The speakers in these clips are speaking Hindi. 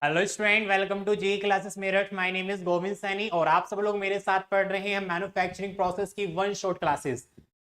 Hello student, welcome to G classes Meerut. My name is Govind Saini और आप सब लोग मेरे साथ पढ़ रहे हैं मैन्युफैक्चरिंग प्रोसेस की वन शॉट क्लासेस।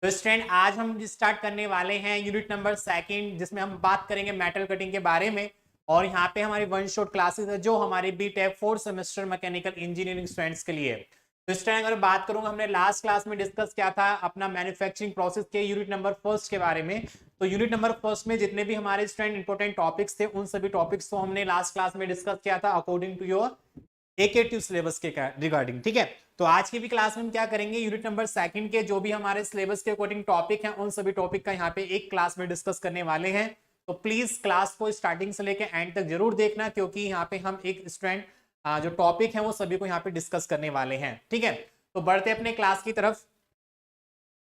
तो स्टूडेंट, आज हम स्टार्ट करने वाले हैं यूनिट नंबर सेकंड, जिसमें हम बात करेंगे मेटल कटिंग के बारे में। और यहाँ पे हमारी वन शॉट क्लासेस है जो हमारी BTech fourth semester mechanical engineering students के लिए। तो इस टाइम अगर बात करूंगा, हमने लास्ट क्लास में डिस्कस किया था अपना मैन्युफैक्चरिंग प्रोसेस के यूनिट नंबर फर्स्ट के बारे में। तो यूनिट नंबर फर्स्ट में जितने भी हमारे स्टूडेंट इंपॉर्टेंट टॉपिक्स थे उन सभी टॉपिक्स को हमने लास्ट क्लास में डिस्कस किया था अकॉर्डिंग टू योर एकेटिव सिलेबस के रिगार्डिंग। ठीक है, तो आज की भी क्लास में हम क्या करेंगे, यूनिट नंबर सेकंड के जो भी हमारे सिलेबस के अकॉर्डिंग टॉपिक हैं उन सभी टॉपिक का यहाँ पे एक क्लास में डिस्कस करने वाले हैं। तो प्लीज क्लास को स्टार्टिंग से लेकर एंड तक जरूर देखना, क्योंकि यहाँ पे हम एक स्टूडेंट जो टॉपिक है वो सभी को यहाँ पे डिस्कस करने वाले हैं। ठीक है, तो बढ़ते अपने क्लास की तरफ।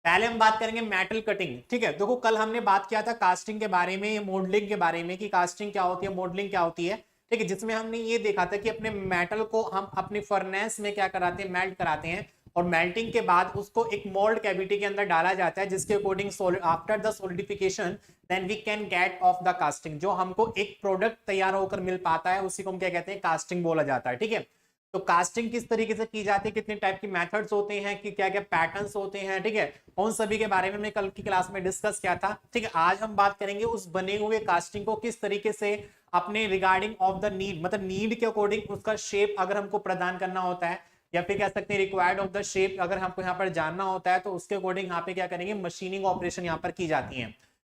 पहले हम बात करेंगे मेटल कटिंग। ठीक है, देखो कल हमने बात किया था कास्टिंग के बारे में, मॉडलिंग के बारे में कि कास्टिंग क्या होती है, मॉडलिंग क्या होती है। ठीक है, जिसमें हमने ये देखा था कि अपने मेटल को हम अपने फर्नेस में क्या कराते हैं, मेल्ट कराते हैं। और मेल्टिंग के बाद उसको एक मोल्ड कैविटी के अंदर डाला जाता है, जिसके according after the solidification then we can get of the casting, जो हमको एक प्रोडक्ट तैयार होकर मिल पाता है उसी को हम क्या कहते हैं, कास्टिंग बोला जाता है। ठीक है, तो कास्टिंग किस तरीके से की जाती है, कितने टाइप की मेथड्स होते हैं, कि क्या क्या पैटर्न्स होते हैं। ठीक है, उन सभी के बारे में हमने कल की क्लास में डिस्कस किया था। ठीक है, आज हम बात करेंगे उस बने हुए कास्टिंग को किस तरीके से अपने रिगार्डिंग ऑफ द नीड, मतलब नीड के अकॉर्डिंग उसका शेप अगर हमको प्रदान करना होता है, या फिर कह सकते हैं रिक्वायर्ड ऑफ द शेप अगर हमको यहाँ पर जानना होता है, तो उसके अकॉर्डिंग यहाँ पे क्या करेंगे, मशीनिंग ऑपरेशन यहाँ पर की जाती है।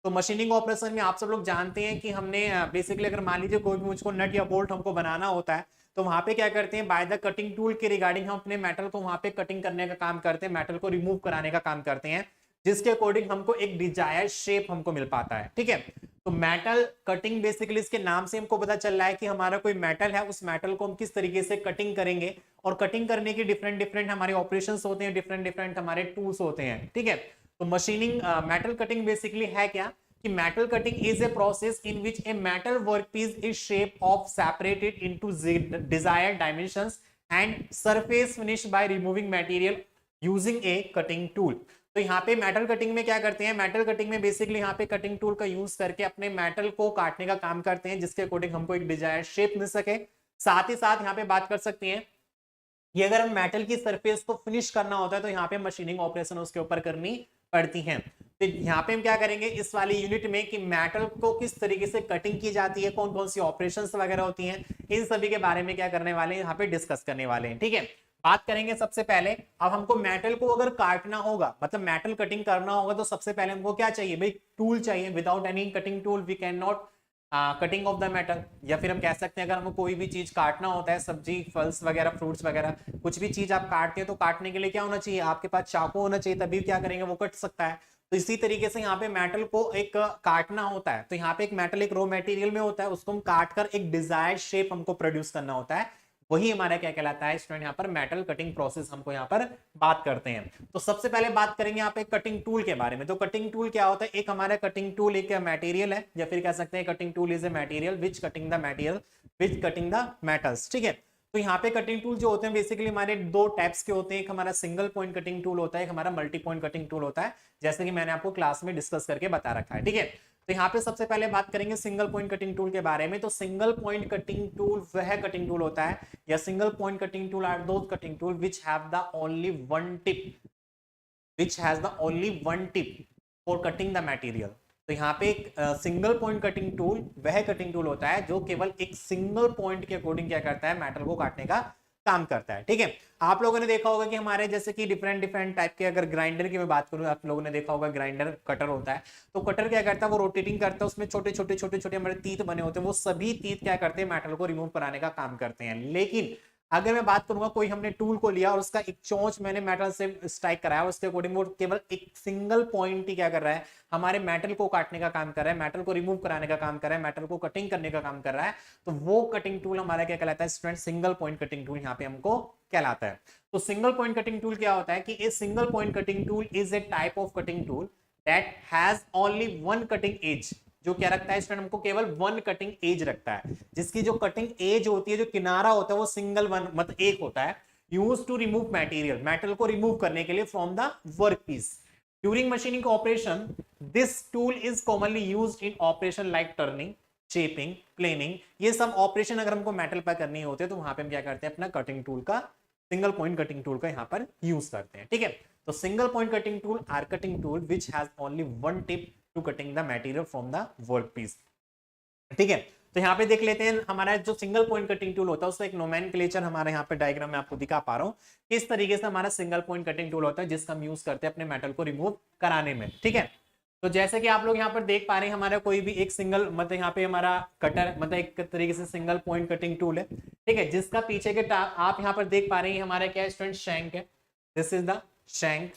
तो मशीनिंग ऑपरेशन में आप सब लोग जानते हैं कि हमने बेसिकली अगर मान लीजिए कोई भी मुझको नट या बोल्ट हमको बनाना होता है, तो वहां पे क्या करते हैं, बाय द कटिंग टूल के रिगार्डिंग हम अपने मेटल को वहां पे कटिंग करने का काम करते हैं, मेटल को रिमूव कराने का काम करते हैं, जिसके अकॉर्डिंग हमको एक डिजायर्ड शेप हमको मिल पाता है। ठीक है, तो मेटल कटिंग बेसिकली इसके नाम से हमको पता चल रहा है कि हमारा कोई मेटल है, उस मेटल को हम किस तरीके से कटिंग करेंगे। और कटिंग करने के डिफरेंट डिफरेंट हमारे ऑपरेशंस होते हैं, डिफरेंट डिफरेंट हमारे टूल्स होते हैं। ठीक है, तो मशीनिंग मेटल कटिंग बेसिकली है क्या, कि metal cutting is a process in which a metal workpiece is shaped of separated into desired dimensions and surface finished by removing material using a cutting tool। तो यहाँ पे मेटल कटिंग में क्या करते हैं, मेटल कटिंग में बेसिकली यहाँ पे कटिंग टूल का यूज करके अपने मेटल को काटने का काम करते हैं, जिसके अकॉर्डिंग हमको एक डिजायर्ड शेप मिल सके। साथ ही साथ यहाँ पे बात कर सकते हैं कि अगर हम मेटल की सरफेस को फिनिश करना होता है तो यहाँ पे मशीनिंग ऑपरेशन उसके ऊपर करनी पड़ती हैं। तो यहाँ पे हम क्या करेंगे इस वाली यूनिट में, कि मेटल को किस तरीके से कटिंग की जाती है, कौन कौन सी ऑपरेशंस वगैरह होती हैं, इन सभी के बारे में क्या करने वाले हैं, यहाँ पे डिस्कस करने वाले हैं। ठीक है, बात करेंगे सबसे पहले। अब हमको मेटल को अगर काटना होगा, मतलब मेटल कटिंग करना होगा, तो सबसे पहले हमको क्या चाहिए भाई, टूल चाहिए। Without any cutting tool we can not cutting of the metal. या फिर हम कह सकते हैं अगर हमको कोई भी चीज काटना होता है, सब्जी फल्स वगैरह फ्रूट्स वगैरह कुछ भी चीज आप काटते हैं, तो काटने के लिए क्या होना चाहिए, आपके पास चाकू होना चाहिए, तभी क्या करेंगे वो कट सकता है। तो इसी तरीके से यहाँ पे मेटल को एक काटना होता है, तो यहाँ पे एक मेटल एक रॉ मटेरियल में होता है, उसको हम काट कर एक डिजायर्ड शेप हमको प्रोड्यूस करना होता है, वही हमारा क्या कहलाता है स्टूडेंट, यहाँ पर मेटल कटिंग प्रोसेस हमको यहाँ पर बात करते हैं। तो सबसे पहले बात करेंगे यहाँ पे कटिंग टूल के बारे में। तो कटिंग टूल क्या होता है, एक हमारा कटिंग टूल एक मटेरियल है, या फिर कह सकते हैं cutting tool is a material which cutting the material which cutting the metals. ठीक है, तो यहाँ पे कटिंग टूल जो होते हैं बेसिकली हमारे दो टाइप्स के होते हैं, एक हमारा सिंगल पॉइंट कटिंग टूल होता है, एक हमारा मल्टी पॉइंट कटिंग टूल होता है, जैसे कि मैंने आपको क्लास में डिस्कस करके बता रखा है। ठीक है, तो यहाँ पे सबसे पहले बात करेंगे सिंगल पॉइंट कटिंग टूल के बारे में। तो सिंगल पॉइंट कटिंग टूल वह कटिंग टूल होता है, या single point cutting tool are those cutting tool which have the only one tip, which has the only one tip for cutting the material. तो यहाँ पे एक सिंगल पॉइंट कटिंग टूल वह कटिंग टूल होता है जो केवल एक सिंगल पॉइंट के अकॉर्डिंग क्या करता है, मेटल को काटने का काम करता है। ठीक है, आप लोगों ने देखा होगा कि हमारे जैसे कि डिफरेंट डिफरेंट टाइप के, अगर ग्राइंडर की मैं बात करूं, आप लोगों ने देखा होगा ग्राइंडर कटर होता है। तो कटर क्या करता है, वो रोटेटिंग करता है, उसमें छोटे छोटे छोटे छोटे हमारे तीत बने होते हैं, वो सभी तीत क्या करते हैं, मेटल को रिमूव कराने का काम करते हैं। लेकिन अगर मैं बात करूंगा कोई हमने टूल को लिया और उसका एक चोंच मैंने मेटल से स्ट्राइक कराया, उसके अकॉर्डिंग वो केवल एक सिंगल पॉइंट ही क्या कर रहा है, हमारे मेटल को काटने का काम कर रहा है, मेटल को रिमूव कराने का काम कर रहा है, मेटल को कटिंग करने का काम कर रहा है, तो वो कटिंग टूल हमारा क्या कहलाता है student, single point cutting tool यहाँ पे हमको कहलाता है। तो सिंगल पॉइंट कटिंग टूल क्या होता है, कि a single point cutting tool is a type of cutting tool that has only one cutting edge, जो क्या रखता है स्टूडेंट, हमको केवल वन कटिंग एज रखता है, जिसकी जो कटिंग एज होती है, जो किनारा होता है, वो सिंगल वन मतलब एक होता है, use to remove material, metal को रिमूव करने के लिए from the work piece during machining operation. This tool is commonly used in operation like turning, shaping, planing, ये सब ऑपरेशन अगर हमको मेटल पर करनी होते हैं तो वहां पे हम क्या करते हैं, अपना कटिंग टूल का, सिंगल पॉइंट कटिंग टूल का यहाँ पर यूज करते हैं। ठीक है, तो single point cutting tool are cutting tool which has only one tip to cutting the material from the work piece. ठीक है, तो यहाँ पे देख लेते हैं हमारा जो सिंगल पॉइंट कटिंग टूल होता है उसका एक नोमेनक्लेचर हमारे यहाँ पे डायग्राम में आपको दिखा पा रहा हूँ किस तरीके से हमारा सिंगल पॉइंट कटिंग टूल होता है जिसका हम यूज करते हैं अपने मेटल को रिमूव कराने में। ठीक है, तो जैसे कि आप लोग यहाँ पर देख पा रहे हैं हमारा कोई भी एक सिंगल मतलब यहाँ पे हमारा कटर मतलब एक तरीके से सिंगल पॉइंट कटिंग टूल है। ठीक है, जिसका पीछे के आप यहाँ पर देख पा रहे हैं हमारा क्या स्टूडेंट, शैंक है। दिस इज द शैंक,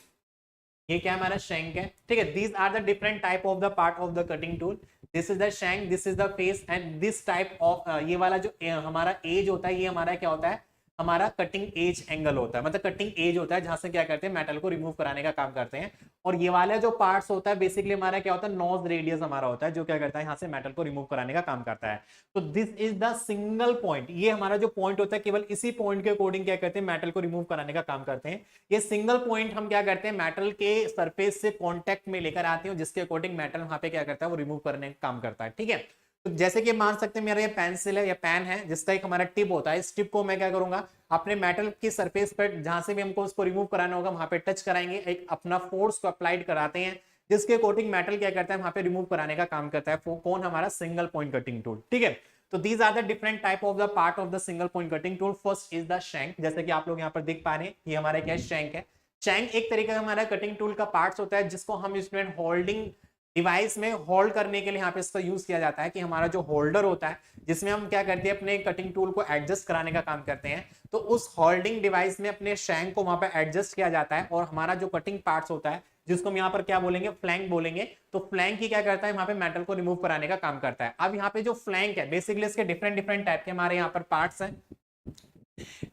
ये क्या हमारा शैंक है। ठीक है, these are the different type of the part of the cutting tool. This is the shank, this is the face and this type of ये वाला जो हमारा एज होता है ये हमारा क्या होता है, हमारा कटिंग एज एंगल होता है, मतलब कटिंग एज होता है जहां से क्या करते हैं मेटल को रिमूव कराने का काम करते हैं। और ये वाला जो पार्ट्स होता है बेसिकली हमारा क्या होता है, नोज रेडियस हमारा होता है जो क्या करता है यहाँ से मेटल को रिमूव कराने का काम करता है। तो this is the single point, ये हमारा जो पॉइंट होता है केवल इसी पॉइंट के अकॉर्डिंग क्या करते हैं मेटल को रिमूव कराने का काम करते हैं। ये सिंगल पॉइंट हम क्या करते हैं मेटल के सरफेस से कॉन्टेक्ट में लेकर आते हैं जिसके अकॉर्डिंग मेटल वहां पे क्या करता है वो रिमूव करने का काम करता है। ठीक है, तो जैसे कि मान सकते हैं मेरा ये पेंसिल है या पेन है जिसका एक हमारा टिप होता है, इस टिप को मैं क्या करूंगा अपने मेटल की सरफेस पर जहां से भी हमको उसको रिमूव कराना होगा वहां पे टच कराएंगे, एक अपना फोर्स को अप्लाइड कराते हैं जिसके अकॉर्डिंग मेटल क्या करता है वहां पे रिमूव कराने का काम करता है कौन, हमारा सिंगल पॉइंट कटिंग टूल। ठीक है, तो these are the different type of the part of the single point cutting tool. First is the shank, जैसे कि आप लोग यहाँ पर देख पा रहे हैं ये हमारा क्या शैंक है। शैंक एक तरीके का हमारा कटिंग टूल का पार्ट्स होता है जिसको हम स्टूडेंट होल्डिंग डिवाइस में होल्ड करने के लिए यहाँ पे इसका यूज किया जाता है कि हमारा जो होल्डर होता है जिसमें हम क्या करते हैं अपने कटिंग टूल को एडजस्ट कराने का काम करते हैं, तो उस होल्डिंग डिवाइस में अपने शैंक को वहां पे एडजस्ट किया जाता है और हमारा जो कटिंग पार्ट्स होता है जिसको हम यहाँ पर क्या बोलेंगे, फ्लैंक बोलेंगे, तो फ्लैंक ही क्या करता है वहां पे मेटल को रिमूव कराने का काम करता है। अब यहाँ पे जो फ्लैंक है बेसिकली इसके डिफरेंट डिफरेंट टाइप के हमारे यहाँ पर पार्ट्स हैं,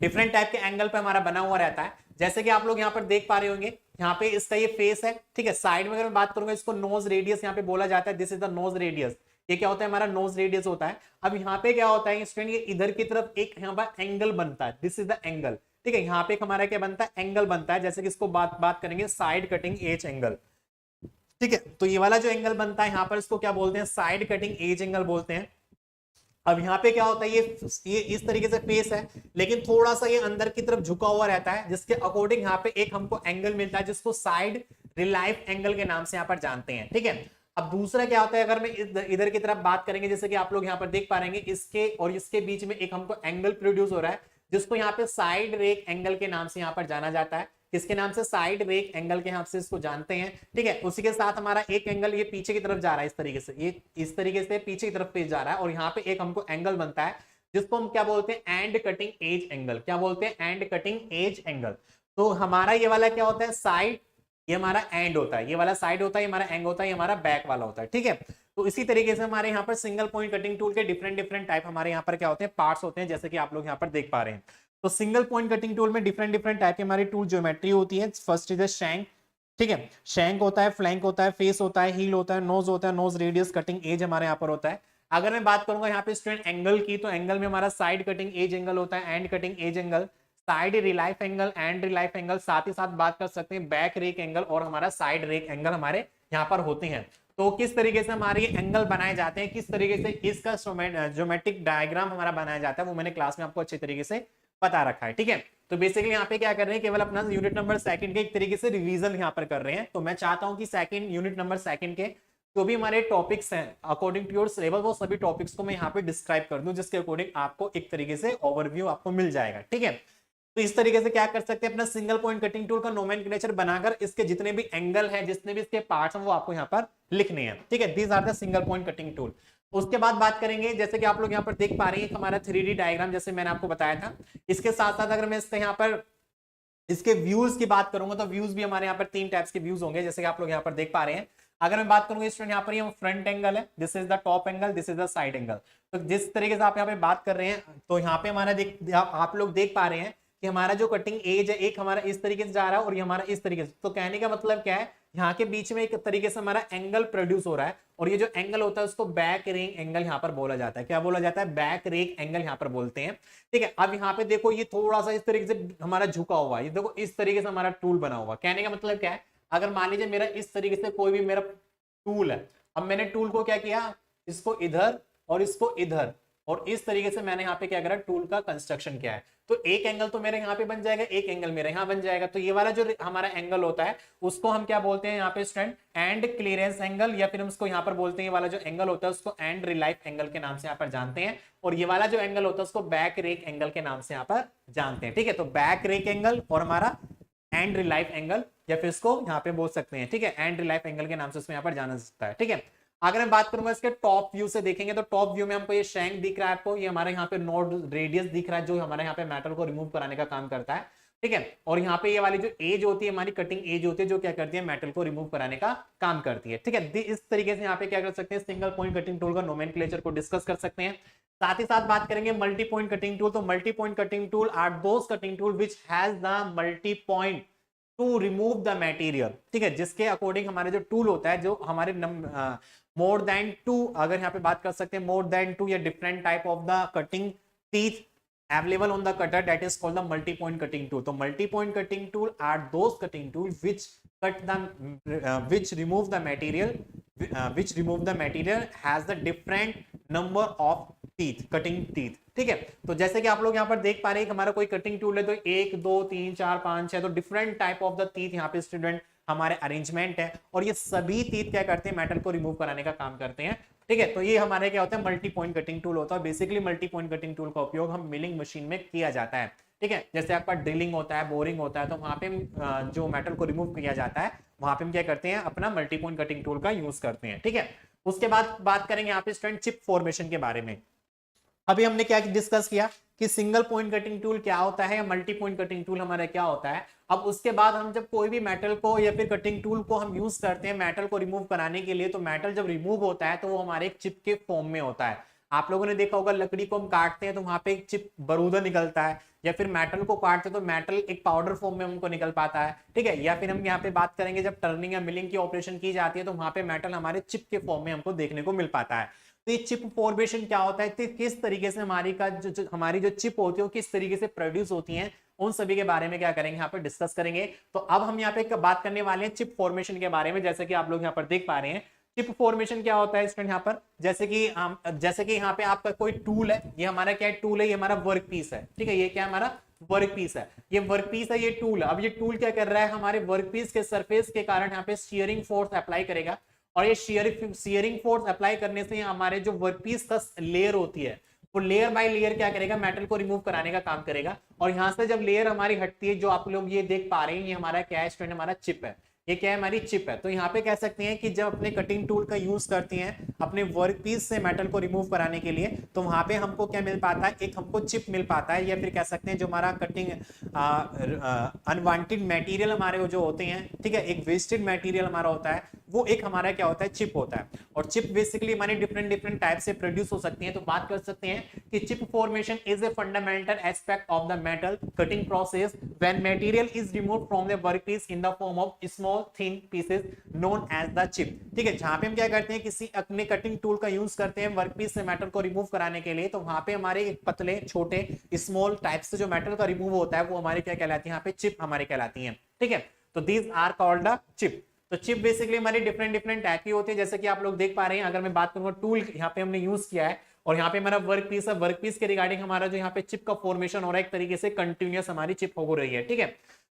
डिफरेंट टाइप के एंगल पे हमारा बना हुआ रहता है। जैसे कि आप लोग यहाँ पर देख पा रहे होंगे यहाँ पे इसका ये फेस है। ठीक है, साइड में अगर मैं बात करूंगा इसको नोज रेडियस यहाँ पे बोला जाता है, this is the nose radius, ये क्या होता है हमारा नोज रेडियस होता है। अब यहाँ पे क्या होता है स्टूडेंट, ये इधर की तरफ एक यहाँ पर एंगल बनता है, दिस इज द एंगल। ठीक है, यहाँ पे हमारा क्या बनता है, एंगल बनता है, जैसे कि इसको बात करेंगे साइड कटिंग एज एंगल। ठीक है, तो ये वाला जो एंगल बनता है यहाँ पर इसको क्या बोलते हैं, साइड कटिंग एज एंगल बोलते हैं। अब यहाँ पे क्या होता है, ये इस तरीके से फेस है लेकिन थोड़ा सा ये अंदर की तरफ झुका हुआ रहता है जिसके अकॉर्डिंग यहाँ पे एक हमको एंगल मिलता है जिसको साइड रिलाइफ एंगल के नाम से यहाँ पर जानते हैं। ठीक है, अब दूसरा क्या होता है, अगर मैं इधर की तरफ बात करेंगे जैसे कि आप लोग यहाँ पर देख पा रहे इसके और इसके बीच में एक हमको एंगल प्रोड्यूस हो रहा है जिसको यहाँ पे साइड रेक एंगल के नाम से यहाँ पर जाना जाता है। किसके नाम से, साइड रेक एंगल के नाम से इसको जानते हैं। ठीक है, उसी के साथ हमारा एक एंगल ये पीछे की तरफ जा रहा है इस तरीके से, ये इस तरीके से पीछे की तरफ पेज जा रहा है और यहाँ पे एक हमको एंगल बनता है जिसको हम क्या बोलते हैं, एंड कटिंग एज एंगल। क्या बोलते हैं, एंड कटिंग एज एंगल। तो हमारा ये वाला क्या होता है, साइड, ये हमारा एंड होता है, ये वाला साइड होता है, ये हमारा एंग होता है, ये हमारा बैक वाला होता है। ठीक है, तो इसी तरीके से हमारे यहाँ पर सिंगल पॉइंट कटिंग टूल के डिफरेंट डिफरेंट टाइप हमारे यहाँ पर क्या होते हैं, पार्ट्स होते हैं, जैसे कि आप लोग यहाँ पर देख पा रहे हैं। तो सिंगल पॉइंट कटिंग टूल में डिफरेंट डिफरेंट टाइप की हमारी टूल ज्योमेट्री होती है। First is shank. ठीक है, शैंक होता है, फ्लैंक होता है, फेस होता है, हील होता है, नोज होता है, नोज रेडियस, कटिंग एज हमारे यहाँ पर होता है। अगर मैं बात करूंगा यहाँ पे स्टूडेंट एंगल की, तो एंगल में हमारा साइड कटिंग एज एंगल होता है, and cutting edge angle, side relief angle, and relief angle, साथ ही साथ बात कर सकते हैं बैक रेक एंगल और हमारा साइड रेक एंगल हमारे यहाँ पर होते हैं। तो किस तरीके से हमारे एंगल बनाए जाते हैं, किस तरीके से इसका ज्योमेट्रिक डायग्राम हमारा बनाया जाता है वो मैंने क्लास में आपको अच्छे तरीके से बता रखा है। ठीक है, तो बेसिकली यहाँ पे क्या कर रहे हैं, केवल अपना यूनिट नंबर सेकंड के एक तरीके से रिवीजन यहाँ पर कर रहे हैं। तो मैं चाहता हूँ कि सेकंड यूनिट नंबर सेकंड के जो भी हमारे टॉपिक्स हैं अकॉर्डिंग टू योर सिलेबस वो सभी टॉपिक्स को मैं यहाँ पे डिस्क्राइब कर दूं जिसके अकॉर्डिंग आपको एक तरीके से ओवरव्यू आपको मिल जाएगा। ठीक है, तो इस तरीके से क्या कर सकते हैं, अपना सिंगल पॉइंट कटिंग टूल का नोमेनक्लेचर बनाकर इसके जितने भी एंगल है, जितने भी इसके पार्ट्स हैं वो आपको यहाँ पर लिखने हैं। ठीक है, these are the single point cutting tool. उसके बाद बात करेंगे, जैसे कि आप लोग यहाँ पर देख पा रहे हैं हमारा 3D डायग्राम जैसे मैंने आपको बताया था। इसके साथ साथ अगर मैं इसके यहाँ पर इसके व्यूज की बात करूंगा तो व्यूज भी हमारे यहाँ पर 3 टाइप्स के व्यूज होंगे, जैसे कि आप लोग यहाँ पर देख पा रहे हैं। अगर मैं बात करूंगा स्टूडेंट यहाँ पर ये फ्रंट एंगल है, this is the top angle, this is the side angle. तो जिस तरीके से आप यहाँ पे बात कर रहे हैं तो यहाँ पे हमारा आप लोग देख पा रहे हैं कि हमारा जो कटिंग एज है एक हमारा इस तरीके से जा रहा है और ये हमारा इस तरीके से। तो कहने का मतलब क्या है, यहाँ के बीच में एक तरीके से हमारा एंगल प्रोड्यूस हो रहा है और ये जो एंगल होता है उसको बैक रेक एंगल यहाँ पर बोला जाता है। क्या बोला जाता है, बैक रेक एंगल यहाँ पर बोलते हैं। ठीक है, अब यहाँ पे देखो ये थोड़ा सा इस तरीके से हमारा झुका हुआ है, ये देखो इस तरीके से हमारा टूल बना हुआ। कहने का मतलब क्या है, अगर मान लीजिए मेरा इस तरीके से कोई भी मेरा टूल है, अब मैंने टूल को क्या किया, इसको इधर और इसको इधर, और इस तरीके से मैंने यहाँ पे क्या करा, टूल का कंस्ट्रक्शन किया है। तो एक एंगल तो मेरे यहाँ पे बन जाएगा, एक एंगल मेरे यहाँ बन जाएगा। तो ये वाला जो हमारा एंगल होता है उसको हम क्या बोलते हैं यहाँ पे स्टूडेंट, एंड क्लियरेंस एंगल, या फिर हम उसको यहाँ पर बोलते हैं, ये वाला जो एंगल होता है उसको एंड रिलाइफ एंगल के नाम से यहाँ पर जानते हैं। और ये वाला जो एंगल होता है उसको बैक रेक एंगल के नाम से यहाँ पर जानते हैं। ठीक है, तो बैक रेक एंगल और हमारा एंड रिलाइफ एंगल, या फिर इसको यहाँ पे बोल सकते हैं, ठीक है, एंड रिलाइफ एंगल के नाम से उसमें यहाँ पर जाना सकता है। ठीक है, अगर मैं बात करूंगा इसके टॉप व्यू से देखेंगे तो टॉप व्यू में हमको ये शैंक दिख रहा है आपको, ये हमारे यहाँ पे नोड रेडियस दिख रहा है जो हमारे यहाँ पे मेटल को रिमूव कराने का काम करता है। ठीक है, और यहाँ पे ये वाली जो एज होती है हमारी कटिंग एज होती है जो क्या करती है, मेटल को रिमूव कराने का काम करती है। ठीक है, इस तरीके से यहाँ पे क्या कर सकते हैं, सिंगल पॉइंट कटिंग टूल का नोमेनक्लेचर को डिस्कस कर सकते हैं। साथ ही साथ बात करेंगे मल्टी पॉइंट कटिंग टूल। तो multi point cutting tool are those cutting tool which has the multi point to remove the material. ठीक है, जिसके अकॉर्डिंग हमारे जो टूल होता है, जो हमारे मोर देन 2, अगर यहाँ पे बात कर सकते हैं मोर देन 2 या different type of the cutting teeth available on the cutter, that is called the multi point cutting tool. तो multi point cutting tool are those cutting tool which cut the which remove the material has the different number of teeth, cutting teeth. ठीक है, तो जैसे कि आप लोग यहाँ पर देख पा रहे हैं हमारा कोई कटिंग टूल है तो 1 2 3 4 5 6, तो different type of the teeth यहाँ पे स्टूडेंट हमारे अरेंजमेंट है, और ये सभी टीथ क्या करते हैं, मेटल को रिमूव कराने का काम करते हैं। ठीक है, तो ये हमारे क्या होता है, मल्टी पॉइंट कटिंग टूल होता है। Basically multi point cutting tool का उपयोग हम मिलिंग मशीन में किया जाता है। ठीक है, जैसे आपका ड्रिलिंग होता है, बोरिंग होता है, तो वहां पे जो मेटल को रिमूव किया जाता है वहां पे हम क्या करते हैं, अपना मल्टी पॉइंट कटिंग टूल का यूज करते हैं। ठीक है, उसके बाद बात करेंगे यहाँ पे स्टूडेंट चिप फॉर्मेशन के बारे में। अभी हमने क्या डिस्कस किया कि सिंगल पॉइंट कटिंग टूल क्या होता है या मल्टी पॉइंट कटिंग टूल हमारा क्या होता है। अब उसके बाद हम जब कोई भी मेटल को या फिर कटिंग टूल को हम यूज करते हैं मेटल को रिमूव कराने के लिए, तो मेटल जब रिमूव होता है तो वो हमारे एक चिप के फॉर्म में होता है। आप लोगों ने देखा होगा लकड़ी को हम काटते हैं तो वहां पे एक चिप बरूदा निकलता है, या फिर मेटल को काटते हैं तो मेटल एक पाउडर फॉर्म में हमको निकल पाता है। ठीक है, या फिर हम यहाँ पे बात करेंगे जब टर्निंग या मिलिंग की ऑपरेशन की जाती है तो वहां पे मेटल हमारे चिप के फॉर्म में हमको देखने को मिल पाता है। तो ये चिप फॉर्मेशन क्या होता है, तो किस तरीके से हमारी जो चिप होती है वो किस तरीके से प्रोड्यूस होती है, उन सभी के बारे में क्या करेंगे यहाँ पे डिस्कस करेंगे। तो अब हम यहाँ पे बात करने वाले हैं चिप फॉर्मेशन के बारे में। जैसे कि आप लोग यहाँ पर देख पा रहे हैं चिप फॉर्मेशन क्या होता है स्टूडेंट यहाँ पर, जैसे कि यहाँ पे आपका कोई टूल है, ये हमारा क्या टूल है, ये हमारा वर्क पीस है। ठीक है, ये क्या हमारा वर्क पीस है, ये वर्क पीस है, ये टूल है। अब ये टूल क्या कर रहा है, हमारे वर्क पीस के सरफेस के कारण यहाँ पे शियरिंग फोर्स अप्लाई करेगा, और ये शियरिंग फोर्स अप्लाई करने से हमारे जो वर्कपीस का लेयर होती है वो लेयर बाय लेयर क्या करेगा, मेटल को रिमूव कराने का काम करेगा। और यहां से जब लेयर हमारी हटती है, जो आप लोग ये देख पा रहे हैं, ये हमारा क्या है स्टूडेंट, हमारा चिप है। ये क्या है, हमारी चिप है। तो यहाँ पे कह सकते हैं कि जब अपने कटिंग टूल का यूज करते हैं अपने वर्क पीस से मेटल को रिमूव कराने के लिए, तो वहां पे हमको क्या मिल पाता है, एक हमको चिप मिल पाता है, या फिर कह सकते हैं जो हमारा कटिंग अनवांटेड मटेरियल हमारे जो होते हैं, ठीक है, एक वेस्टेड मटेरियल हमारा होता है, वो एक हमारा क्या होता है, चिप होता है। और चिप बेसिकली हमारी डिफरेंट टाइप से प्रोड्यूस हो सकती है। तो बात कर सकते हैं कि chip formation is a fundamental aspect of the metal cutting process when material is removed from the workpiece in the form of small thin pieces known as the chip. ठीक है, जहां पे हम क्या करते हैं, किसी अपने कटिंग टूल का यूज करते हैं वर्कपीस से मेटल को रिमूव कराने के लिए, तो वहां पे हमारे एक पतले छोटे स्मॉल टाइप से जो मेटल का रिमूव होता है वो हमारे क्या कहलाती है, यहाँ पे चिप हमारे कहलाती है। ठीक है, तो these are called the chip. तो चिप बेसिकली हमारी डिफरेंट टाइप की होती है। जैसे कि आप लोग देख पा रहे हैं, अगर मैं बात करूंगा टूल यहाँ पे हमने यूज किया है, और यहाँ पे हमारा वर्क पीस है, वर्क पीस के रिगार्डिंग हमारा जो यहाँ पे चिप का फॉर्मेशन हो रहा है, एक तरीके से कंटिन्यूअस हमारी चिप हो रही है। ठीक है,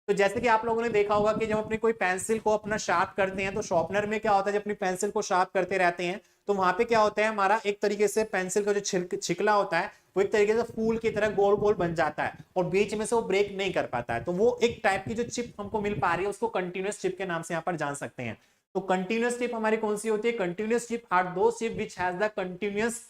तो जैसे कि आप लोगों ने देखा होगा कि जब अपनी कोई पेंसिल को अपना शार्प करते हैं, तो शॉर्पनर में क्या होता है, जब अपनी पेंसिल को शार्प करते रहते हैं तो वहां पे क्या होता है, हमारा एक तरीके से पेंसिल का जो छिकला होता है वो एक तरीके से फूल की तरह गोल गोल बन जाता है, और बीच में से वो ब्रेक नहीं कर पाता है। तो वो एक टाइप की जो चिप हमको मिल पा रही है उसको कंटिन्यूअस चिप के नाम से यहाँ पर जान सकते हैं। तो कंटिन्यूअस चिप हमारी कौन सी होती है, कंटिन्यूअस चिप आर दो chip which has the continuous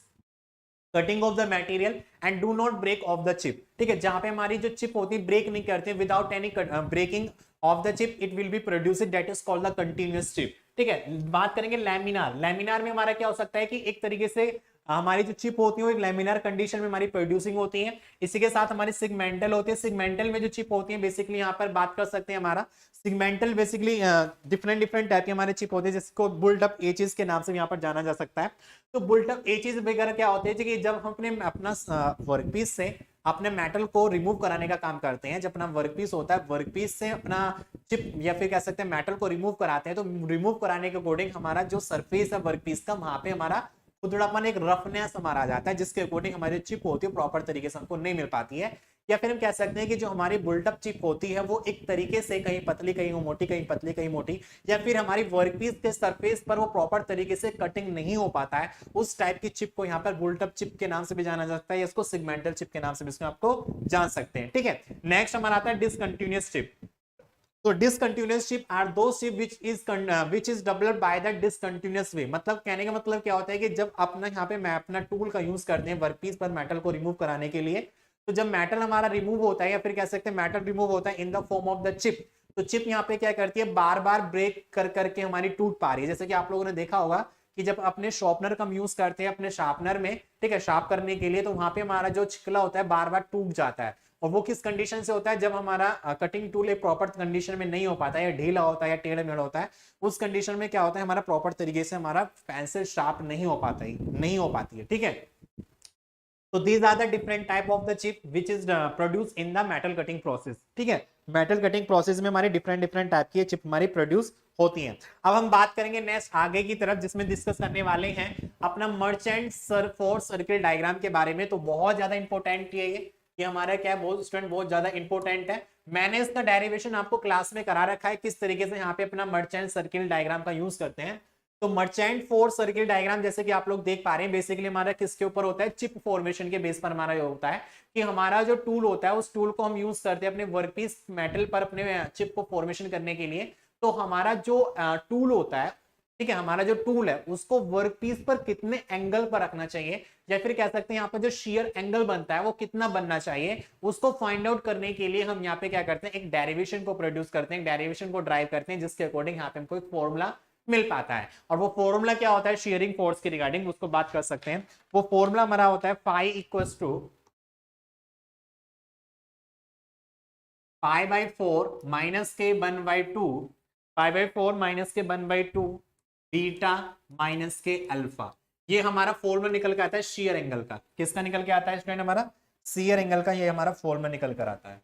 cutting of the material and do not break off the chip. ठीक है, जहां पे हमारी जो चिप होती है ब्रेक नहीं करते, without any breaking of the chip it will be produced, that is called the continuous chip. ठीक है, बात करेंगे लैमिनार। लैमिनार में हमारा क्या हो सकता है कि एक तरीके से हमारी जो चिप होती है वो एक लैमिनार कंडीशन में हमारी प्रोड्यूसिंग होती है। इसी के साथ हमारी सिगमेंटल होती है। सिगमेंटल में जो चिप होती है बेसिकली यहाँ पर बात कर सकते हैं, हमारा सिगमेंटल बेसिकली डिफरेंट टाइप के हमारे चिप होते हैं, जिसको बुल्ट अप एजेस के नाम से यहाँ पर जाना जा सकता है। तो बुल्ट अप एजेस वगैरह क्या होते हैं कि जब हम अपने अपना वर्कपीस से अपने मेटल को रिमूव कराने का काम करते हैं, जब अपना वर्कपीस होता है वर्कपीस से अपना चिप या फिर कह सकते हैं मेटल को रिमूव कराते हैं, तो रिमूव कराने के अकॉर्डिंग हमारा जो सरफेस है वर्कपीस का वहां पे हमारा खुदड़ापन, एक रफनेस हमारा आ जाता है, जिसके अकॉर्डिंग हमारी चिप होती है प्रॉपर तरीके से हमको नहीं मिल पाती है। या फिर हम कह सकते हैं कि जो हमारी बुल्टअप चिप होती है वो एक तरीके से कहीं पतली कहीं मोटी, कहीं पतली कहीं मोटी, या फिर हमारी वर्कपीस के सरफेस पर वो प्रॉपर तरीके से कटिंग नहीं हो पाता है, उस टाइप की चिप को यहाँ पर बुल्टअप चिप के नाम से भी जाना जाता है, या इसको सेगमेंटल चिप के नाम से भी इसमें आपको जान सकते हैं। ठीक है, नेक्स्ट हमारा आता है डिसकंटिन्यूअस चिप। तो डिसकंटिन्यूअस चिप आर दो chip which is developed by the discontinuous way। मतलब कहने का मतलब क्या होता है कि जब अपना यहाँ पे मैं अपना टूल का यूज करते हैं वर्कपीस पर मेटल को रिमूव कराने के लिए, तो जब मेटल हमारा रिमूव होता है या फिर कह सकते हैं मेटल रिमूव होता है इन the form of the chip, तो चिप यहाँ पे क्या करती है, बार बार ब्रेक कर करके हमारी टूट पा रही है। जैसे कि आप लोगों ने देखा होगा कि जब अपने शॉर्पनर का हम यूज करते हैं अपने शार्पनर में, ठीक है, शार्प करने के लिए, तो वहां पे हमारा जो छिकला होता है बार बार टूट जाता है। और वो किस कंडीशन से होता है, जब हमारा कटिंग टूल एक प्रॉपर कंडीशन में नहीं हो पाता है, या ढीला होता है या टेढ़ा मेढ़ा होता है, उस कंडीशन में क्या होता है, हमारा प्रॉपर तरीके से हमारा पेंसिल शार्प नहीं हो पाता है, नहीं हो पाती है। ठीक है, तो these are the different type of the chip which is produced in the metal cutting process। ठीक है, मेटल कटिंग प्रोसेस में हमारी डिफरेंट डिफरेंट टाइप की चिप हमारी प्रोड्यूस होती हैं। अब हम बात करेंगे नेक्स्ट आगे की तरफ, जिसमें डिस्कस करने वाले हैं अपना मर्चेंट फोर्स सर्किल डायग्राम के बारे में। तो बहुत ज्यादा इंपॉर्टेंट ये हमारा क्या है, बहुत स्टूडेंट बहुत ज्यादा इंपॉर्टेंट है। मैंने इसका डेरिवेशन आपको क्लास में करा रखा है, किस तरीके से यहाँ पे अपना मर्चेंट सर्किल डायग्राम का यूज करते हैं। तो मर्चेंट फोर्स सर्किल डायग्राम जैसे कि आप लोग देख पा रहे हैं, बेसिकली हमारा किसके ऊपर होता है, चिप फॉर्मेशन के बेस पर हमारा ये होता है कि हमारा जो टूल होता है उस टूल को हम यूज करते हैं अपने वर्कपीस मेटल पर अपने चिप को फॉर्मेशन करने के लिए। तो हमारा जो टूल होता है, ठीक है, हमारा जो टूल है उसको वर्कपीस पर कितने एंगल पर रखना चाहिए, या फिर कह सकते हैं यहाँ पर जो शेयर एंगल बनता है वो कितना बनना चाहिए, उसको फाइंड आउट करने के लिए हम यहाँ पे क्या करते हैं, एक डेरिवेशन को प्रोड्यूस करते हैं, डेरिवेशन को ड्राइव करते हैं, जिसके अकॉर्डिंग यहाँ पे हमको एक फॉर्मूला मिल पाता है। और वो फॉर्मूला क्या होता है, शेयरिंग फोर्स के रिगार्डिंग उसको बात कर सकते हैं। वो फॉर्मूला हमारा होता है phi equals to pi by 4 minus के 1/2, पाई बाई 4 माइनस के 1/2 बीटा माइनस के अल्फा। ये हमारा फॉर्मूला निकल के आता है शेयर एंगल का। किसका निकल के आता है स्टूडेंट, हमारा शेयर एंगल का ये हमारा फॉर्मूला निकल कर आता है।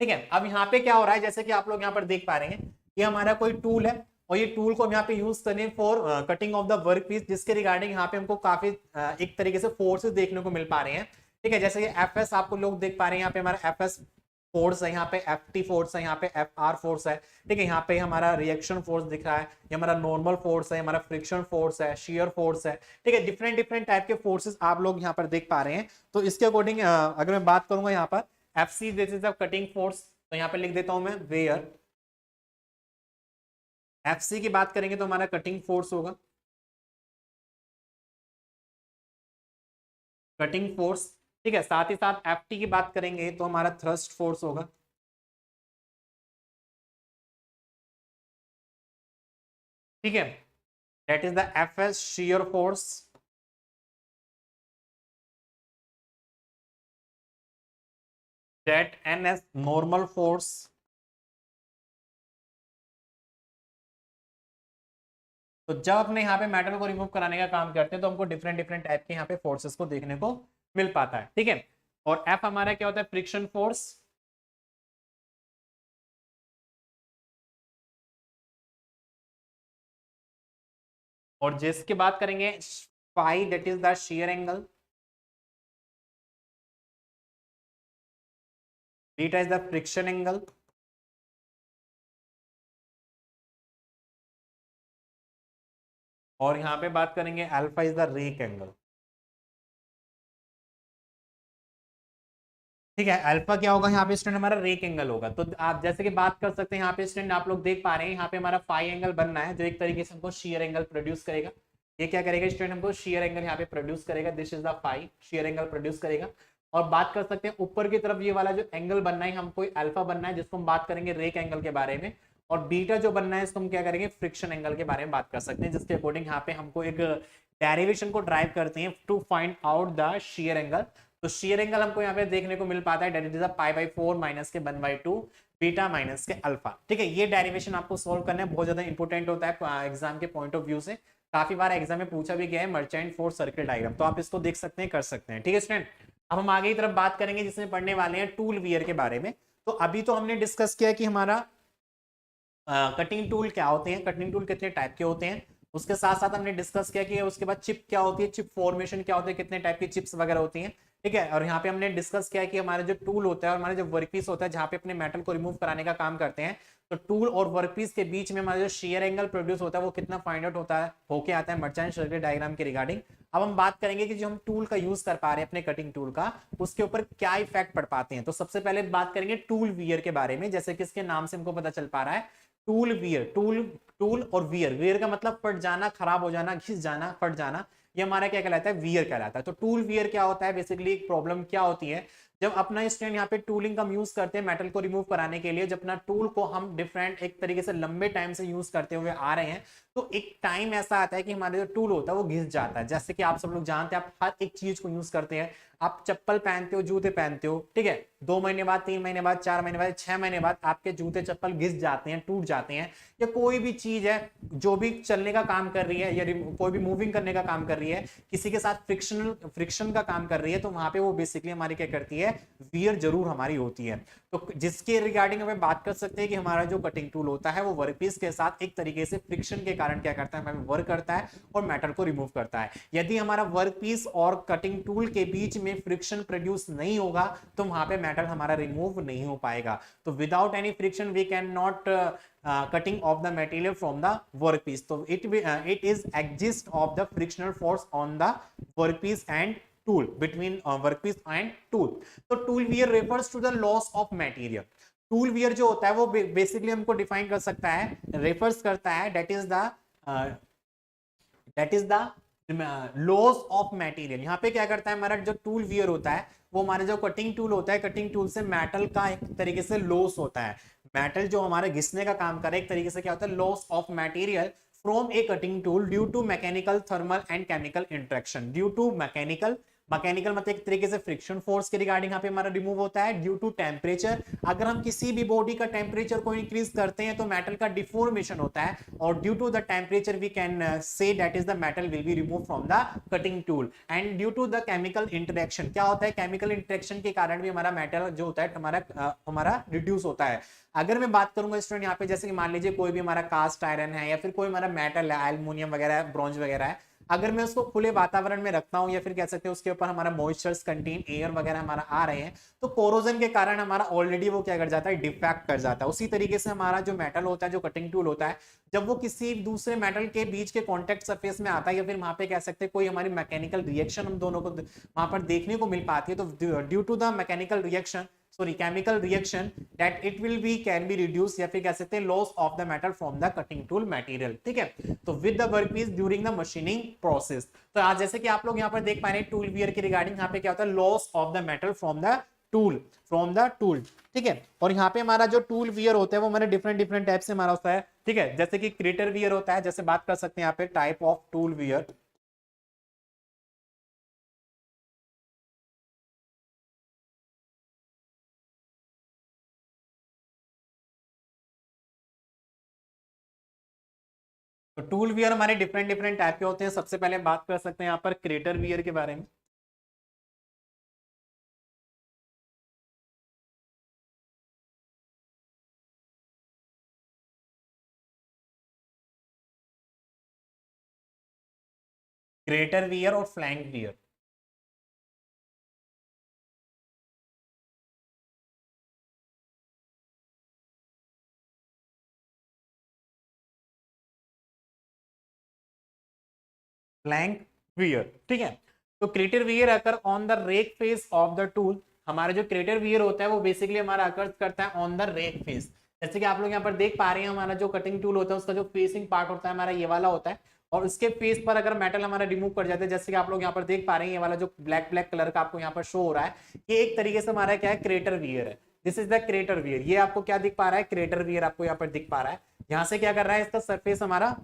ठीक है, अब यहाँ पे क्या हो रहा है, जैसे कि आप लोग यहाँ पर देख पा रहे हैं, ये हमारा कोई टूल है और ये टूल को हम यहाँ पे यूज करें for cutting of the work piece, जिसके रिगार्डिंग यहाँ पे हमको काफी एक तरीके से फोर्सेस देखने को मिल पा रहे हैं। ठीक है, जैसे कि एफ एस आपको लोग देख पा रहे हैं, यहाँ पे हमारा एफ एस फोर्स है, यहाँ पे एफ टी फोर्स है, यहाँ पे एफ आर फोर्स है। ठीक है, यहाँ पे हमारा रिएक्शन फोर्स दिख रहा है, ये हमारा नॉर्मल फोर्स है, हमारा फ्रिक्शन फोर्स है, शियर फोर्स है। ठीक है, डिफरेंट डिफरेंट टाइप के फोर्सेस आप लोग यहाँ पर देख पा रहे हैं। तो इसके अकॉर्डिंग अगर मैं बात करूंगा यहाँ पर F see this is the cutting force, तो यहाँ पे लिख देता हूं मैं वेयर एफ सी की बात करेंगे तो हमारा कटिंग फोर्स होगा, कटिंग फोर्स। ठीक है, साथ ही साथ एफ टी की बात करेंगे तो हमारा थ्रस्ट फोर्स होगा। ठीक है, that is the F S shear force, that N S normal force, तो जब अपने यहाँ पे मेटल को रिमूव कराने का काम करते हैं तो हमको डिफरेंट डिफरेंट टाइप के यहाँ पे फोर्सेस को देखने को मिल पाता है। ठीक है, और एफ हमारा क्या होता है, फ्रिक्शन फोर्स, और जिसकी बात करेंगे phi that is the shear angle, beta is the friction angle, और यहां पे बात करेंगे alpha is the rake angle. ठीक है, अल्फा क्या होगा यहाँ पे स्टूडेंट, हमारा रेक एंगल होगा। तो आप जैसे कि बात कर सकते हैं यहाँ पे स्टूडेंट, आप लोग देख पा रहे हैं यहाँ पे हमारा फाई एंगल बनना है, जो एक तरीके से हमको शेयर एंगल प्रोड्यूस करेगा। ये क्या करेगा स्टूडेंट, हमको शेयर एंगल यहाँ पे प्रोड्यूस करेगा, this is the phi, shear angle produce करेगा। और बात कर सकते हैं ऊपर की तरफ ये वाला जो एंगल बनना है हमको अल्फा बनना है, जिसको हम बात करेंगे रेक एंगल के बारे में। और बीटा जो बनना है इसको हम क्या करेंगे, फ्रिक्शन एंगल के बारे में बात कर सकते हैं, जिसके अकॉर्डिंग यहाँ पे हमको एक डेरिवेशन को ड्राइव करते हैं to find out the shear angle. तो शेयर एंगल हमको यहाँ पे देखने को मिल पाता है, that is pi by 4 minus के 1/2 बीटा माइनस के अल्फा। ठीक है, ये डेरिवेशन आपको सोल्व करना है, बहुत ज्यादा इंपॉर्टेंट होता है एग्जाम के पॉइंट ऑफ व्यू से। काफी बार एग्जाम में पूछा भी गया है मर्चेंट फोर्स सर्किल डायग्राम, तो आप इसको देख सकते हैं, कर सकते हैं। ठीक है स्टूडेंट, अब हम आगे की तरफ बात करेंगे जिसमें पढ़ने वाले हैं टूल वियर के बारे में। तो अभी तो हमने डिस्कस किया कि हमारा कटिंग टूल क्या होते हैं, कटिंग टूल कितने टाइप के होते हैं। उसके साथ साथ हमने डिस्कस किया कि उसके बाद चिप क्या होती है, चिप फॉर्मेशन क्या होती है, कितने टाइप की चिप्स वगैरह होती हैं, ठीक है। और यहाँ पे हमने डिस्कस किया कि हमारा जो टूल होता है और हमारा जो वर्कपीस होता है जहाँ पे अपने मेटल को रिमूव कराने का काम करते हैं, तो टूल और वर्कपीस के बीच में हमारा जो शेयर एंगल प्रोड्यूस होता है वो कितना फाइंड आउट होता है, होके आता है मर्चेंट सर्किट डायग्राम के रिगार्डिंग। अब हम बात करेंगे कि जो हम टूल का यूज कर पा रहे हैं अपने कटिंग टूल का, उसके ऊपर क्या इफेक्ट पड़ पाते हैं। तो सबसे पहले बात करेंगे टूल वियर के बारे में, जैसे कि इसके नाम से हमको पता चल पा रहा है टूल वियर, टूल टूल और वियर, वियर का मतलब फट जाना, खराब हो जाना, घिस जाना, फट जाना, ये हमारा क्या कहलाता है, वियर कहलाता है। तो टूल वियर क्या होता है, बेसिकली एक प्रॉब्लम क्या होती है जब अपना स्टूडेंट यहाँ पे टूलिंग का हम यूज करते हैं मेटल को रिमूव कराने के लिए, जब अपना टूल को हम डिफरेंट एक तरीके से लंबे टाइम से यूज करते हुए आ रहे हैं, तो एक टाइम ऐसा आता है कि हमारे जो टूल होता है वो घिस जाता है। जैसे कि आप सब लोग जानते हैं, आप हर एक चीज को यूज करते हैं, आप चप्पल पहनते हो, जूते पहनते हो, ठीक है, 2 महीने बाद, 3 महीने बाद, 4 महीने बाद, 6 महीने बाद आपके जूते चप्पल घिस जाते हैं, टूट जाते हैं। या कोई भी चीज है जो भी चलने का काम कर रही है या कोई भी मूविंग करने का काम कर रही है, किसी के साथ फ्रिक्शन का काम कर रही है, तो वहां पे वो बेसिकली हमारी क्या करती है, वियर जरूर हमारी होती है। तो जिसके रिगार्डिंग हमें बात कर सकते हैं कि हमारा जो कटिंग टूल होता है वो वर्कपीस के साथ एक तरीके से फ्रिक्शन के कारण क्या करता है, हमें वर्क करता है और मेटल को रिमूव करता है। यदि हमारा वर्कपीस और कटिंग टूल के बीच में फ्रिक्शन प्रोड्यूस नहीं होगा तो वहां पे मेटल हमारा रिमूव नहीं हो पाएगा। तो without any friction we can not cutting of the material from the workpiece. So it is exist of the frictional force on the workpiece and tool, between workpiece and tool. तो tool wear refers to the loss of material. Tool wear जो होता है वो बेसिकली हमको डिफाइन कर सकता है, रेफर्स करता है, that is the loss of material. यहाँ पे क्या करता है, हमारा जो टूल वियर होता है वो हमारा जो कटिंग टूल होता है, कटिंग टूल से मेटल का एक तरीके से लॉस होता है। मेटल जो हमारे घिसने का काम करे, एक तरीके से क्या होता है, loss of material from a cutting tool due to mechanical, thermal and chemical interaction. Due to mechanical मतलब एक तरीके से फ्रिक्शन फोर्स के रिगार्डिंग यहाँ पे हमारा रिमूव होता है। ड्यू टू टेम्परेचर, अगर हम किसी भी बॉडी का टेम्परेचर को इंक्रीज करते हैं तो मेटल का डिफॉर्मेशन होता है, और due to the temperature we can say that is the metal will be remove from the cutting tool. And due to the chemical interaction, क्या होता है, केमिकल इंटरेक्शन के कारण भी हमारा मेटल जो होता है हमारा रिड्यूस होता है। अगर मैं बात करूंगा स्टूडेंट यहाँ पे, जैसे कि मान लीजिए कोई भी हमारा कास्ट आयरन है या फिर कोई हमारा मेटल है, एल्युमिनियम वगैरह है, ब्रॉन्ज वगैरह है, अगर मैं उसको खुले वातावरण में रखता हूं या फिर कह सकते हैं उसके ऊपर हमारा मॉइस्चर्स कंटेन एयर वगैरह हमारा आ रहे हैं, तो कोरोजन के कारण हमारा ऑलरेडी वो क्या कर जाता है, डिफेक्ट कर जाता है। उसी तरीके से हमारा जो मेटल होता है, जो कटिंग टूल होता है, जब वो किसी दूसरे मेटल के बीच के कॉन्टेक्ट सरफेस में आता है या फिर वहां पे कह सकते हैं कोई हमारी मैकेनिकल रिएक्शन हम दोनों को वहां पर देखने को मिल पाती है, तो due to the mechanical reaction, sorry chemical reaction, that it will be can be reduce या फिर कह सकते हैं loss of the metal from the cutting tool material, ठीक है। तो with the workpiece during the machining process, तो आज जैसे कि आप लोग यहाँ पर देख पा रहे हैं टूल वियर के रिगार्डिंग यहाँ पे क्या होता है, loss of the metal from the tool, ठीक है। और यहाँ पे हमारा जो टूल वियर होता है वो हमारे डिफरेंट टाइप से हमारा होता है, ठीक है। जैसे कि क्रेटर वियर होता है, जैसे बात कर सकते हैं यहाँ पे टाइप ऑफ टूल वियर, तो टूल वियर हमारे डिफरेंट टाइप के होते हैं। सबसे पहले बात कर सकते हैं यहाँ पर क्रेटर वियर के बारे में। क्रेटर वियर और फ्लैंक वियर, फ्लैंक वियर, ठीक है। तो crater wear occur on the rake face of the tool, हमारा जो क्रेटर वियर होता है वो बेसिकली हमारा अकर करता है ऑन द रेक फेस। जैसे कि आप लोग यहाँ पर देख पा रहे हैं, हमारा जो कटिंग टूल होता है उसका जो फेसिंग पार्ट होता है हमारा ये वाला होता है, और उसके फेस पर अगर मेटल हमारा रिमूव कर जाते हैं, जैसे कि आप लोग यहाँ पर देख पा रहे हैं, ये वाला जो ब्लैक कलर का आपको यहाँ पर शो हो रहा है, ये एक तरीके से हमारा क्या है, क्रेटर वियर है। This is the crater wear. ये आपको क्या दिख पा रहा है, क्रेटर वियर आपको यहाँ पर दिख पा रहा है। यहाँ से क्या कर रहा है, इसका सरफेस हमारा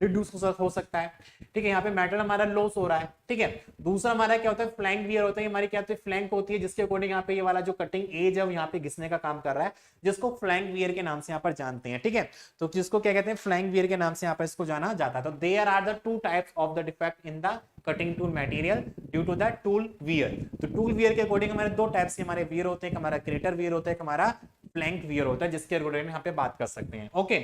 रिड्यूस हो सकता है, ठीक है। यहाँ पे मेटल हमारा लॉस हो रहा है, ठीक है। दूसरा हमारा क्या होता है, फ्लैंक वियर होता है। हमारी क्या होती है, फ्लैंक होती है, जिसके अकॉर्डिंग यहाँ पे ये वाला जो कटिंग एज है यहाँ पे घिसने का काम कर रहा है, जिसको फ्लैंक वियर के नाम से यहाँ पर जानते हैं, ठीक है। तो जिसको क्या कहते हैं, फ्लैंक वियर के नाम से यहाँ पर इसको जाना जाता है। तो there are the two types of the defect in the cutting tool material due to the tool wear. तो टूल वियर के अकॉर्डिंग हमारे दो टाइप्स के हमारे वियर होते हैं, हमारा क्रेटर वियर होता है, हमारा फ्लैंक वियर होता है, जिसके अकॉर्डिंग यहाँ पे बात कर सकते हैं, ओके।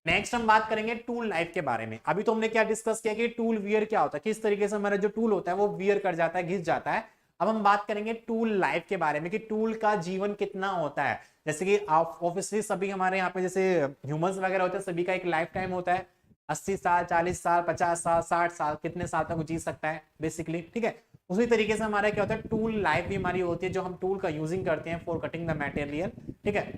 नेक्स्ट हम बात करेंगे टूल लाइफ के बारे में। अभी तो हमने क्या डिस्कस किया कि टूल वियर क्या होता है, किस तरीके से हमारा जो टूल होता है वो वियर कर जाता है, घिस जाता है। अब हम बात करेंगे टूल लाइफ के बारे में कि टूल का जीवन कितना होता है। जैसे कि ऑब्वियसली सभी हमारे यहाँ पे जैसे ह्यूमंस वगैरह होते हैं, सभी का एक लाइफ टाइम होता है, 80 साल, 40 साल, 50 साल, 60 साल, कितने साल तक वो जी सकता है बेसिकली, ठीक है। उसी तरीके से हमारा क्या होता है, टूल लाइफ भी हमारी होती है, जो हम टूल का यूजिंग करते हैं फॉर कटिंग द मटेरियल, ठीक है,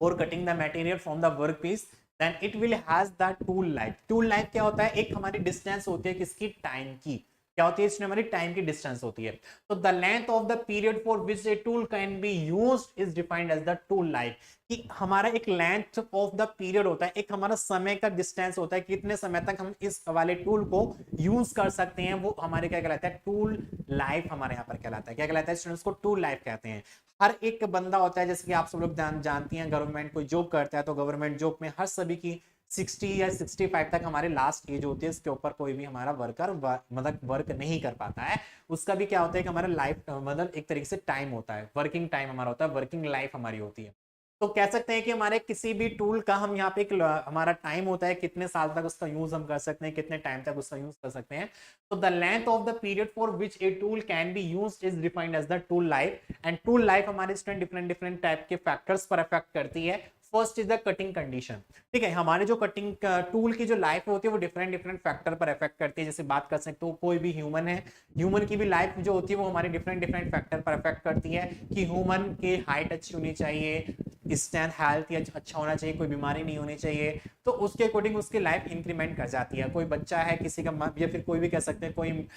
for cutting the material from the work piece, then it will has the tool life. Tool life क्या होता है, एक हमारी डिस्टेंस होती है किसकी, टाइम की, क्या होती है, इसमें हमारी टाइम की डिस्टेंस होती है। तो the length of the period for which a tool can be used is defined as the tool life. कि हमारा एक लेंथ ऑफ द पीरियड होता है, एक हमारा समय का डिस्टेंस होता है, कितने समय तक हम इस वाले टूल को यूज कर सकते हैं, वो हमारे क्या कहलाता है, टूल लाइफ हमारे यहाँ पर कहलाता है। क्या कहलाता है स्टूडेंट्स को, टूल लाइफ कहते हैं। हर एक बंदा होता है, जैसे कि आप सब लोग जानती हैं, गवर्नमेंट कोई जॉब करता है तो गवर्नमेंट जॉब में हर सभी की 60 या 65 तक हमारे लास्ट एज होती है, इसके ऊपर कोई भी हमारा वर्कर मतलब वर्क नहीं कर पाता है। उसका भी क्या होता है कि हमारा लाइफ मतलब एक तरीके से टाइम होता है, वर्किंग टाइम हमारा होता है, वर्किंग लाइफ हमारी होती है। तो कह सकते हैं कि हमारे किसी भी टूल का हम यहाँ पे हमारा टाइम होता है, कितने साल तक उसका यूज हम कर सकते हैं, कितने टाइम तक उसका यूज कर सकते हैं। तो the length of the period for which a tool can be used is defined as the tool life. And tool life हमारे स्टूडेंट डिफरेंट डिफरेंट टाइप के फैक्टर्स पर अफेक्ट करती है। First is the cutting condition, ठीक है। हमारे जो कटिंग टूल की जो लाइफ होती है वो डिफरेंट डिफरेंट फैक्टर पर इफेक्ट करती है। जैसे बात कर सकते हो, कोई भी ह्यूमन है, ह्यूमन की भी लाइफ जो होती है वो हमारे डिफरेंट डिफरेंट फैक्टर पर इफेक्ट करती है। कि ह्यूमन की हाइट अच्छी होनी चाहिए, स्टैंड हेल्थ अच्छा होना चाहिए, कोई बीमारी नहीं होनी चाहिए, तो उसके अकॉर्डिंग उसकी लाइफ इंक्रीमेंट कर जाती है। कोई बच्चा है किसी का, या फिर कोई भी कह सकते हैं कोई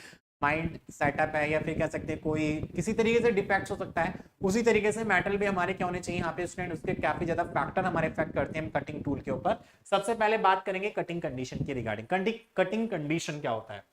माइंड सेटअप है, या फिर कह सकते हैं कोई किसी तरीके से डिफेक्ट हो सकता है, उसी तरीके से मेटल भी हमारे क्या होने चाहिए यहाँ पे स्टूडेंट, उसके काफी ज्यादा फैक्टर हमारे इफेक्ट करते हैं कटिंग टूल के ऊपर। सबसे पहले बात करेंगे कटिंग कंडीशन की रिगार्डिंग। कटिंग कंडीशन क्या होता है,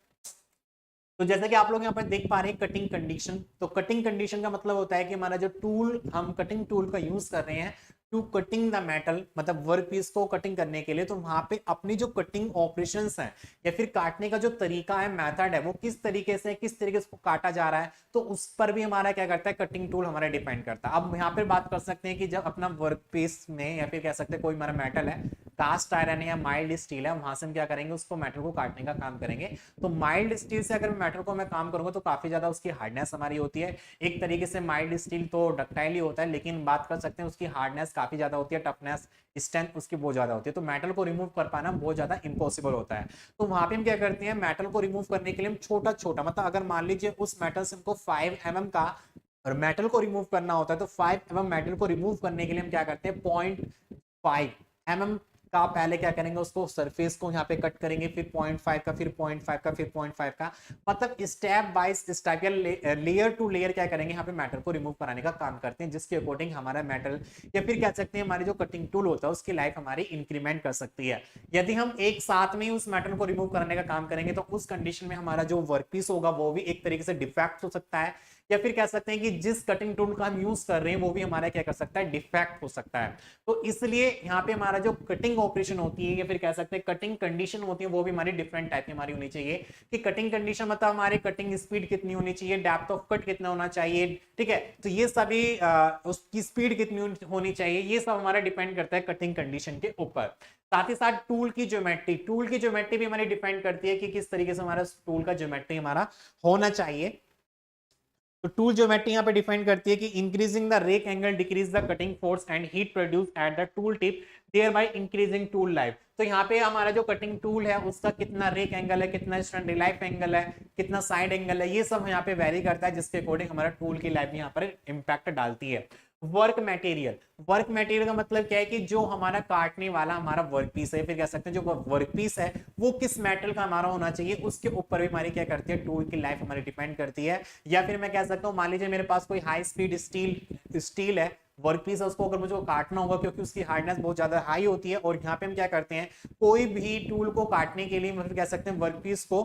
तो जैसा कि आप लोग यहाँ पर देख पा रहे हैं कटिंग कंडीशन, तो कटिंग कंडीशन का मतलब होता है कि हमारा जो टूल, हम कटिंग टूल का यूज कर रहे हैं टू कटिंग द मेटल, मतलब वर्क पीस को कटिंग करने के लिए, तो वहां पे अपनी जो कटिंग ऑपरेशंस हैं या फिर काटने का जो तरीका है, मेथड है, वो किस तरीके से उसको काटा जा रहा है, तो उस पर भी हमारा क्या करता है, कटिंग टूल हमारा डिपेंड करता है। अब यहाँ पे बात कर सकते हैं कि जब अपना वर्क पीस में, या फिर कह सकते हैं कोई हमारा मेटल है, कास्ट आयरन है या माइल्ड स्टील है, वहां से हम क्या करेंगे, उसको मेटल को काटने का काम करेंगे। तो माइल्ड स्टील से अगर मेटल को मैं काम करूंगा तो काफी ज्यादा उसकी हार्डनेस हमारी होती है। एक तरीके से माइल्ड स्टील तो डक्टाइल ही होता है, लेकिन बात कर सकते हैं उसकी हार्डनेस काफी ज्यादा होती है, टफनेस, स्ट्रेंथ उसकी बहुत ज्यादा होती है। तो मेटल को रिमूव कर पाना बहुत ज्यादा इंपॉसिबल होता है। तो वहां पे हम क्या करते हैं, मेटल को रिमूव करने के लिए हम छोटा छोटा, मतलब अगर मान लीजिए उस मेटल से हमको 5 mm का और मेटल को रिमूव करना होता है, तो 5 mm मेटल को रिमूव करने के लिए हम क्या करते हैं, 0.5 mm का पहले क्या करेंगे, उसको सरफेस को यहाँ पे कट करेंगे, फिर 0.5 का, फिर 0.5 का, फिर 0.5 का, मतलब स्टेप बाय स्टेप या लेयर टू लेयर क्या करेंगे, यहाँ पे मेटल को रिमूव कराने का काम करते हैं, जिसके अकॉर्डिंग हमारा मेटल या फिर कह सकते हैं हमारी जो कटिंग टूल होता है उसकी लाइफ हमारी इंक्रीमेंट कर सकती है। यदि हम एक साथ में उस मेटल को रिमूव करने का काम करेंगे तो उस कंडीशन में हमारा जो वर्कपीस होगा वो भी एक तरीके से डिफेक्ट हो सकता है, या फिर कह सकते हैं कि जिस कटिंग टूल का हम यूज कर रहे हैं वो भी हमारा क्या कर सकता है, डिफेक्ट हो सकता है। तो इसलिए यहाँ पे हमारा जो कटिंग ऑपरेशन होती है या फिर कह सकते हैं कटिंग कंडीशन होती है वो भी हमारी डिफरेंट टाइप की हमारी होनी चाहिए। कि कटिंग कंडीशन मतलब हमारी कटिंग स्पीड कितनी होनी चाहिए, डेप्थ ऑफ कट कितना होना चाहिए, ठीक है, तो ये सभी उसकी स्पीड कितनी होनी चाहिए, ये सब हमारा डिपेंड करता है कटिंग कंडीशन के ऊपर। साथ ही साथ टूल की ज्योमेट्री भी हमारी डिपेंड करती है कि किस तरीके से हमारा टूल का ज्योमेट्री हमारा होना चाहिए। तो टूल ज्योमेट्री यहाँ पे डिफाइन करती है कि increasing the rake angle decrease the cutting force and heat produce at the tool tip, thereby increasing tool life. तो यहाँ पे हमारा जो कटिंग टूल है उसका कितना रेक एंगल है, कितना स्टैंड लाइफ एंगल है, कितना साइड एंगल है, ये सब यहाँ पे वेरी करता है, जिसके अकॉर्डिंग हमारा टूल की लाइफ यहाँ पर इम्पैक्ट डालती है। वर्क मटेरियल का मतलब क्या है कि जो हमारा काटने वाला हमारा वर्क पीस है, फिर कह सकते हैं जो वर्क पीस है वो किस मेटल का हमारा होना चाहिए, उसके ऊपर भी हमारी क्या करती है, टूल की लाइफ हमारी डिपेंड करती है। या फिर मैं कह सकता हूँ, मान लीजिए मेरे पास कोई हाई स्पीड स्टील है, वर्क पीस है, उसको अगर मुझे काटना होगा क्योंकि उसकी हार्डनेस बहुत ज्यादा हाई होती है, और यहाँ पे हम क्या करते हैं, कोई भी टूल को काटने के लिए मतलब कह सकते हैं वर्क पीस को,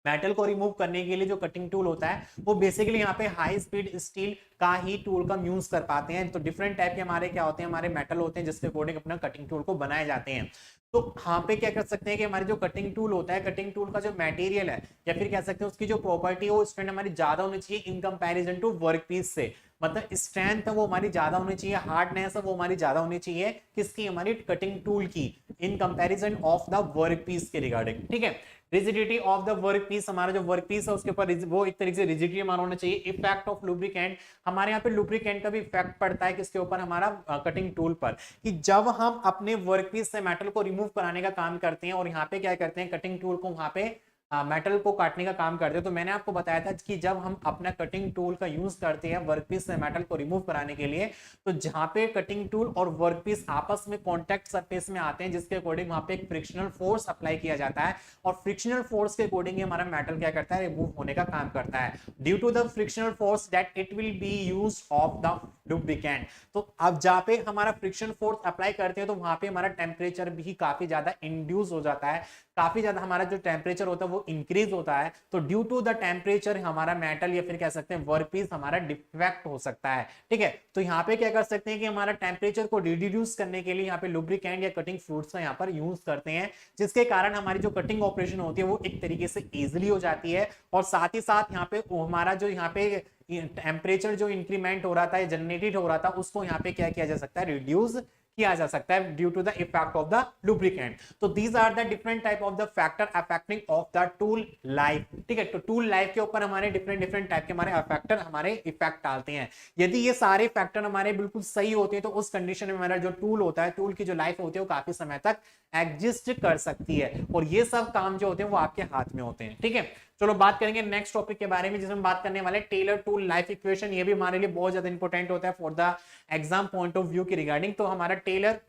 मेटल को रिमूव करने के लिए जो कटिंग टूल होता है वो बेसिकली यहाँ पे हाई स्पीड स्टील का ही टूल का यूज कर पाते हैं। तो डिफरेंट टाइप के हमारे क्या होते हैं, हमारे मेटल होते हैं जिसके अकॉर्डिंग अपना कटिंग टूल को बनाए जाते हैं। तो यहाँ पे क्या कर सकते हैं कि हमारे जो कटिंग टूल होता है, कटिंग टूल का जो मटेरियल है या फिर कह सकते हैं उसकी जो प्रॉपर्टी है वो स्ट्रेंथ हमारी ज्यादा होनी चाहिए in comparison to work piece से। मतलब स्ट्रेंथ है वो हमारी ज्यादा होनी चाहिए, हार्डनेस है वो हमारी ज्यादा होनी चाहिए, किसकी, हमारी कटिंग टूल की, in comparison of the work piece के रिगार्डिंग। ठीक है, rigidity of the work piece, हमारा जो वर्क पीस है उसके ऊपर वो एक तरीके से रिजिडिटी हमारा होना चाहिए। इफेक्ट ऑफ लुब्रिकेंट, हमारे यहाँ पे लुब्रिकेंट का भी इफेक्ट पड़ता है किसके ऊपर, हमारा कटिंग टूल पर, कि जब हम अपने वर्क पीस से मेटल को रिमूव कराने का काम करते हैं और यहाँ पे क्या करते हैं, कटिंग टूल को वहां पे मेटल को काटने का काम करते हैं, तो मैंने आपको बताया था कि जब हम अपना कटिंग टूल का यूज करते हैं वर्कपीस से मेटल को रिमूव कराने के लिए, तो जहां पे कटिंग टूल और वर्कपीस आपस में कॉन्टेक्ट सरफेस में आते हैं, जिसके अकॉर्डिंग वहां पे एक फ्रिक्शनल फोर्स अप्लाई किया जाता है, और फ्रिक्शनल फोर्स के अकॉर्डिंग हमारा मेटल क्या करता है, रिमूव होने का काम करता है, due to the frictional force that it will be use of the lubricant. तो अब जहाँ पे हमारा फ्रिक्शन फोर्स अप्लाई करते हैं तो वहां पे हमारा टेम्परेचर भी काफी ज्यादा इंड्यूस हो जाता है, काफी ज्यादा हमारा जो टेम्परेचर होता है वो इंक्रीज होता है। तो ड्यू टू द टेम्परेचर हमारा मेटल या फिर कह सकते हैं वर्कपीस हमारा डिफेक्ट हो सकता है। ठीक है, तो यहाँ पे क्या कर सकते हैं कि हमारा टेम्परेचर को रिड्यूस करने के लिए यहाँ पे लुब्रिकेंट या कटिंग फ्लूइड्स का यहाँ पर यूज करते हैं, जिसके कारण हमारी जो कटिंग ऑपरेशन होती है वो एक तरीके से इजिली हो जाती है, और साथ ही साथ यहाँ पे हमारा जो यहाँ पे टेम्परेचर जो इंक्रीमेंट हो रहा था, जनरेटेड हो रहा था, उसको यहाँ पे क्या किया जा सकता है, रिड्यूस किया जा सकता है due to the effect of the lubricant. तो these are the different type of the factor affecting of the tool life. ठीक है, तो टूल लाइफ के ऊपर हमारे डिफरेंट डिफरेंट टाइप के हमारे फैक्टर हमारे इफेक्ट डालते हैं। यदि ये सारे फैक्टर हमारे बिल्कुल सही होते हैं तो उस कंडीशन में हमारा जो टूल होता है, टूल की जो लाइफ होती है वो काफी समय तक एग्जिस्ट कर सकती है, और ये सब काम जो होते हैं वो आपके हाथ में होते हैं। ठीक है, चलो बात करेंगे नेक्स्ट टॉपिक के बारे में, जिसमें बात करने वाले टेलर टूल लाइफ इक्वेशन। ये भी हमारे लिए बहुत ज्यादा इंपॉर्टेंट होता है for the exam point of view के रिगार्डिंग। तो हमारा टेलर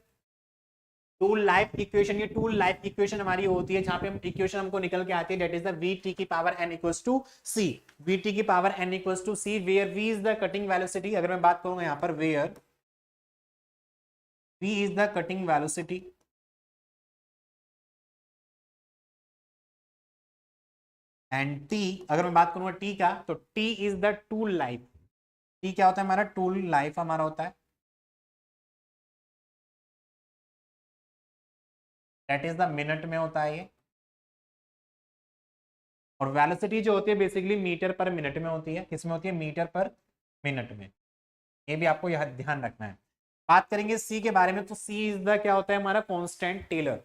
टूल लाइफ इक्वेशन, ये टूल लाइफ इक्वेशन हमारी होती है जहां पे हम इक्वेशन हमको निकल के आती है, दैट इज द वी की power n equals to C, V की power n equals to C, where v is the cutting velocity. अगर मैं बात करूंगा यहाँ पर where v is the cutting velocity and t, अगर मैं बात करूंगा t का, तो t is the tool life. t क्या होता है, हमारा टूल लाइफ हमारा होता है, दैट इज द मिनट में होता है ये, और वेलोसिटी जो होती है बेसिकली मीटर पर मिनट में होती है। किसमें होती है, मीटर पर मिनट में। ये भी आपको यह ध्यान रखना है। बात करेंगे सी के बारे में, तो सी इज द क्या होता है, हमारा कांस्टेंट टेलर।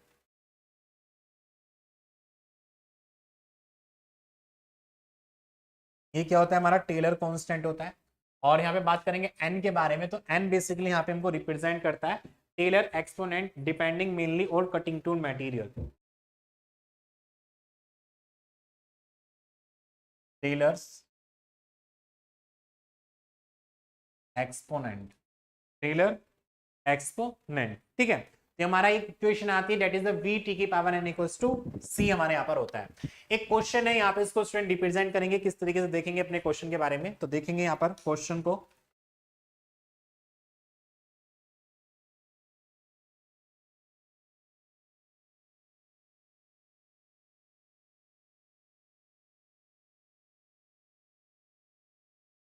ये क्या होता है, हमारा टेलर कांस्टेंट होता है। और यहाँ पे बात करेंगे एन के बारे में, तो एन बेसिकली यहाँ पे हमको रिप्रेजेंट करता है Taylor exponent depending mainly on cutting tool material. Taylor's exponent, Taylor exponent. ठीक है, तो हमारा एक इक्वेशन आती है that is the V T की power n equals to C हमारे यहाँ पर होता है। एक क्वेश्चन है यहाँ पे, इसको स्टूडेंट रिप्रेजेंट करेंगे किस तरीके से, देखेंगे अपने क्वेश्चन के बारे में। तो देखेंगे यहाँ पर क्वेश्चन को,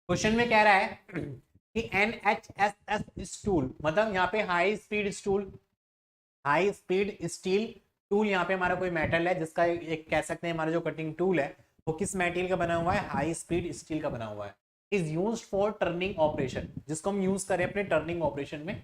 क्वेश्चन में कह रहा है कि NHSS स्टूल, मतलब यहाँ पे high speed stool, high speed steel tool, यहाँ पे हमारा कोई मेटल है जिसका एक कह सकते हैं हमारा जो कटिंग टूल है वो किस मेटेरियल का बना हुआ है, हाई स्पीड स्टील का बना हुआ है, is used for turning operation, जिसको हम यूज करें अपने टर्निंग ऑपरेशन में।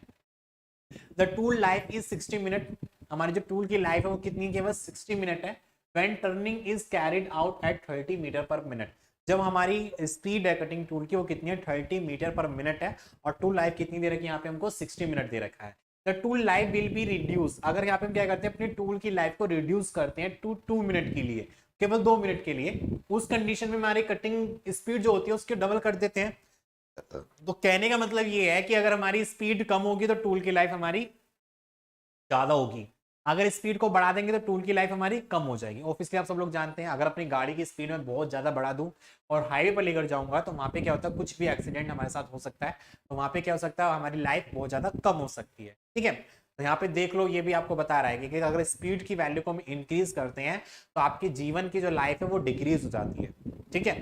The tool life is 60 minute, हमारी जो टूल की लाइफ है वो कितनी, केवल 60 मिनट है। When turning is carried out at 30 metre per minute, जब हमारी स्पीड है कटिंग टूल की वो कितनी है, 30 मीटर पर मिनट है, और टूल लाइफ कितनी दे रखी है यहाँ पे हमको, 60 मिनट दे रखा है। The tool life will be reduce, अगर यहाँ पे हम क्या करते हैं, अपने टूल की लाइफ को रिड्यूस करते हैं टू 2 मिनट के लिए, केवल 2 मिनट के लिए, उस कंडीशन में हमारी कटिंग स्पीड जो होती है उसके डबल कर देते हैं। तो कहने का मतलब ये है कि अगर हमारी स्पीड कम होगी तो टूल की लाइफ हमारी ज्यादा होगी, अगर स्पीड को बढ़ा देंगे तो टूल की लाइफ हमारी कम हो जाएगी। ऑब्वियसली आप सब लोग जानते हैं, अगर अपनी गाड़ी की स्पीड में बहुत ज्यादा बढ़ा दूं और हाईवे पर लेकर जाऊंगा तो वहां पे क्या होता है, कुछ भी एक्सीडेंट हमारे साथ हो सकता है, तो वहां पे क्या हो सकता है, हमारी लाइफ बहुत ज्यादा कम हो सकती है। ठीक है, तो यहाँ पे देख लो, ये भी आपको बता रहा है कि अगर स्पीड की वैल्यू को हम इंक्रीज करते हैं तो आपके जीवन की जो लाइफ है वो डिक्रीज हो जाती है। ठीक है,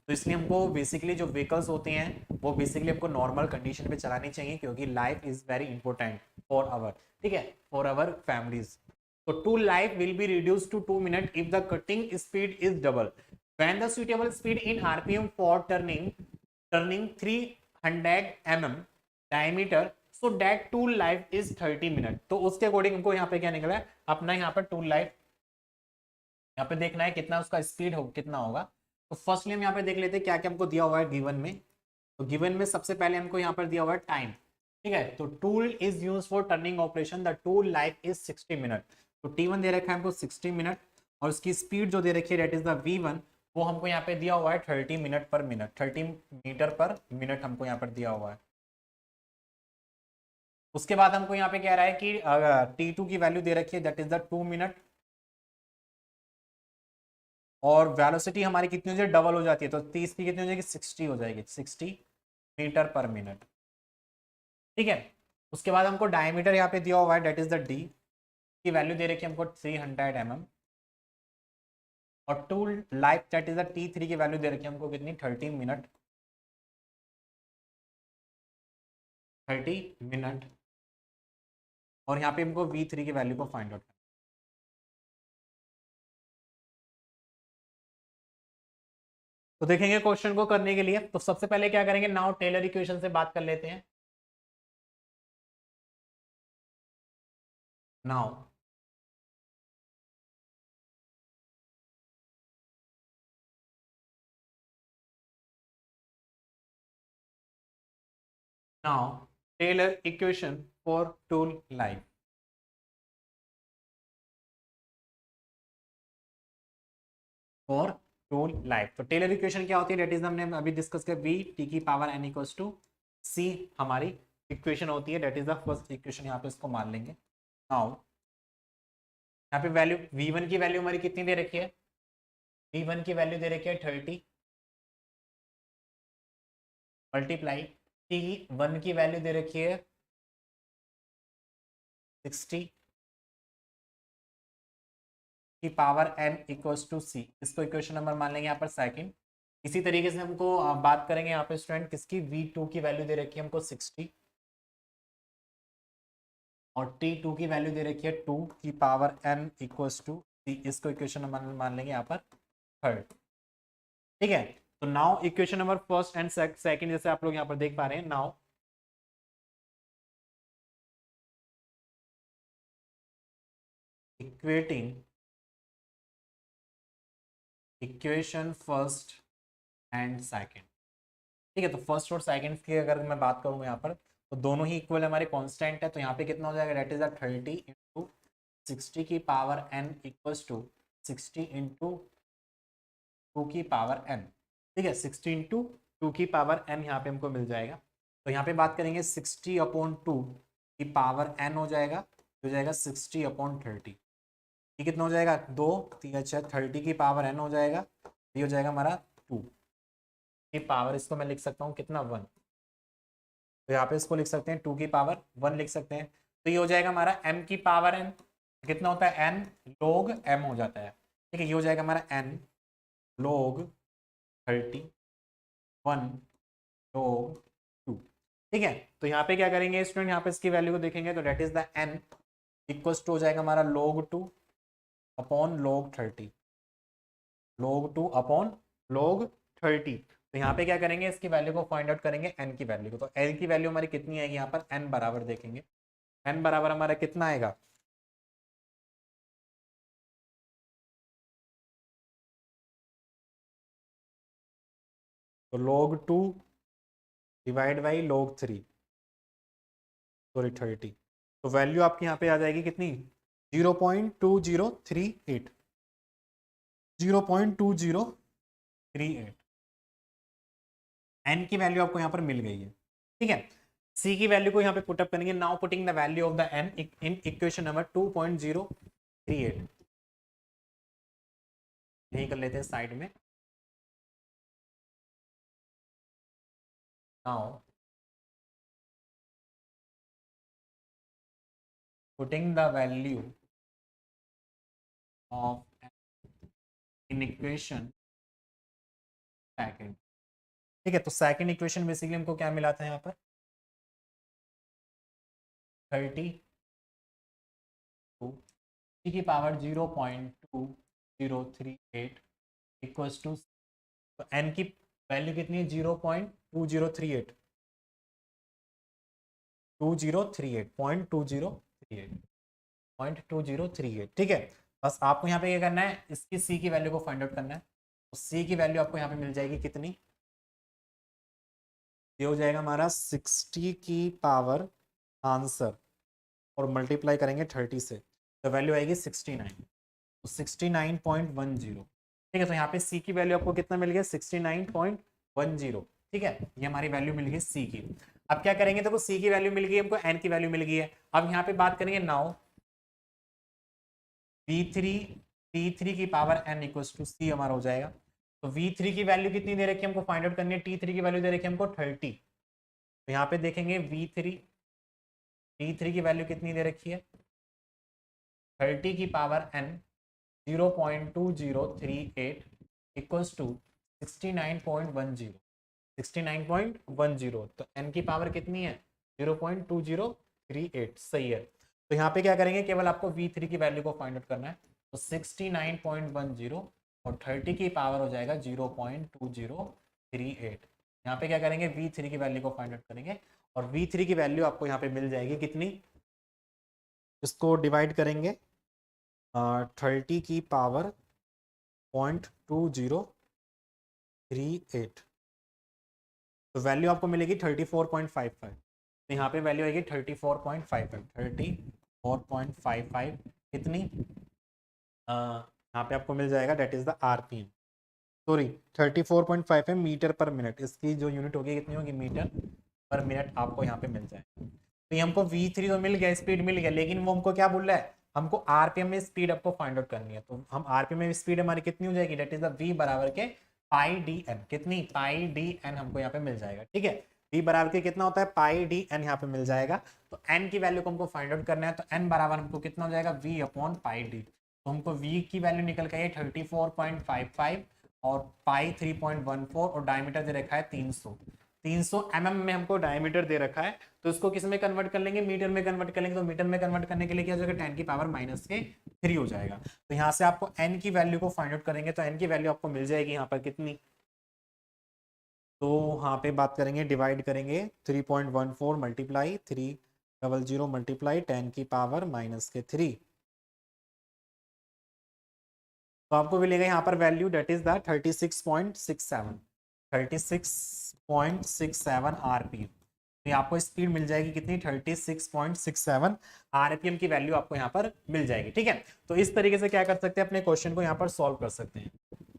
तो इसलिए हमको बेसिकली जो व्हीकल्स होते हैं वो बेसिकली हमको नॉर्मल कंडीशन पे चलानी चाहिए, क्योंकि life is very important for our, ठीक है, फॉर अवर फैमिलीज। तो tool life will be reduced to 2 minute if the cutting speed is double, when the suitable speed in RPM for turning 3 100 mm diameter, so that tool life is 30 minute. तो उसके अकॉर्डिंग हमको यहाँ पे क्या निकला है, अपना यहाँ पर टूल लाइफ यहाँ पे देखना है कितना उसका स्पीड हो कितना होगा। तो फर्स्टली हम यहाँ पे देख लेते हैं क्या क्या हमको दिया हुआ है गिवन में। तो गिवन में सबसे पहले हमको यहाँ पर दिया हुआ है टाइम, ठीक है। तो tool is use for turning operation, the tool life is 60 minute. तो T1 दे रखा है हमको 60 मिनट, और उसकी स्पीड जो दे रखी है दैट इज द V1, वो हमको यहाँ पे दिया हुआ है 30 मिनट पर मिनट, 30 मीटर पर मिनट हमको यहाँ पर दिया हुआ है। उसके बाद हमको यहाँ पे कह रहा है कि T2 की वैल्यू दे रखी है दैट इज द 2 मिनट, और वेलोसिटी हमारी कितनी हो जाएगी, डबल हो जाती है। तो 30 की कितनी हो जाएगी, 60 हो जाएगी, 60 मीटर पर मिनट, ठीक है। उसके बाद हमको डायमीटर यहाँ पे दिया हुआ है दैट इज द डी, की वैल्यू दे रखी है हमको 300 mm, और tool life that is the T3 की वैल्यू दे रखी है हमको कितनी, 30 मिनट, 30 मिनट। और यहाँ पे हमको V3 की वैल्यू को फाइंड आउट करना। तो देखेंगे क्वेश्चन को करने के लिए, तो सबसे पहले क्या करेंगे, नाउ टेलर इक्वेशन से बात कर लेते हैं। Now now Taylor equation for tool life. For tool life, तो टेलर इक्वेशन क्या होती है, डेट इज हमने अभी डिस्कस किया, बी टी की power N equals to C हमारी इक्वेशन होती है, that is the first equation. यहाँ पे इसको मान लेंगे। नाउ यहाँ पे वैल्यू V1 की वैल्यू हमारी कितनी दे रखी है, V1 की वैल्यू दे रखी है 30 मल्टीप्लाई T1 की वैल्यू दे रखी है 60 की पावर n इक्वल्स टू सी। इसको इक्वेशन नंबर मान लेंगे यहाँ पर सेकंड। इसी तरीके से हमको बात करेंगे यहाँ पे स्टूडेंट किसकी, V2 की वैल्यू दे रखी है हमको 60, और T2 की वैल्यू दे रखी है 2 की पावर n इक्वल्स टू सी। इसको इक्वेशन नंबर मान लेंगे यहाँ पर थर्ड, ठीक है। तो now equation number first and second जैसे आप लोग यहाँ पर देख पा रहे हैं, now equating equation first and second, ठीक है। तो फर्स्ट और सेकंड की अगर मैं बात करूँ यहाँ पर, तो दोनों ही इक्वल हमारे कांस्टेंट है। तो यहाँ पे कितना हो जाएगा, दैट इज 30 इंटू 60 की power n equals to 60 into 2 की पावर n, ठीक है। 60 इंटू 2 की पावर n यहाँ पे हमको मिल जाएगा। तो यहाँ पे बात करेंगे 60 अपॉन 2 की पावर n हो जाएगा, हो जाएगा 60 अपॉन 30। ये कितना हो जाएगा, 2 3 अच्छा 30 की पावर n हो जाएगा, ये हो जाएगा हमारा 2 की पावर, इसको मैं लिख सकता हूँ कितना 1। तो यहाँ पे इसको लिख सकते हैं 2 की पावर 1 लिख सकते हैं। तो ये हो जाएगा हमारा m की पावर n, कितना होता है n log m हो जाता है, ठीक है। ये हो जाएगा हमारा n log 30 1 log 2, ठीक है। तो यहाँ पे क्या करेंगे स्टूडेंट, यहाँ पे इसकी वैल्यू को देखेंगे तो that is the n equals to हो जाएगा हमारा log 2 upon log 30, log 2 upon log 30। तो यहाँ पे क्या करेंगे, इसकी वैल्यू को फाइंड आउट करेंगे n की वैल्यू को। तो n की वैल्यू हमारी कितनी आएगी, यहाँ पर n बराबर देखेंगे, n बराबर हमारा कितना आएगा, तो log 2 divide by log 3 sorry 30। तो वैल्यू आपकी यहाँ पे आ जाएगी कितनी, 0.2038, 0.2038। n की वैल्यू आपको यहाँ पर मिल गई है, ठीक है। c की वैल्यू को यहाँ पे पुटअप करेंगे। Now putting the value of the n in equation number 2.038, यही कर लेते हैं साइड में। Now putting the value of in equation second, ठीक है। तो सेकंड इक्वेशन बेसिकली हमको क्या मिला था यहाँ पर, 30 की पावर 0.2038 इक्वल्स टू, तो n की वैल्यू कितनी है 0.2038, 0.2038 ठीक है। बस आपको यहाँ पे क्या करना है, इसकी सी की वैल्यू को फाइंड आउट करना है। तो सी की वैल्यू आपको यहाँ पे मिल जाएगी कितनी, ये हो जाएगा हमारा 60 की पावर आंसर और मल्टीप्लाई करेंगे 30 से, तो वैल्यू आएगी 69, तो 69.10 ठीक है। तो यहाँ पे सी की वैल्यू आपको कितना मिल गया, 69.10 ठीक है, ये हमारी वैल्यू मिल गई सी की। अब क्या करेंगे, देखो सी की वैल्यू मिल गई हमको, एन की वैल्यू मिल गई है। अब यहाँ पे बात करेंगे नाउ V3 की पावर n इक्वल टू सी हमारा हो जाएगा। तो V3 की वैल्यू कितनी दे रखी है हमको, फाइंड आउट करनी है। T3 की वैल्यू दे रखी है हमको 30, तो यहाँ पे देखेंगे T3 की वैल्यू कितनी दे रखी है, 30 की पावर n 0.2038 इक्वल्स टू 69.10 तो n की पावर कितनी है 0.2038, सही है। तो यहाँ पे क्या करेंगे, केवल आपको V3 की वैल्यू को फाइंड आउट करना है। तो 69.10 और 30 की पावर हो जाएगा 0.2038। यहाँ पे क्या करेंगे, V3 की वैल्यू को फाइंड आउट करेंगे और V3 की वैल्यू आपको यहाँ पे मिल जाएगी कितनी, इसको डिवाइड करेंगे 30 की पावर 0.2038 तो वैल्यू आपको मिलेगी 34.55। तो यहाँ पे वैल्यू आएगी 34.55 कितनी, यहाँ पे आपको मिल जाएगा that is the RPM, sorry 34.55 metre per minute, इसकी जो यूनिट होगी कितनी होगी, मीटर पर मिनट आपको यहाँ पे मिल जाएगा। तो ये हमको V3 तो मिल गया, स्पीड मिल गया, लेकिन वो हमको क्या बोल रहा है, हमको आरपीएम में स्पीड आपको फाइंड आउट करनी है। तो हम आरपीएम में स्पीड हमारी कितनी हो जाएगी, डेट इज द V बराबर के पाई डी एन, कितनी पाई डी एन हमको यहाँ पे मिल जाएगा, ठीक है। V बराबर के कितना होता है, पाई डी एन यहाँ पे मिल जाएगा। तो n की वैल्यू को हमको फाइंड आउट करना है, तो n बराबर हमको कितना हो जाएगा, V अपॉन पाई डी। तो हमको V की वैल्यू निकल के 34.55 और पाई 3.14 और डायमीटर दे रखा है 300 mm में हमको डायमीटर दे रखा है। तो इसको किस में कन्वर्ट कर लेंगे, मीटर में कन्वर्ट कर लेंगे। तो मीटर में कन्वर्ट करने के लिए क्या हो जाएगा, 10 की पावर -3 हो जाएगा। तो यहाँ से आपको n की वैल्यू को फाइंड आउट करेंगे, तो n की वैल्यू आपको मिल जाएगी यहाँ पर कितनी, तो यहाँ पे बात करेंगे, डिवाइड करेंगे 3.14 मल्टीप्लाई 300 मल्टीप्लाई 10 की पावर -3, तो आपको मिलेगा यहाँ पर value that is the 36.67 RPM. तो आपको स्पीड मिल जाएगी कितनी, 36.67 आरपीएम की वैल्यू आपको यहाँ पर मिल जाएगी, ठीक है। तो इस तरीके से क्या कर सकते हैं, अपने क्वेश्चन को यहाँ पर सॉल्व कर सकते हैं,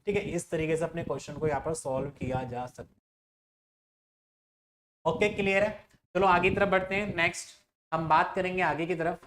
ठीक है। इस तरीके से अपने क्वेश्चन को यहाँ पर सॉल्व किया जा सकता है। ओके, क्लियर है। चलो आगे की तरफ बढ़ते हैं। नेक्स्ट हम बात करेंगे आगे की तरफ,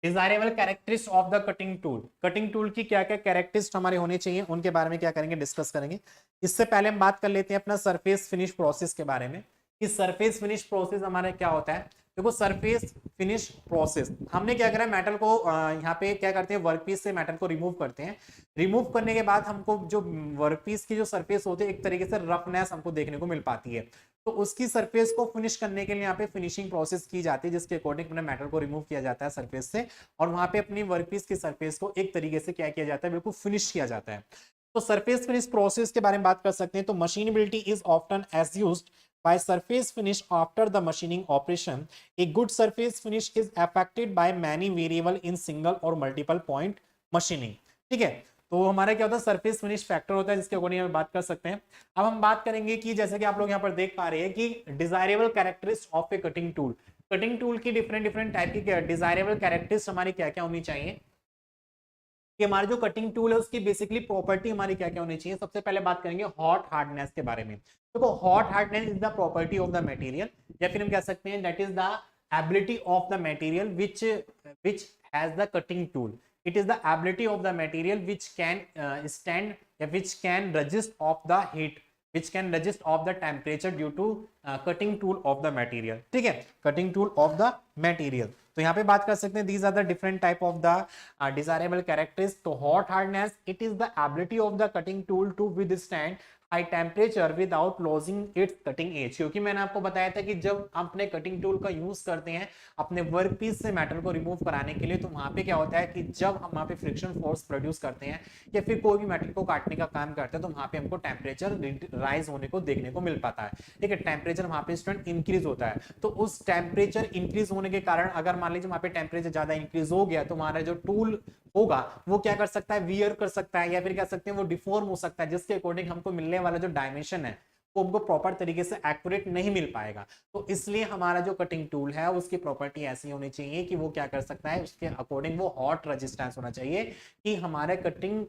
desirable characteristics of the cutting tool. Cutting tool की क्या क्या कैरेक्टरिस्टिक्स हमारे होने चाहिए, उनके बारे में क्या करेंगे, डिस्कस करेंगे। इससे पहले हम बात कर लेते हैं अपना सरफेस फिनिश प्रोसेस के बारे में, कि सरफेस फिनिश प्रोसेस हमारा क्या होता है। देखो सरफेस फिनिश प्रोसेस हमने क्या करा, मेटल को यहाँ पे क्या करते हैं, वर्कपीस से मेटल को रिमूव करते हैं। रिमूव करने के बाद हमको जो वर्कपीस की जो सरफेस होती है, एक तरीके से रफनेस हमको देखने को मिल पाती है। तो उसकी सरफेस को फिनिश करने के लिए यहाँ पे फिनिशिंग प्रोसेस की जाती है, जिसके अकॉर्डिंग अपने मेटल को रिमूव किया जाता है सरफेस से, और वहां पे अपनी वर्कपीस की सरफेस को एक तरीके से क्या किया जाता है, बिल्कुल फिनिश किया जाता है। तो सरफेस फिनिश प्रोसेस के बारे में बात कर सकते हैं। तो machinability is often assessed by surface finish after the machining operation. A good surface finish is affected by many variable in single or multiple point machining. ठीक है, तो हमारा क्या होता है, सरफेस फिनिश फैक्टर होता है, जिसके अकॉर्डिंग हम बात कर सकते हैं। अब हम बात करेंगे कि जैसे कि आप लोग यहाँ पर देख पा रहे हैं कि desirable characteristics of A cutting tool. Cutting tool की डिफरेंट टाइप की डिजायरेबल कैरेक्टरिस्टिक्स हमारी क्या क्या होनी चाहिए, कि हमारा जो कटिंग टूल है उसकी बेसिकली प्रॉपर्टी हमारी क्या क्या होनी चाहिए। सबसे पहले बात करेंगे हॉट हार्डनेस के बारे में। देखो hot hardness is the property of the material, या फिर हम कह सकते हैं that is the ability of the material which has the cutting tool. It is the ability of the material which can stand, which can resist of the heat, which can resist of the temperature due to cutting tool of the material. ठीक है, cutting tool of the material. तो यहाँ पे बात कर सकते हैं, these are the different type of the desirable characteristics. तो hot hardness, it is the ability of the cutting tool to withstand high temperature without losing it's cutting edge, क्योंकि मैंने आपको बताया था कि जब आप अपने कटिंग टूल का यूज करते हैं अपने वर्क पीस से मेटल को रिमूव कराने के लिए, तो वहां पे क्या होता है कि जब हम वहां पे फ्रिक्शन फोर्स प्रोड्यूस करते हैं या फिर कोई भी मेटल को काटने का काम करते हैं, तो वहां पे हमको टेम्परेचर राइज होने को देखने को मिल पाता है। ठीक है, टेम्परेचर वहां पे स्टूडेंट इंक्रीज होता है। तो उस टेम्परेचर इंक्रीज होने के कारण अगर मान लीजिए वहां पे टेम्परेचर ज्यादा इंक्रीज हो गया, तो हमारा जो टूल होगा वो क्या कर सकता है, वियर कर सकता है, या फिर कह सकते हैं वो डिफॉर्म हो सकता है, जिसके अकॉर्डिंग हमको मिलने वाला जो डायमेंशन है वो हमको प्रॉपर तरीके से एक्यूरेट नहीं मिल पाएगा। तो इसलिए हमारा जो कटिंग टूल है उसकी प्रॉपर्टी ऐसी होनी चाहिए कि वो क्या कर सकता है, उसके अकॉर्डिंग वो हॉट रेजिस्टेंस होना चाहिए कि हमारे कटिंग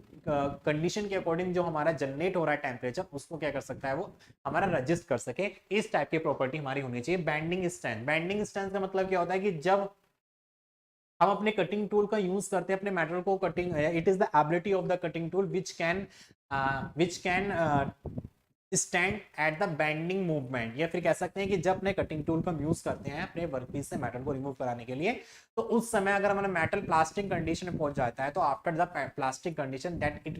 कंडीशन के अकॉर्डिंग जो हमारा जनरेट हो रहा है टेम्परेचर, उसको क्या कर सकता है, वो हमारा रजिस्ट कर सके। इस टाइप की प्रॉपर्टी हमारी होनी चाहिए। बैंडिंग स्ट्रेंथ, बैंडिंग स्ट्रेंथ का मतलब क्या होता है कि जब हम अपने कटिंग टूल का यूज करते हैं अपने मेटल को cutting, it is the ability of the cutting tool which can stand at the bending movement, या फिर कह सकते हैं कि जब अपने कटिंग टूल का यूज करते हैं अपने वर्कपीस से मेटल को रिमूव कराने के लिए, तो उस समय अगर हमारा मेटल प्लास्टिक कंडीशन में पहुंच जाता है, तो after the plastic condition that it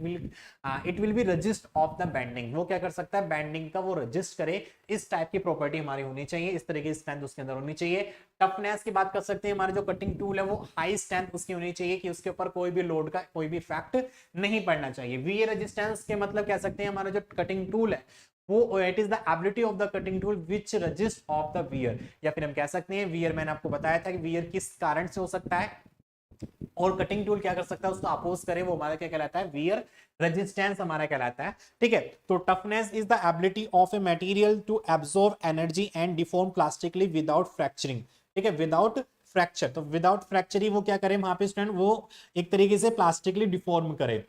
will B resist of the bending, वो क्या कर सकता है, बेंडिंग का वो रजिस्ट करे। इस टाइप की प्रॉपर्टी हमारी होनी चाहिए, इस तरह की स्ट्रेंथ उसके अंदर होनी चाहिए। टफनेस की बात कर सकते हैं, हमारा जो कटिंग टूल है वो हाई स्ट्रेंथ उसकी होनी चाहिए कि उसके ऊपर कोई भी लोड का कोई भी इफेक्ट नहीं पड़ना चाहिए। वी रेजिस्टेंस के मतलब कह सकते हैं हमारा जो कटिंग टूल है वो it is the ability of the cutting tool which resist of the wear, या फिर हम कह सकते हैं वियर, मैंने आपको बताया था कि वियर किस कारण से हो सकता है और कटिंग टूल क्या कर सकता है उसको अपोज करे, वो हमारा क्या कहलाता है, वियर रेजिस्टेंस हमारा कहलाता है। ठीक है, तो toughness is the ability of a material to absorb energy and deform plastically without fracturing. ठीक है, विदाउट फ्रैक्चर, तो विदाउट फ्रैक्चर ही वो क्या करे वहां पे स्टूडेंट, वो एक तरीके से प्लास्टिकली डिफॉर्म करे।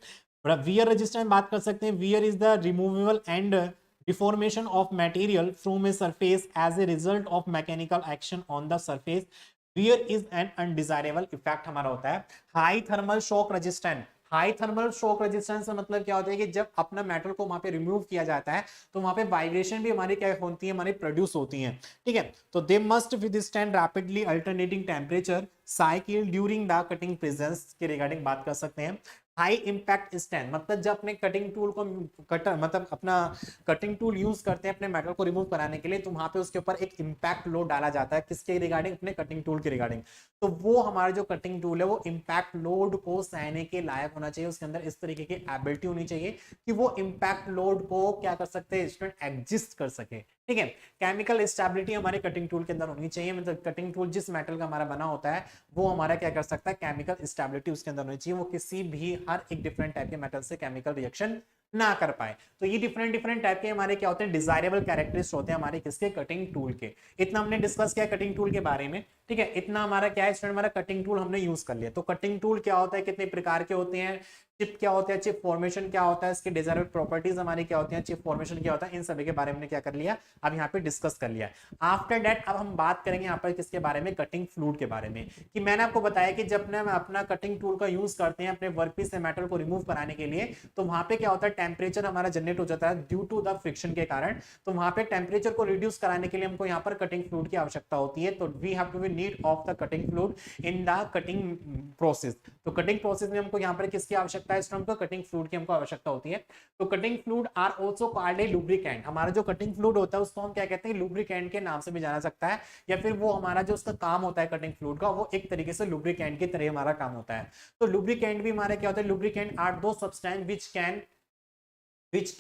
वियर रेजिस्टेंस बात कर सकते हैं, wear is the removable and deformation of material from a surface as a result of mechanical action on the surface. Wear is an undesirable effect हमारा होता है। High thermal shock resistant, high thermal shock resistance का मतलब क्या होता है कि जब अपना मेटल को वहां पे रिमूव किया जाता है तो वहां पे वाइब्रेशन भी हमारी क्या होती है, हमारी प्रोड्यूस होती है। ठीक है, तो they must withstand rapidly alternating temperature cycle during the cutting presence के रिगार्डिंग बात कर सकते हैं। हाई इंपैक्ट स्ट्रेंथ मतलब जब अपने कटिंग टूल को कटर मतलब अपना कटिंग टूल यूज करते हैं अपने मेटल को रिमूव कराने के लिए, तो वहां पे उसके ऊपर एक इंपैक्ट लोड डाला जाता है, किसके रिगार्डिंग, अपने कटिंग टूल के रिगार्डिंग। तो वो हमारा जो कटिंग टूल है वो इंपैक्ट लोड को सहने के लायक होना चाहिए, उसके अंदर इस तरीके की एबिलिटी होनी चाहिए कि वो इंपैक्ट लोड को क्या कर सकते हैं स्टूडेंट, एग्जिस्ट कर सके। ठीक है, केमिकल स्टेबिलिटी हमारे कटिंग टूल के अंदर होनी चाहिए, मतलब कटिंग टूल जिस मेटल का हमारा बना होता है वो हमारा क्या कर सकता है, केमिकल स्टेबिलिटी उसके अंदर होनी चाहिए, वो किसी भी हर एक डिफरेंट टाइप के मेटल से केमिकल रिएक्शन ना कर पाए। तो ये डिफरेंट डिफरेंट टाइप के हमारे क्या होते हैं, डिजायरेबल कैरेक्टरिस्टिक्स होते हैं हमारे किसके, कटिंग टूल के। इतना हमने डिस्कस किया कटिंग टूल के बारे में। ठीक है, इतना हमारा क्या है स्टूडेंट, हमारा कटिंग टूल हमने यूज कर लिया। तो कटिंग टूल क्या होता है, कितने प्रकार के होते हैं, चिप क्या होता है, चिप फॉर्मेशन क्या होता है, इसके डिजायरेबल प्रॉपर्टीज हमारी क्या होती हैं, चिप फॉर्मेशन क्या होता है, इन सभी के बारे में क्या कर लिया, अब यहाँ पे डिस्कस कर लिया। आफ्टर दैट अब हम बात करेंगे यहाँ पर किसके बारे में, कटिंग फ्लूइड के बारे में। कि मैंने आपको बताया कि जब हम अपना कटिंग टूल का यूज करते हैं अपने वर्कपीस से मेटल को रिमूव कराने के लिए, तो वहां पे क्या होता है, टेम्परेचर हमारा जनरेट हो जाता है ड्यू टू द फ्रिक्शन के कारण। तो वहां पे टेम्परेचर को रिड्यूस कराने के लिए हमको यहाँ पर कटिंग फ्लूइड की आवश्यकता होती है। तो we have to be need of the cutting fluid in the cutting process. तो कटिंग प्रोसेस में हमको यहाँ पर किसकी आवश्यकता है, हमको कटिंग फ्लूइड की हमको आवश्यकता होती है। तो cutting fluid are also called a lubricant. हमारा जो कटिंग फ्लूइड होता है उसको हम क्या कहते हैं, लुब्रिकेंट के नाम से भी जाना सकता है, या फिर वो हमारा जो उसका काम होता है कटिंग फ्लूइड का, वो एक तरीके से लुब्रिकेंट की तरह हमारा काम होता है। तो लुब्रिकेंट भी हमारे क्या होता है, लुब्रिकेंट आर दो substance which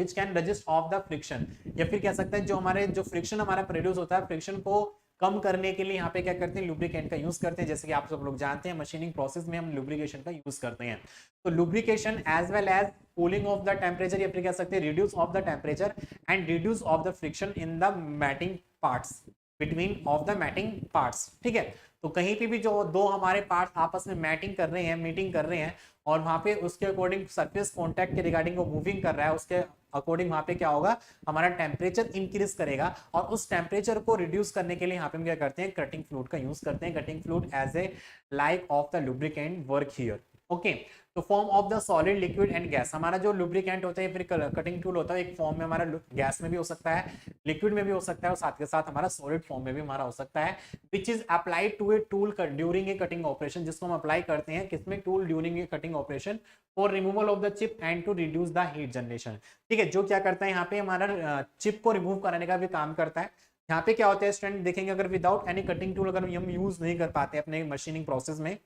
can resist of the friction, या फिर कह सकते हैं जो हमारे जो फ्रिक्शन हमारा प्रोड्यूस होता है, फ्रिक्शन को कम करने के लिए यहाँ पे क्या करते हैं, लुब्रिकेंट का यूज करते हैं। जैसे कि आप सब लोग जानते हैं मशीनिंग प्रोसेस में हम लुब्रिकेशन का यूज करते हैं। तो lubrication as well as cooling of the temperature, या फिर कह सकते हैं reduce of the temperature and reduce of the friction in the mating parts between of the mating parts. ठीक है, तो कहीं पे भी जो दो हमारे पार्ट्स आपस में मैटिंग कर रहे हैं, मीटिंग कर रहे हैं, और वहां पे उसके अकॉर्डिंग सरफेस कांटेक्ट के रिगार्डिंग वो मूविंग कर रहा है, उसके अकॉर्डिंग वहां पे क्या होगा, हमारा टेम्परेचर इंक्रीज करेगा। और उस टेम्परेचर को रिड्यूस करने के लिए यहाँ पे हम क्या करते हैं, कटिंग फ्लूइड का यूज करते हैं। Cutting fluid as a like of the lubricant work here. Okay, तो form of the solid, liquid and gas, हमारा जो लुब्रिकेंट होता है फिर कटिंग टूल होता है एक फॉर्म में हमारा गैस में भी हो सकता है, लिक्विड में भी हो सकता है और साथ के साथ हमारा सॉलिड फॉर्म में भी हमारा हो सकता है, which is applied to a tool during a cutting operation, जिसको हम अप्लाई करते हैं किसमें, tool during a cutting operation for removal of the chip and to reduce the heat generation. ठीक है, जो क्या करता है यहाँ पे हमारा चिप को रिमूव कराने का भी काम करता है। यहाँ पे क्या होता है स्टूडेंट देखेंगे, अगर विदाउट एनी कटिंग टूल अगर हम यूज नहीं कर पाते अपने मशीनिंग प्रोसेस में,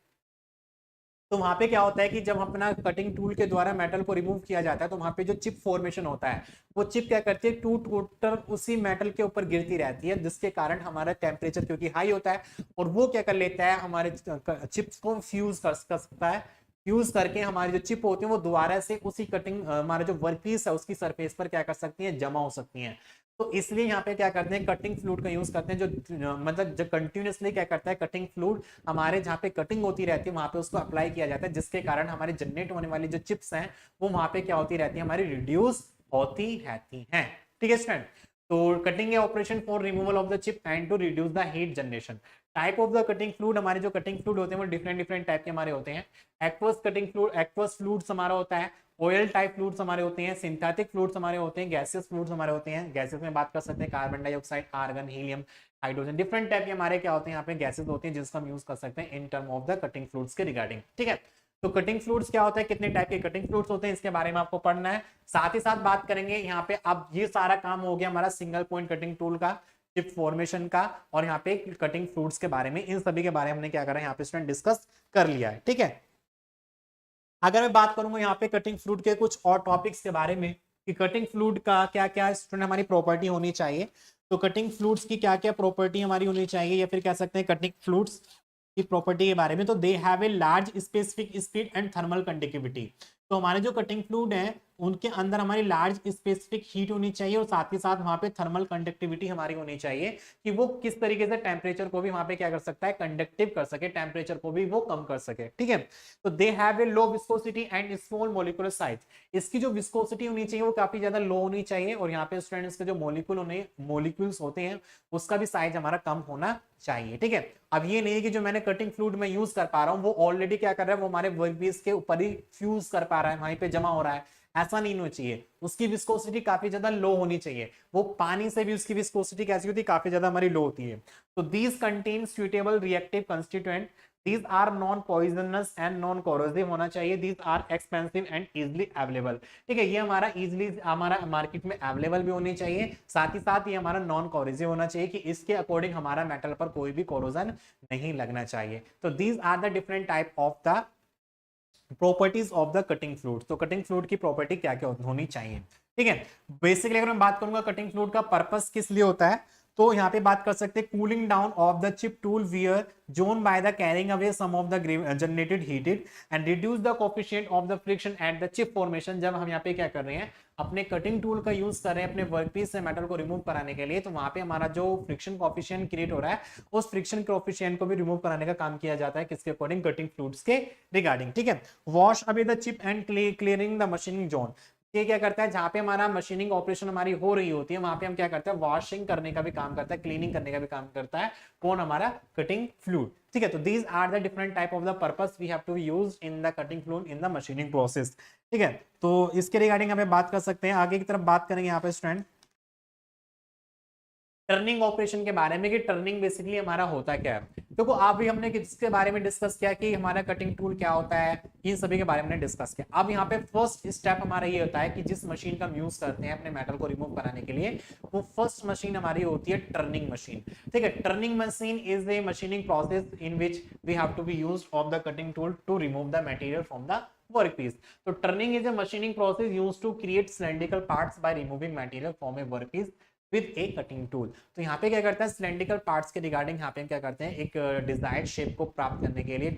तो वहां पे क्या होता है कि जब अपना कटिंग टूल के द्वारा मेटल को रिमूव किया जाता है तो वहां पे जो चिप फॉर्मेशन होता है वो चिप क्या करती है, टूट टूट कर उसी मेटल के ऊपर गिरती रहती है, जिसके कारण हमारा टेम्परेचर क्योंकि हाई होता है और वो क्या कर लेता है हमारे चिप्स को फ्यूज कर सकता है, फ्यूज करके हमारी जो चिप होती है वो दोबारा से उसी कटिंग हमारा जो वर्कपीस है उसकी सरफेस पर क्या कर सकती है, जमा हो सकती है। तो इसलिए यहाँ पे क्या करते हैं, कटिंग फ्लूइड का यूज करते हैं, जो मतलब जो कंटिन्यूसली क्या करता है कटिंग फ्लूइड हमारे जहाँ पे कटिंग होती रहती है वहां पे उसको अप्लाई किया जाता है, जिसके कारण हमारे जनरेट होने वाली जो चिप्स हैं वो वहां पे क्या होती रहती है, हमारी रिड्यूस होती रहती हैं। ठीक है स्टूडेंट, तो cutting operation for removal of the chip and to reduce the heat generation. Type of the cutting fluid, हमारे जो कटिंग फ्लूइड होते हैं वो डिफरेंट डिफरेंट टाइप के हमारे होते हैं। Aqueous cutting fluid, aqueous fluids हमारा होता है, ऑयल टाइप फ्लूइड्स हमारे होते हैं, सिंथेटिक फ्लूइड्स हमारे होते हैं, गैसेस फ्लूइड्स हमारे होते हैं। गैसेस में बात कर सकते हैं carbon dioxide, argon, helium, hydrogen, different type के हमारे क्या होते हैं यहाँ पे गैसेस होते हैं जिसका हम यूज कर सकते हैं in term of the cutting fluids के रिगार्डिंग। ठीक है, तो कटिंग फ्लूइड्स क्या होता है, कितने टाइप के कटिंग फ्लूइड्स होते हैं इसके बारे में आपको पढ़ना है, साथ ही साथ बात करेंगे यहाँ पे। अब ये सारा काम हो गया हमारा सिंगल पॉइंट कटिंग टूल का, चिप फॉर्मेशन का, और यहाँ पे कटिंग फ्लूइड्स के बारे में, इन सभी के बारे में हमने क्या करा यहाँ पे स्टूडेंट डिस्कस कर लिया है। ठीक है, अगर मैं बात करूंगा यहाँ पे कटिंग फ्लूइड के कुछ और टॉपिक्स के बारे में कि कटिंग फ्लूइड का क्या क्या स्टूडेंट हमारी प्रॉपर्टी होनी चाहिए, तो कटिंग फ्लूइड्स की क्या क्या प्रॉपर्टी हमारी होनी चाहिए, या फिर कह सकते हैं कटिंग फ्लूइड्स की प्रॉपर्टी के बारे में, तो they have a large specific speed and thermal conductivity. तो हमारे जो कटिंग फ्लूइड है उनके अंदर हमारी लार्ज स्पेसिफिक हीट होनी चाहिए और साथ ही साथ वहां पे थर्मल कंडक्टिविटी हमारी होनी चाहिए कि वो किस तरीके से टेम्परेचर को भी वहां पे क्या कर सकता है, कंडक्टिव कर सके, टेम्परेचर को भी वो कम कर सके। ठीक है, तो they have a low viscosity and small molecular size. इसकी जो विस्कोसिटी होनी चाहिए वो काफी ज्यादा लो होनी चाहिए और यहाँ पे स्टूडेंट्स के जो मोलिक्यूल्स होते हैं उसका भी साइज हमारा कम होना चाहिए। ठीक है, अब ये नहीं है कि जो मैंने कटिंग फ्लूइड में यूज कर पा रहा हूँ वो ऑलरेडी क्या कर रहा है, वो हमारे वर्कपीस के ऊपर ही फ्यूज कर पा रहा है, वहीं पे जमा हो रहा है, ऐसा नहीं होना चाहिए। उसकी विस्कोसिटी काफी ज्यादा लो होनी चाहिए, वो पानी से भी उसकी विस्कोसिटी कैसी होती है, काफी ज्यादा हमारी लो होती है। तो these contain suitable reactive constituent, these are non poisonous and non corrosive होना चाहिए, these are expensive and easily available। ठीक है, ये हमारा easily हमारा मार्केट में अवेलेबल भी होनी चाहिए, साथ ही साथ ये हमारा नॉन कॉरोसिव होना चाहिए कि इसके अकॉर्डिंग हमारा मेटल पर कोई भी कोरोजन नहीं लगना चाहिए। तो these are the different type of the properties of the cutting fluid. तो कटिंग फ्लूइड की प्रॉपर्टी क्या क्या होनी चाहिए। ठीक है, बेसिकली अगर मैं बात करूंगा कटिंग फ्लूइड का पर्पस किस लिए होता है, तो यहाँ पे बात कर सकते हैं cooling down of the chip tool wear zone by the carrying away some of the generated heated and reduce the coefficient of the friction at the chip formation. जब हम यहाँ पे क्या कर रहे हैं, अपने कटिंग टूल का यूज कर रहे हैं अपने वर्कपीस से मेटल को रिमूव कराने के लिए, तो वहां पे हमारा जो फ्रिक्शन कोफिशिएंट क्रिएट हो रहा है उस फ्रिक्शन कोफिशिएंट को भी रिमूव कराने का काम किया जाता है किसके अकॉर्डिंग, कटिंग फ्लूइड्स के रिगार्डिंग। ठीक है, wash away the chip and clearing the machining zone. ये क्या करता है, जहां पे हमारा मशीनिंग ऑपरेशन हमारी हो रही होती है वहां पे हम क्या करते हैं, वॉशिंग करने का भी काम करता है, क्लीनिंग करने का भी काम करता है, कौन, हमारा कटिंग फ्लूइड। ठीक है, तो these are the different type of the purpose we have to use in the cutting fluid in the machining process. ठीक है, तो इसके रिगार्डिंग हमें बात कर सकते हैं, आगे की तरफ बात करेंगे यहाँ पे स्टूडेंट टर्निंग ऑपरेशन के बारे में कि टर्निंग बेसिकली हमारा होता क्या है। देखो अभी हमने किसके बारे में डिस्कस किया कि हमारा कटिंग टूल क्या होता है, इन सभी के बारे में डिस्कस किया। अब यहाँ पे फर्स्ट स्टेप हमारा ये होता है कि जिस मशीन का हम यूज करते हैं अपने मेटल को रिमूव कराने के लिए, वो फर्स्ट मशीन हमारी होती है टर्निंग मशीन। ठीक है, turning machine is a machining process in which we have to be used of the cutting tool to remove the material from the workpiece। तो turning is a machining process used to create cylindrical parts by removing material from a workpiece with a cutting tool. तो यहाँ पे क्या करते हैं, सिलेंड्रिकल पार्ट्स के रिगार्डिंग यहाँ पे हम क्या करते हैं, एक डिजायर्ड शेप को प्राप्त करने के लिए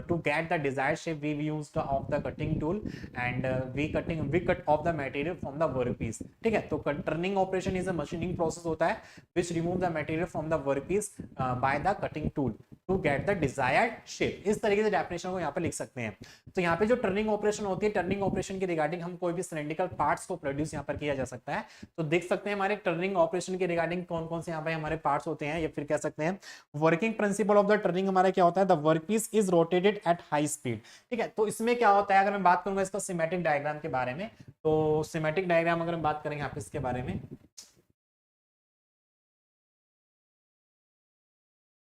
to get the desired shape we use of the cutting tool and we cut of the material from the work piece. ठीक है, तो turning operation is a machining process होता है which remove the material from the work piece by the cutting tool. To get the desired shape. इस तरीके से डेफिनेशन को यहाँ पे लिख सकते हैं। तो यहाँ पे जो टर्निंग ऑपरेशन होती है, टर्निंग ऑपरेशन के रिगार्डिंग हम कोई भी सिलेंड्रिकल पार्ट्स को प्रोड्यूस यहाँ पर किया जा सकता है। तो देख सकते हैं हमारे टर्निंग ऑपरेशन के रिगार्डिंग कौन कौन से यहाँ पे हमारे पार्ट्स होते हैं, या फिर कह सकते हैं working principle of the turning हमारा क्या होता है, the workpiece is rotated at high speed. ठीक है, तो इसमें क्या होता है, अगर मैं बात करूंगा इसका सिमेट्रिक डायग्राम के बारे में, तो सिमेट्रिक डायग्राम अगर हम बात करेंगे यहाँ पे इसके बारे में,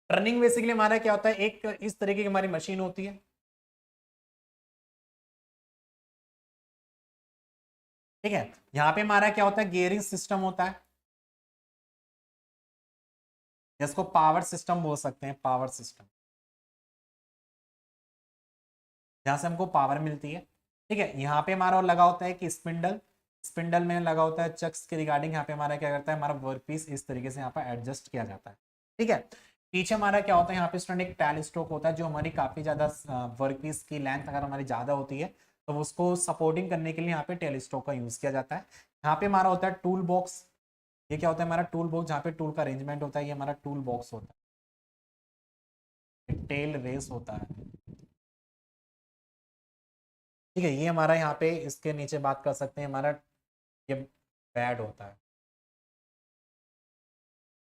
टर्निंग बेसिकली हमारा क्या होता है, एक इस तरीके की हमारी मशीन होती है। ठीक है, यहाँ पे हमारा क्या होता है, गियरिंग सिस्टम होता है, जिसको पावर सिस्टम बोल सकते हैं, पावर सिस्टम, जहां से हमको पावर मिलती है। ठीक है, यहाँ पे हमारा और लगा होता है कि स्पिंडल, स्पिंडल में लगा होता है चक्स के रिगार्डिंग, यहाँ पे हमारा क्या करता है, हमारा वर्क पीस इस तरीके से यहाँ पे एडजस्ट किया जाता है। ठीक है, पीछे हमारा क्या होता है, यहाँ पे स्टूडेंट एक टेल स्ट्रोक होता है, जो हमारी काफी ज्यादा वर्क पीस की लेंथ अगर हमारी ज्यादा होती है तो उसको सपोर्टिंग करने के लिए यहाँ पे टेल स्ट्रोक का यूज किया जाता है। यहाँ पे हमारा होता है टूल बॉक्स, ये क्या होता है हमारा टूल बॉक्स, जहाँ पे टूल का अरेंजमेंट होता है, ये हमारा टूल बॉक्स होता है, टेल रेस होता है। ठीक है, ये हमारा यहाँ पे इसके नीचे बात कर सकते हैं, हमारा ये पैड होता है।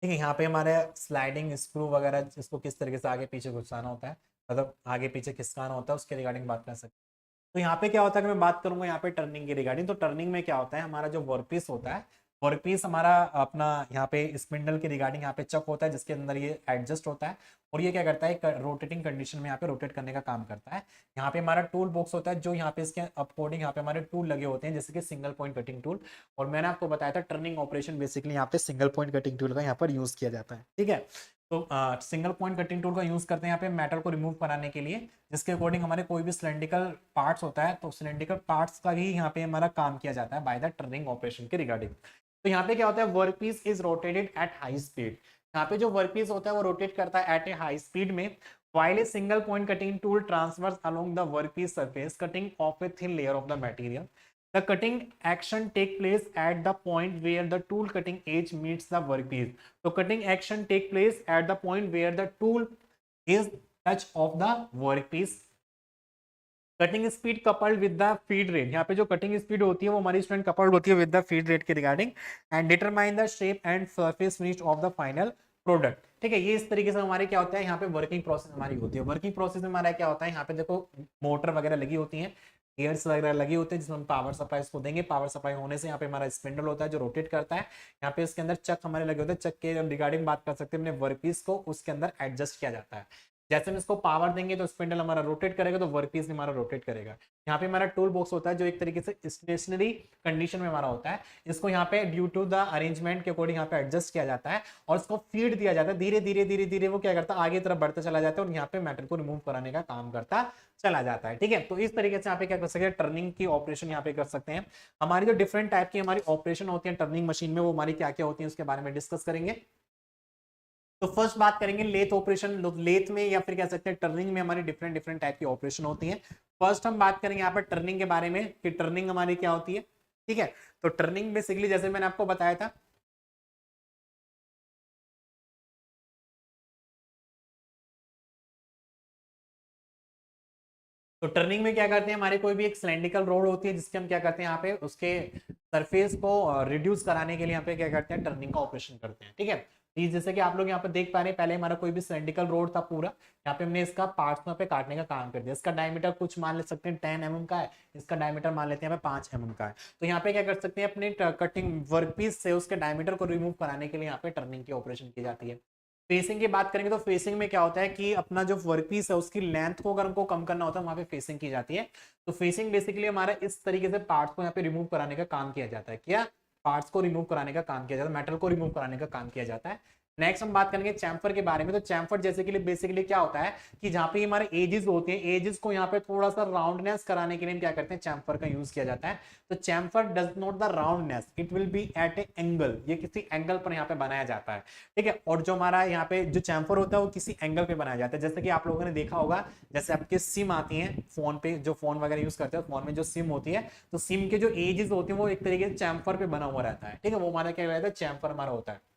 ठीक है, यहाँ पे हमारे स्लाइडिंग स्क्रू वगैरह, इसको किस तरीके से आगे पीछे घुसाना होता है, मतलब आगे पीछे खिसकाना होता है, उसके रिगार्डिंग बात कर सकते हैं। तो यहाँ पे क्या होता है, कि मैं बात करूंगा यहाँ पे टर्निंग की रिगार्डिंग, तो टर्निंग में क्या होता है, हमारा जो वर्कपीस होता है, वर्कपीस हमारा अपना यहाँ पे स्पिंडल के रिगार्डिंग यहाँ पे चक होता है, जिसके अंदर ये एडजस्ट होता है, और ये क्या करता है, रोटेटिंग कंडीशन में यहाँ पे रोटेट करने का काम करता है। यहाँ पे हमारा टूल बॉक्स होता है, जो यहाँ पे इसके अकॉर्डिंग यहाँ पे हमारे टूल लगे होते हैं, जैसे कि सिंगल पॉइंट कटिंग टूल, और मैंने आपको बताया था टर्निंग ऑपरेशन बेसिकली यहाँ पे सिंगल पॉइंट कटिंग टूल का यहाँ पर यूज किया जाता है। ठीक है, तो सिंगल पॉइंट कटिंग टूल का यूज करते हैं यहाँ पे मेटल को रिमूव कराने के लिए, जिसके अकॉर्डिंग हमारे कोई भी सिलेंड्रिकल पार्ट्स होता है, तो सिलेंड्रिकल पार्ट्स का ही यहाँ पे हमारा काम किया जाता है बाय द टर्निंग ऑपरेशन के रिगार्डिंग। तो यहाँ पे क्या होता है, workpiece is rotated at high speed. यहाँ पे जो वर्कपीस होता है वो रोटेट करता है एट ए हाई स्पीड में, while a single point cutting tool transfers along the workpiece surface, cutting off a thin layer of the material. The cutting action take place at the point where the tool cutting edge meets the workpiece. So cutting action take place at the point where the tool is touch of the workpiece. Cutting speed coupled with the feed rate, यहाँ पे जो कटिंग स्पीड होती है वो हमारी स्टूडेंट कपल्ड होती है विद द फीड रेट के regarding, and determine the shape and surface finish off the final product. ठीक है, ये इस तरीके से हमारे क्या होता है, यहाँ पे वर्किंग प्रोसेस हमारी होती है। वर्किंग प्रोसेस में हमारा क्या होता है, यहाँ पे देखो मोटर वगैरह लगी होती है, गियर्स वगैरह लगी होते हैं, जिसमें हम पावर सप्लाई को देंगे। पावर सप्लाई होने से यहाँ पे हमारा स्पिंडल होता है जो रोटेट करता है। यहाँ पे इसके अंदर चक हमारे लगे होते हैं, चक के रिगार्डिंग बात कर सकते हैं, अपने वर्कपीस को उसके अंदर एडजस्ट किया जाता है। जैसे हम इसको पावर देंगे तो स्पिंडल हमारा रोटेट करेगा, तो वर्कपीस हमारा रोटेट करेगा। यहाँ पे हमारा टूल बॉक्स होता है, जो एक तरीके से स्टेशनरी कंडीशन में हमारा होता है। इसको यहाँ पे ड्यू टू द अरेंजमेंट के अकॉर्डिंग यहाँ पे एडजस्ट किया जाता है, और इसको फीड दिया जाता है। धीरे धीरे धीरे धीरे वो क्या करता है, आगे तरफ बढ़ता चला जाता है, और यहाँ पे मेटल को रिमूव कराने का काम करता चला जाता है। ठीक है, तो इस तरीके से यहाँ पे क्या कर सकते हैं, टर्निंग की ऑपरेशन यहाँ पे कर सकते हैं। हमारी जो डिफरेंट टाइप की हमारी ऑपरेशन होती है टर्निंग मशीन में, वो हमारी क्या क्या होती है उसके बारे में डिस्कस करेंगे। तो फर्स्ट बात करेंगे लेथ ऑपरेशन। लेथ में या फिर कह सकते हैं टर्निंग में हमारी डिफरेंट डिफरेंट टाइप की ऑपरेशन होती है। फर्स्ट हम बात करेंगे यहाँ पर टर्निंग के बारे में कि टर्निंग हमारी क्या होती है। ठीक है, तो टर्निंग बेसिकली जैसे मैंने आपको बताया था, तो टर्निंग में क्या करते हैं, हमारे कोई भी एक सिलेंड्रिकल रोड होती है, जिसके हम क्या करते हैं यहाँ पे उसके सरफेस को रिड्यूस कराने के लिए यहाँ पे क्या करते हैं, टर्निंग का ऑपरेशन करते हैं। ठीक है, जैसे कि आप लोग यहाँ पे देख पा रहे हैं, पहले हमारा कोई भी सिलेंड्रिकल रोड था पूरा, यहाँ पे हमने इसका पार्ट्स में पे काटने का काम कर दिया। इसका डायमीटर कुछ मान ले सकते हैं 10 mm का है, इसका डायमीटर मान लेते हैं 5 mm का है। तो यहाँ पे क्या कर सकते हैं, अपने कटिंग वर्कपीस से उसके डायमीटर को रिमूव कराने के लिए यहाँ पे टर्निंग की ऑपरेशन की जाती है। फेसिंग की बात करेंगे तो फेसिंग में क्या होता है कि अपना जो वर्कपीस है उसकी लेंथ को अगर हमको कम करना होता है, वहां पे फेसिंग की जाती है। तो फेसिंग बेसिकली हमारा इस तरीके से पार्ट्स को यहाँ पे रिमूव कराने का काम किया जाता है। क्या पार्ट्स को रिमूव कराने का काम किया जाता है, मेटल को रिमूव कराने का काम किया जाता है। नेक्स्ट हम बात करेंगे चैम्फर के बारे में। तो चैम्फर जैसे कि बेसिकली क्या होता है कि जहां पे हमारे एजेस होते हैं, एजेस को यहाँ पे थोड़ा सा राउंडनेस कराने के लिए हम क्या करते हैं, चैम्फर का यूज किया जाता है। तो chamfer does not the roundness, it will be at a angle, ये किसी एंगल पर यहाँ पे बनाया जाता है। ठीक है, और जो हमारा यहाँ पे जो चैम्फर होता है वो किसी एंगल पे बनाया जाता है। जैसे कि आप लोगों ने देखा होगा, जैसे आपके सिम आती है फोन पे, जो फोन वगैरह यूज करते हैं, फोन में जो सिम होती है, तो सिम के जो एजेस होती है वो एक तरीके से चैम्फर पे बना हुआ रहता है। ठीक है, वो हमारा क्या रहता है, चैम्फर हमारा होता है।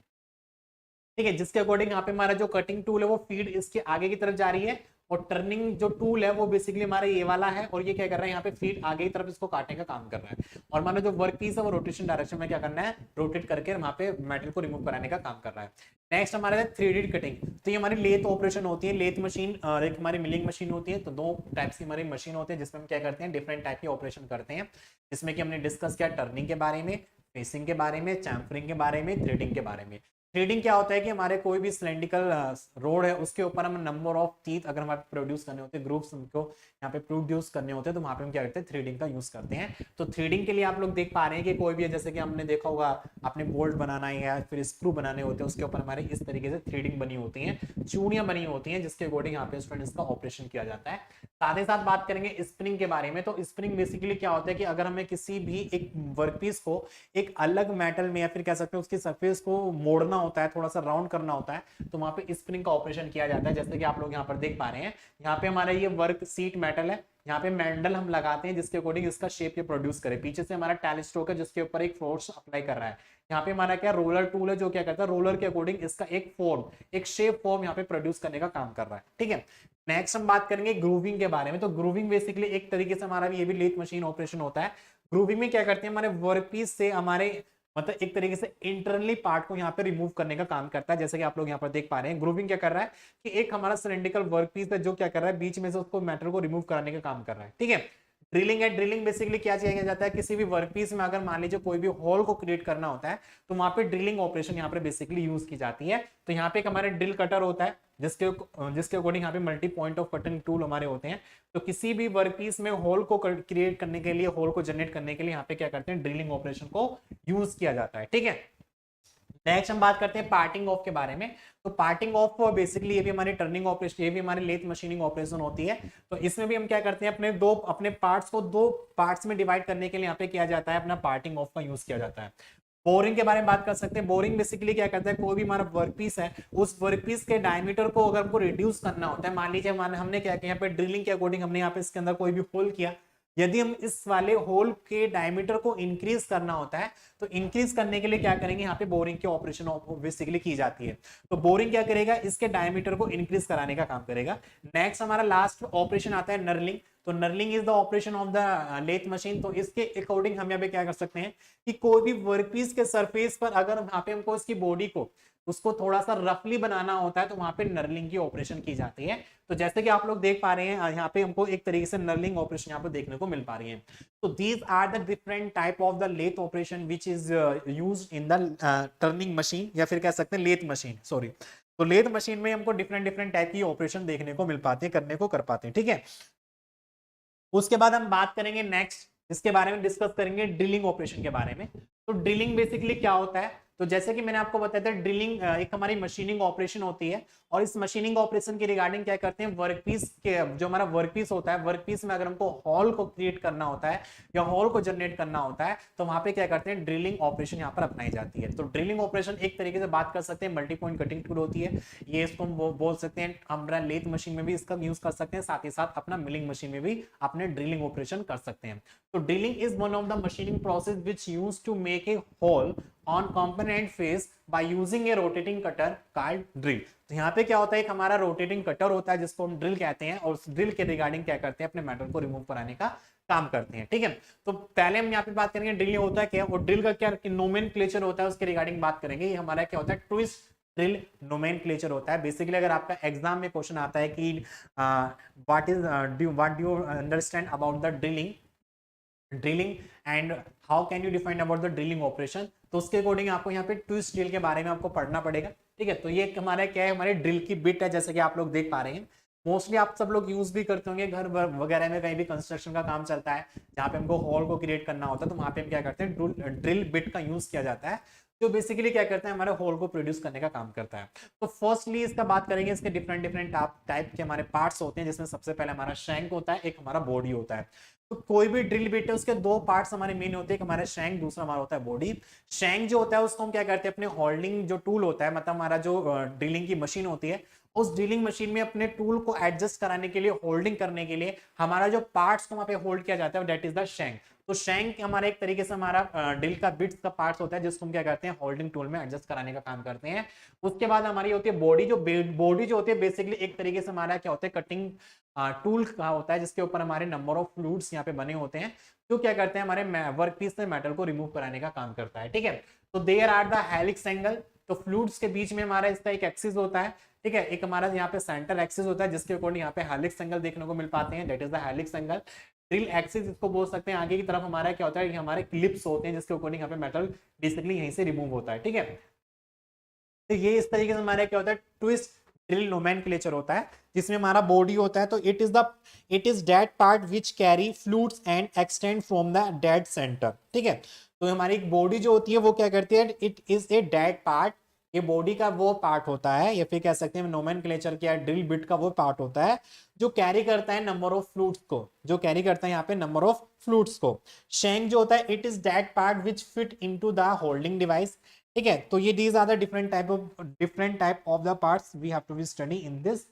ठीक है, जिसके अकॉर्डिंग यहाँ पे हमारा जो कटिंग टूल है वो फीड इसके आगे की तरफ जा रही है, और टर्निंग जो टूल है वो बेसिकली हमारा ये वाला है, और ये क्या कर रहा है यहाँ पे फीड आगे की तरफ इसको काटने का काम कर रहा है, और हमारा जो वर्क पीस है वो रोटेशन डायरेक्शन में क्या करना है, रोटेट करके वहां पे मेटल को रिमूव कराने का काम कर रहा है। नेक्स्ट हमारा है 3D कटिंग। तो ये हमारी लेथ ऑपरेशन होती है, लेथ मशीन और एक हमारी मिलिंग मशीन होती है। तो दो टाइप्स की हमारी मशीन होती है जिसमें हम क्या करते हैं, डिफरेंट टाइप की ऑपरेशन करते हैं, जिसमें कि हमने डिस्कस किया टर्निंग के बारे में, फेसिंग के बारे में, चैम्फरिंग के बारे में, थ्रेडिंग के बारे में। थ्रेडिंग क्या होता है कि हमारे कोई भी सिलेंड्रिकल रोड है उसके ऊपर हम नंबर ऑफ टीथ अगर हमारे प्रोड्यूस करने होते हैं, ग्रुप्स उनको यहाँ पे प्रोड्यूस करने होते हैं, तो वहां पे हम क्या करते हैं, थ्रेडिंग का यूज करते हैं। तो थ्रेडिंग के लिए आप लोग देख पा रहे हैं कि कोई भी है, जैसे कि हमने देखा होगा आपने बोल्ट बनाना है या फिर स्क्रू बनाने होते हैं, उसके ऊपर हमारे इस तरीके से थ्रेडिंग बनी होती है, चूड़ियां बनी होती हैं, जिसके अकॉर्डिंग यहाँ पे स्टूडेंट इसका ऑपरेशन किया जाता है। साथ ही साथ बात करेंगे स्प्रिंग के बारे में। तो स्प्रिंग बेसिकली क्या होता है कि अगर हमें किसी भी एक वर्कपीस को एक अलग मेटल में या फिर कह सकते हैं उसकी सरफेस को मोड़ना होता है, थोड़ा सा राउंड करना होता है, तो वहां पे स्प्रिंग का ऑपरेशन किया जाता है। जैसे कि आप लोग यहाँ पर देख पा रहे हैं, यहाँ पे हमारा ये वर्क सीट मेटल है, यहाँ पे मैंडल हम लगाते हैं जिसके अकॉर्डिंग इसका शेप ये प्रोड्यूस करे। पीछे से हमारा टेलीस्ट्रोक है जिसके ऊपर एक फोर्स अप्लाई कर रहा है। यहाँ पे हमारा क्या रोलर टूल है जो क्या करता है, रोलर के अकॉर्डिंग इसका एक फॉर्म, एक शेप फॉर्म यहाँ पे प्रोड्यूस करने का काम कर रहा है। ठीक है, नेक्स्ट हम बात करेंगे ग्रूविंग के बारे में। तो ग्रूविंग बेसिकली एक तरीके से हमारा ये भी लेथ मशीन ऑपरेशन होता है। ग्रूविंग में क्या करते हैं, हमारे वर्कपीस से हमारे मतलब एक तरीके से इंटरनली पार्ट को यहाँ पे रिमूव करने का काम करता है। जैसे कि आप लोग यहाँ पर देख पा रहे हैं, ग्रूविंग क्या कर रहा है कि एक हमारा सिलेंड्रिकल वर्कपीस है जो क्या कर रहा है, बीच में से उसको मेटल को रिमूव कराने का काम कर रहा है। ठीक है, ड्रिलिंग है। ड्रिलिंग बेसिकली क्या किया जाता है, किसी भी वर्कपीस में अगर मान लीजिए कोई भी होल को क्रिएट करना होता है तो वहां पे ड्रिलिंग ऑपरेशन यहाँ पे बेसिकली यूज की जाती है। तो यहाँ पे एक हमारे ड्रिल कटर होता है जिसके अकॉर्डिंग यहाँ पे multi point of cutting tool हमारे होते हैं। तो किसी भी वर्कपीस में होल को क्रिएट करने के लिए, होल को जनरेट करने के लिए यहाँ पे क्या करते हैं, ड्रिलिंग ऑपरेशन को यूज किया जाता है। ठीक है, नेक्स्ट हम बात करते हैं पार्टिंग ऑफ के बारे में। तो पार्टिंग ऑफ बेसिकली ये भी हमारी टर्निंग ऑपरेशन, ये भी हमारी लेथ मशीनिंग ऑपरेशन होती है। तो इसमें भी हम क्या करते हैं, अपने पार्ट्स को दो पार्ट्स में डिवाइड करने के लिए यहाँ पे किया जाता है, अपना पार्टिंग ऑफ का यूज किया जाता है। बोरिंग के बारे में बात कर सकते हैं। बोरिंग बेसिकली क्या करता है, कोई भी हमारा वर्कपीस है, उस वर्कपीस के डायमीटर को अगर हमको रिड्यूस करना होता है, मान लीजिए हमने क्या किया, यहाँ पे ड्रिलिंग के अकॉर्डिंग हमने यहाँ पे इसके अंदर कोई भी होल किया, यदि हम इस वाले होल के डायमीटर को इंक्रीज करना होता है तो इंक्रीज करने के लिए क्या करेंगे, यहाँ पे बोरिंग की ऑपरेशन बेसिकली की जाती है। तो बोरिंग क्या करेगा, इसके डायमीटर को इंक्रीज कराने का काम करेगा। नेक्स्ट हमारा लास्ट ऑपरेशन आता है नर्लिंग। तो knurling is the operation of the lathe machine. तो इसके अकॉर्डिंग हम यहाँ पे क्या कर सकते हैं कि कोई भी वर्कपीस के सरफेस पर अगर यहाँ पे हमको इसकी बॉडी को उसको थोड़ा सा रफली बनाना होता है तो वहां पे नर्लिंग की ऑपरेशन की जाती है। तो जैसे कि आप लोग देख पा रहे हैं यहाँ पे हमको एक तरीके से नर्लिंग ऑपरेशन यहाँ पे देखने को मिल पा रही है। तो these are the different type of the lathe operation which is used in the turning machine, या फिर कह सकते हैं लेथ मशीन, सॉरी। तो लेथ मशीन में हमको डिफरेंट टाइप की ऑपरेशन देखने को मिल पाते हैं, करने को कर पाते हैं। ठीक है, उसके बाद हम बात करेंगे नेक्स्ट, इसके बारे में डिस्कस करेंगे ड्रिलिंग ऑपरेशन के बारे में। तो ड्रिलिंग बेसिकली क्या होता है, तो जैसे कि मैंने आपको बताया था, ड्रिलिंग एक हमारी मशीनिंग ऑपरेशन होती है, और इस मशीनिंग ऑपरेशन के रिगार्डिंग क्या करते हैं, वर्कपीस के जो हमारा वर्कपीस होता है, वर्कपीस में अगर हमको हॉल को क्रिएट करना होता है या हॉल को जनरेट करना होता है तो वहां पे क्या करते हैं, ड्रिलिंग ऑपरेशन यहाँ पर अपनाई जाती है। तो ड्रिलिंग ऑपरेशन एक तरीके से बात कर सकते हैं मल्टी पॉइंट कटिंग टूल होती है, ये इसको हम बोल सकते हैं। हमारा लेथ मशीन में भी इसका यूज कर सकते हैं, साथ ही साथ अपना मिलिंग मशीन में भी अपने ड्रिलिंग ऑपरेशन कर सकते हैं। तो drilling is one of the machining process which use to make a hole on component face by using a rotating cutter called drill। तो यहाँ पे क्या होता है, एक हमारा रोटेटिंग कटर होता है जिसको हम ड्रिल कहते हैं, और उस ड्रिल के रिगार्डिंग क्या करते हैं, अपने मेटल को रिमूव कराने का काम करते हैं। ठीक है, तो पहले हम यहाँ पे बात करेंगे ड्रिल होता है क्या, और ड्रिल का क्या नोमेनक्लेचर होता है उसके रिगार्डिंग बात करेंगे। ये हमारा क्या होता है, ट्विस्ट ड्रिल नोमेनक्लेचर होता है। बेसिकली अगर आपका एग्जाम में क्वेश्चन आता है कि what do you understand about the drilling and how can you define about the drilling operation, तो उसके अकॉर्डिंग आपको यहाँ पे ट्विस्ट ड्रिल के बारे में आपको पढ़ना पड़ेगा। ठीक है, तो ये हमारा क्या है, हमारे ड्रिल की बिट है, जैसे कि आप लोग देख पा रहे हैं। मोस्टली आप सब लोग यूज भी करते होंगे घर वगैरह में, कहीं भी कंस्ट्रक्शन का काम चलता है जहाँ पे हमको हॉल को क्रिएट करना होता है तो वहां पे हम क्या करते हैं, ड्रिल बिट का यूज किया जाता है, जो बेसिकली क्या करता है, हमारे होल को प्रोड्यूस करने का काम करता है। तो फर्स्टली इसका बात करेंगे, इसके डिफरेंट टाइप के हमारे पार्ट्स होते हैं, जिसमें सबसे पहले हमारा शैंक होता है, एक हमारा बॉडी होता है। तो कोई भी ड्रिल बिट है उसके दो पार्ट्स हमारे मेन होते हैं, एक हमारा शैंक, दूसरा हमारा होता है बॉडी। शैंक जो होता है उसको हम क्या करते हैं, अपने होल्डिंग जो टूल होता है, मतलब हमारा जो ड्रिलिंग की मशीन होती है, उस ड्रिलिंग मशीन में अपने टूल को एडजस्ट कराने के लिए, होल्डिंग करने के लिए हमारा जो पार्ट्स को वहां पे होल्ड किया जाता है दैट इज द शैंक। तो शैंक हमारा एक तरीके से हमारा ड्रिल का बिट्स का पार्ट होता है, जिसको हम क्या करते हैं होल्डिंग टूल में एडजस्ट कराने का काम करते हैं। उसके बाद हमारी होती है बॉडी, जो होती है बेसिकली एक तरीके से हमारा क्या होता है कटिंग टूल का होता है, जिसके ऊपर हमारे नंबर ऑफ फ्लूइड्स यहाँ पे बने होते हैं, जो क्या करते हैं हमारे वर्क पीस से मेटल को रिमूव कराने का काम करता है। ठीक है, तो there are the helix angle, तो फ्लूइड्स के बीच में हमारा इसका एक एक्सिस होता है। ठीक है, एक हमारा यहाँ पे सेंटर एक्सिस होता है, जिसके अकॉर्डिंग यहाँ पे हेलिक्स एंगल देखने को मिल पाते हैं, that is the helix angle. Drill axis इसको बोल सकते हैं। आगे की तरफ हमारा क्या होता है कि हमारे क्लिप्स होते हैं, जिसके अकॉर्डिंग यहाँ पे मेटल बेसिकली यहीं से रिमूव होता है। ठीक है, तो ये इस तरीके से हमारा क्या होता है ट्विस्ट ड्रिल नोमेनक्लेचर होता है, जिसमें हमारा बॉडी होता है। तो it is that part which carry fluids and extend from the dead centre. ठीक है, तो हमारी एक बॉडी जो होती है वो क्या करती है, it is a dead part, ये बॉडी का वो पार्ट होता है, या फिर कह सकते हैं नोमेनक्लेचर क्या ड्रिल बिट का वो पार्ट होता है जो कैरी करता है नंबर ऑफ फ्लूइड्स को, जो कैरी करता है यहाँ पे नंबर ऑफ फ्लूइड्स को। शैंक जो होता है it is that part which fit into the holding device. ठीक है, तो ये these are the different type of the parts we have to be study in this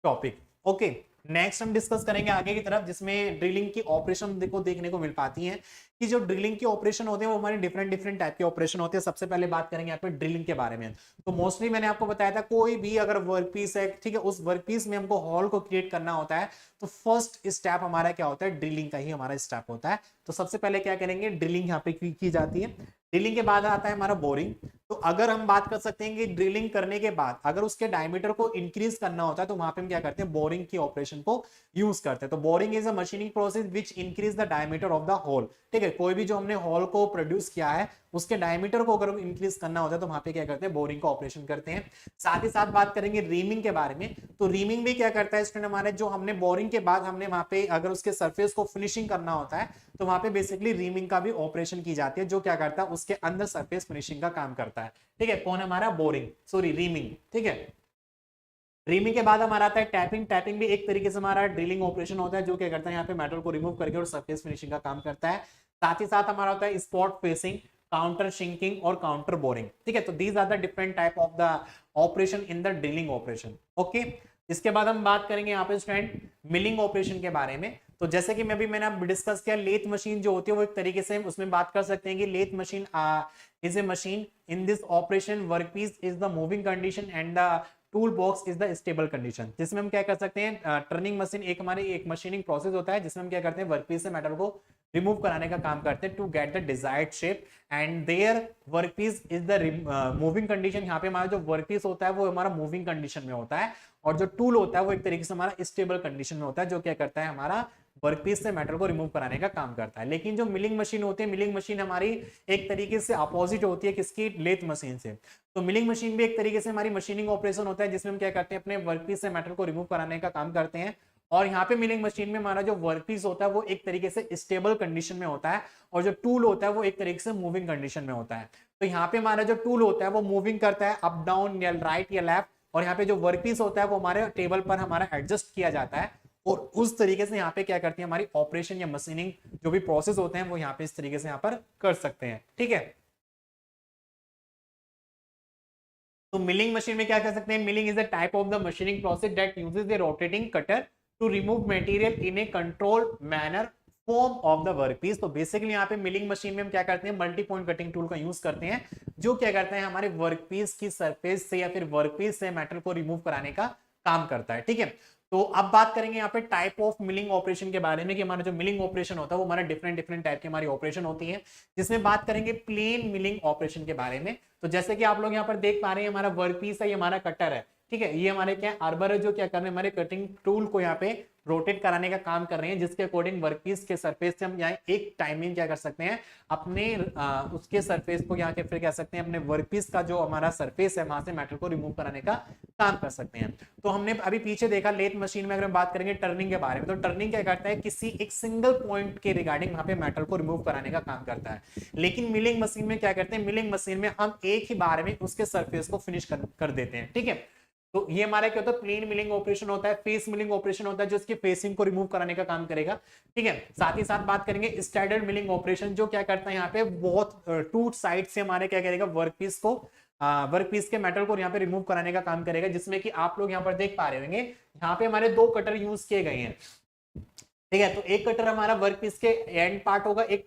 topic. Okay, next हम डिस्कस करेंगे आगे की तरफ, जिसमें ड्रिलिंग की ऑपरेशन को देखने को मिल पाती हैं कि जो ड्रिलिंग की ऑपरेशन होते हैं वो हमारे डिफरेंट टाइप के ऑपरेशन होते हैं। सबसे पहले बात करेंगे यहाँ पे ड्रिलिंग के बारे में। तो मोस्टली मैंने आपको बताया था कोई भी अगर वर्क पीस है, ठीक है, उस वर्क पीस में हमको हॉल को क्रिएट करना होता है, तो फर्स्ट स्टेप हमारा क्या होता है, ड्रिलिंग का ही हमारा स्टेप होता है। तो सबसे पहले क्या करेंगे, ड्रिलिंग यहाँ पे की जाती है। ड्रिलिंग के बाद आता है हमारा बोरिंग। तो अगर हम बात कर सकते हैं कि ड्रिलिंग करने के बाद अगर उसके डायमीटर को इंक्रीज करना होता है, तो वहां पे हम क्या करते हैं, बोरिंग की ऑपरेशन को यूज करते हैं। तो boring is a machining process which increase the diameter of the hole. ठीक है, कोई भी जो हमने होल को प्रोड्यूस किया है उसके डायमीटर को अगर इंक्रीज करना होता है, तो वहां पे क्या करते हैं, बोरिंग का ऑपरेशन करते हैं। साथ ही साथ बात करेंगे रीमिंग के बारे में। तो रीमिंग भी क्या करता है स्टूडेंट, हमारे जो हमने बोरिंग के बाद हमने वहां पे अगर उसके सरफेस को फिनिशिंग करना होता है, तो वहां पे बेसिकली रीमिंग का भी ऑपरेशन की जाती है, जो क्या करता है उसके अंदर सरफेस फिनिशिंग का काम करता है। ठीक है, कौन हमारा बोरिंग, सॉरी रीमिंग। ठीक है, रीमिंग के बाद हमारा आता है टैपिंग। टैपिंग भी एक तरीके से हमारा ड्रिलिंग ऑपरेशन होता है, जो क्या करता है यहाँ पे मेटल को रिमूव करके और सरफेस फिनिशिंग का काम करता है। साथ ही साथ हमारा होता है स्पॉट फेसिंग, काउंटर शिंकिंग और काउंटर बोरिंग। ठीक है, तो these are the different type of the operation in the drilling operation. Okay, इसके बाद हम बात करेंगे यहाँ पे स्टूडेंट मिलिंग ऑपरेशन के बारे में। तो जैसे कि मैंने डिस्कस किया, लेथ मशीन जो होती है वो एक तरीके से उसमें बात कर सकते हैं कि lathe machine is a machine in this operation workpiece is the moving condition and the tool box is the stable condition. जिसमें हम क्या कर सकते हैं, टर्निंग मशीन एक हमारी एक मशीनिंग प्रोसेस होता है, जिसमें हम क्या करते हैं वर्कपीस से मेटल को रिमूव कराने का काम करते हैं to get the desired shape and there workpiece is the moving condition. यहाँ पे हमारा जो वर्कपीस होता है वो हमारा मूविंग कंडीशन में होता है, और जो टूल होता है वो एक तरीके से हमारा स्टेबल कंडीशन में होता है, जो क्या करता है हमारा वर्कपीस से मेटल को रिमूव कराने का काम करता है। लेकिन जो मिलिंग मशीन होती है, मिलिंग मशीन हमारी एक तरीके से अपोजिट होती है किसकी, लेथ मशीन से। तो मिलिंग मशीन भी एक तरीके से हमारी मशीनिंग ऑपरेशन होता है, जिसमें हम क्या करते हैं अपने वर्कपीस से मेटल को रिमूव कराने का काम करते हैं। और यहाँ पे मिलिंग मशीन में हमारा जो वर्कपीस होता है वो एक तरीके से स्टेबल कंडीशन में होता है, और जो टूल होता है वो एक तरीके से मूविंग कंडीशन में होता है। तो यहाँ पे हमारा जो टूल होता है वो मूविंग करता है अप डाउन या राइट या लेफ्ट, और यहाँ पे जो वर्कपीस होता है वो हमारे टेबल पर हमारा एडजस्ट किया जाता है, और उस तरीके से यहाँ पे क्या करती है हमारी ऑपरेशन या मशीनिंग जो भी प्रोसेस होते हैं वो यहाँ पे इस तरीके से यहाँ पर कर सकते हैं। ठीक है, तो मिलिंग मशीन में क्या कर सकते हैं, milling is the type of the machining process that uses the rotating cutter to remove material in a controlled manner form of the workpiece. तो बेसिकली यहाँ पे मिलिंग मशीन में हम क्या करते हैं, मल्टी पॉइंट कटिंग टूल का यूज करते हैं, जो क्या करते हैं हमारे वर्कपीस की सरफेस से या फिर वर्कपीस से मेटल को रिमूव कराने का काम करता है। ठीक है, तो अब बात करेंगे यहाँ पे टाइप ऑफ मिलिंग ऑपरेशन के बारे में कि हमारा जो मिलिंग ऑपरेशन होता है वो हमारा डिफरेंट टाइप की हमारी ऑपरेशन होती है, जिसमें बात करेंगे प्लेन मिलिंग ऑपरेशन के बारे में। तो जैसे कि आप लोग यहाँ पर देख पा रहे हैं हमारा वर्कपीस है, ये हमारा कटर है। ठीक है, ये हमारे क्या आर्बर है, जो क्या कर रहे हैं हमारे कटिंग टूल को यहाँ पे रोटेट कराने का काम कर रहे हैं, जिसके अकॉर्डिंग वर्कपीस के सरफेस से हम यहाँ एक टाइमिंग क्या कर सकते हैं अपने उसके सरफेस को यहाँ के फिर कह सकते हैं अपने वर्कपीस का जो हमारा सरफेस है वहां से मेटल को रिमूव कराने का काम कर सकते हैं। तो हमने अभी पीछे देखा लेथ मशीन में अगर हम बात करेंगे टर्निंग के बारे में, तो टर्निंग क्या करता है किसी एक सिंगल पॉइंट के रिगार्डिंग वहां पे मेटल को रिमूव कराने का काम करता है। लेकिन मिलिंग मशीन में क्या करते हैं, मिलिंग मशीन में हम एक ही बार में उसके सरफेस को फिनिश कर देते हैं। ठीक है, तो ये हमारा क्या होता है, प्लेन मिलिंग ऑपरेशन होता है, फेस मिलिंग ऑपरेशन होता है जो इसकी फेसिंग को रिमूव कराने का काम करेगा। ठीक है, साथ ही साथ बात करेंगे स्टैंडर्ड मिलिंग ऑपरेशन, जो क्या करता है यहाँ पे बहुत टू साइड से हमारे क्या करेगा वर्कपीस को वर्कपीस के मेटल को यहाँ पे रिमूव कराने का काम करेगा, जिसमें कि आप लोग यहाँ पर देख पा रहे होंगे यहाँ पे हमारे दो कटर यूज किए गए हैं। ठीक है। तो एक कटर हमारा वर्क पीस के एंड पार्ट होगा, एक